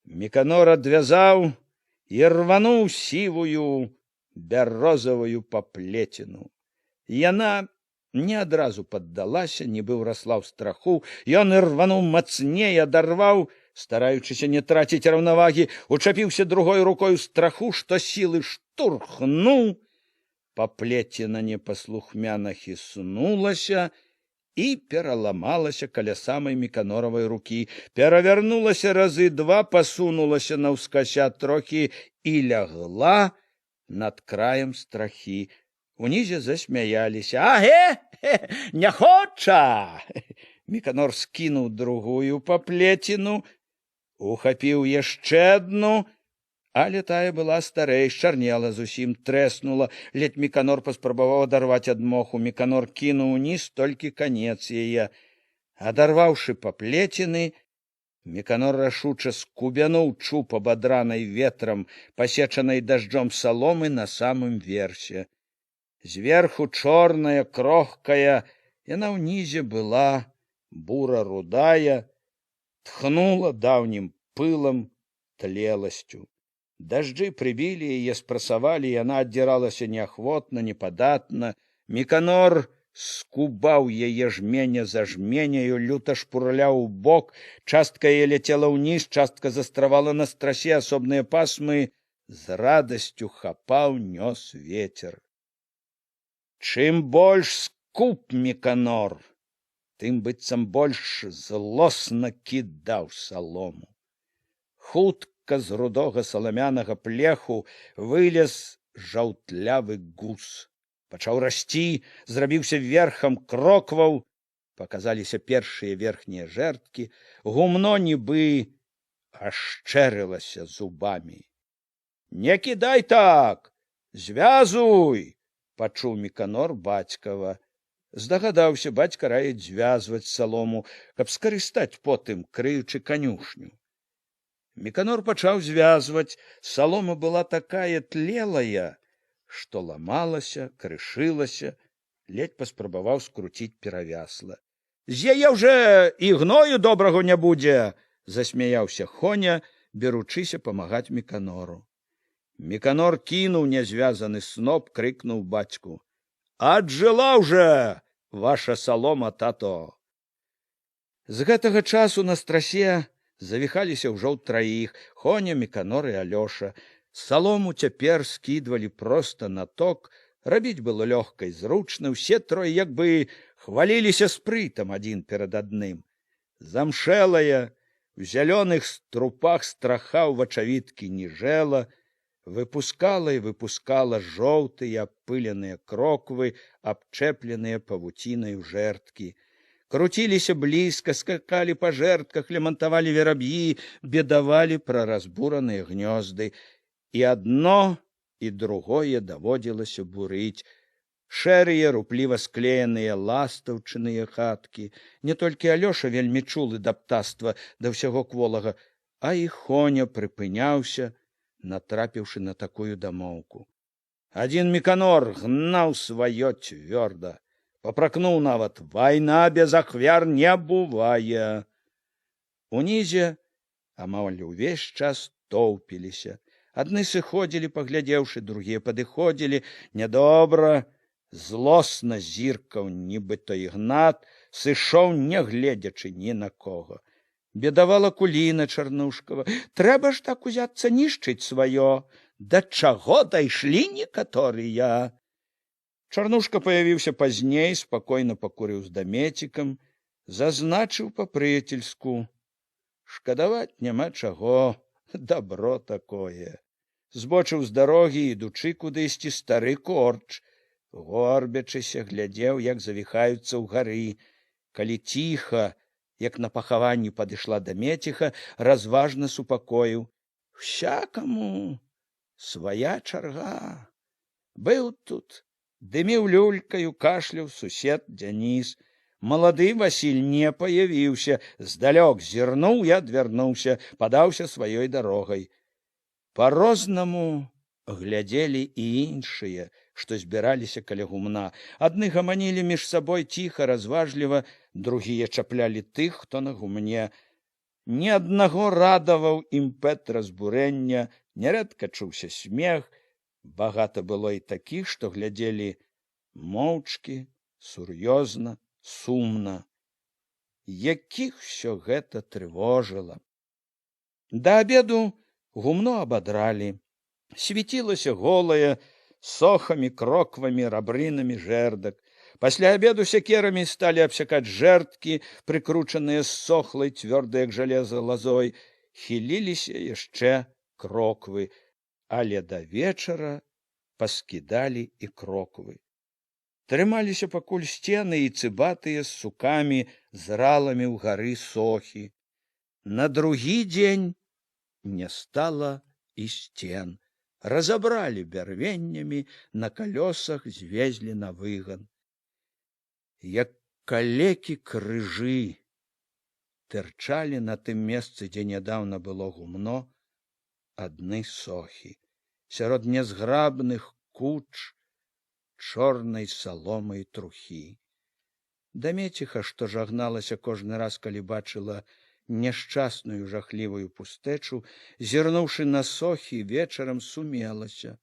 Міканор адвязаў і рвануў сівую бярозавую паплеціну. Яна не адразу паддалася, нібы ўрасла ў страху. Ён ірвануў мацней, адарваў, стараючыся не траціць раўнавагі, учапіўся другой рукой у страху, што сілы штурхнуў. Паплеціна непаслухмяна хіснулася і пераламалася каля самай Міканоравай рукі. Перавярнулася разы два, пасунулася наўскася трохі і лягла над краем страхі. Унізе засмяяліся. «Аге! Не хоча!» Міканор скінуў другую паплеціну, ухапіў яшчэ адну, але тая была старэй, чарнела зусім, трэснула. Ледзь Міканор паспрабаваў адарваць ад моху. Міканор кінуў уніз толькі канец яе. Адарваўшы паплеціны, Міканор рашуча скубянуў чуб абадранай ветрам, пасечанай дажджом саломы на самым версе. Зверху чорная, крохкая, яна ўнізе была бура-рудая, тхнула даўнім пылам, тлеласцю. Дажджы прыбілі яе, спрасавалі, яна аддзіралася неахвотна, непадатна. Міканор скубаў яе жменя за жменяю, люта шпурляў у бок, частка яе ляцела ўніз, частка застравала на страсе, асобныя пасмы з радасцю хапаў, нёс вецер. Чым больш скуп Міканор, тым быццам больш злосна кідаў салому. Хутка з рудога саламянага плеху вылез жаўтлявы гус. Пачаў расці, зрабіўся верхам крокваў, паказаліся першыя верхнія жэрдкі, гумно нібы ашчэрылася зубамі. Не кідай так, звязуй! Пачуў Міканор бацькава. Здагадаўся, бацька раіць звязваць салому, каб скарыстаць потым, крыючы канюшню. Міканор пачаў звязваць, салома была такая тлелая, што ламалася, крышылася, ледзь паспрабаваў скруціць перавясла. З яе ўжо і гною добрага не будзе, засмяяўся Хоня, беручыся памагаць Міканору. Міканор кінуў нязвязаны сноп, крыкнуў бацьку: «Аджыла ўжо ваша салома, тато!» З гэтага часу на страсе завіхаліся ўжо ўтраіх: Хоня, Міканор і Алёша. Салому цяпер скідвалі проста на ток, рабіць было лёгка і зручна, усе трое як бы хваліліся спрытам адзін перад адным. Замшэлая, у зялёных струпах страха ў вачавіткі ніжэла, выпускала і выпускала жоўтыя апыленыя кроквы, абчэпленыя павуцінаю жэрдкі. Круціліся блізка, скакалі па жэрдках, лямантавалі вераб'і, бедавалі пра разбураныя гнёзды. І адно, і другое даводзілася бурыць. Шэрыя, рупліва склееныя ластаўчыныя хаткі. Не толькі Алёша вельмі чулы да птаства, да ўсяго кволага, а і Хоня прыпыняўся, натрапіўшы на такую дамоўку. Адзін Міканор гнаў сваё цвёрда. Папракнуў нават: «Вайна без ахвяр не бывае!» Унізе амаль увесь час тоўпіліся. Адны сыходзілі, паглядзеўшы, другія падыходзілі. Нядобра, злосна зіркаў, нібыто Ігнат, сышоў, не гледзячы ні на кого. Бедавала Куліна Чарнушкава: «Трэба ж так узяцца нішчыць сваё! Да чаго дайшлі некаторыя!» Чарнушка паявіўся пазней, спакойна пакурыў з дамецікам, зазначыў па-прыяцельску: «Шкадаваць няма чаго, дабро такое!» Збочыў з дарогі, ідучы кудысьці, стары корч, горбячыся, глядзеў, як завіхаюцца ўгары. Калі ціха, як на пахаванні, падышла да Меціха, разважна супакоіў: «Всякаму свая чарга. Быў тут, дыміў люлькаю, кашляў сусед Дзяніс. Малады Васіль не паявіўся, здалёк зірнуў і адвярнуўся, падаўся сваёй дарогай. Па-рознаму глядзелі і іншыя, што збіраліся каля гумна. Адны гаманілі між сабой ціха, разважліва, другія чаплялі тых, хто на гумне. Ні аднаго радаваў імпэт разбурэння, нярэдка чуўся смех. Багата было і такіх, што глядзелі моўчкі, сур'ёзна, сумна. Якіх усё гэта трывожыла. Да абеду гумно абадралі. Свяцілася голая, сохамі, кроквамі, рабрынамі жэрдак. Пасля абеду сякерамі сталі абсякаць жэрдкі, прыкручаныя з сохлай, цвёрдай, як жалеза, лазой. Хіліліся яшчэ кроквы, але да вечара паскідалі і кроквы. Трымаліся пакуль сцены і цыбатыя з сукамі, з раламі ўгары сохі. На другі дзень не стала і сцен. Разабралі бярвеннямі, на калёсах звезлі на выган. Як калекі крыжы тырчалі на тым месцы, дзе нядаўна было гумно, адны сохі. Сярод нязграбных куч чорнай саломы і трухі. Дамеціха, што жагналася кожны раз, калі бачыла няшчасную жахлівую пустэчу, зірнуўшы на сохі, вечарам сумелася.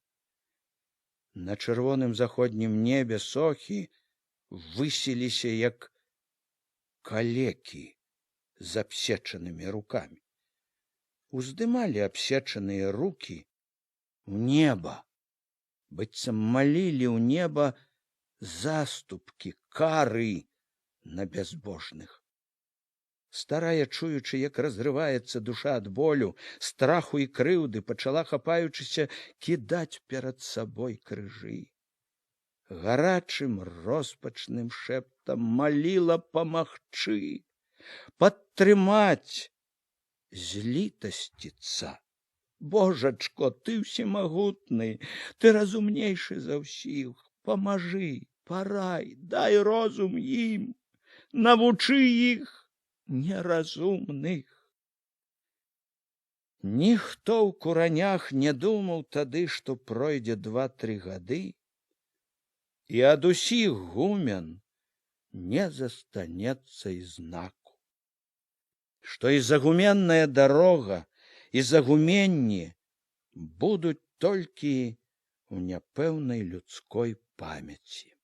На чырвоным заходнім небе сохі высіліся, як калекі з абсечанымі рукамі. Уздымалі абсечаныя рукі ў неба, быццам малілі ў неба заступкі, кары на бязбожных. Старая, чуючы, як разрываецца душа ад болю, страху і крыўды, пачала, хапаючыся, кідаць перад сабой крыжы. Гарачым роспачным шэптам маліла памагчы, падтрымаць, злітасціцца. Божачко, ты ўсемагутны, ты разумнейшы за ўсіх, памажы, парай, дай розум ім, навучы іх неразумных. Ніхто ў куранях не думаў тады, што пройдзе 2-3 гады, і ад усіх гумен не застанецца і знаку. Што і загуменная дарога, і загуменні будуць толькі ў няпэўнай людской памяці.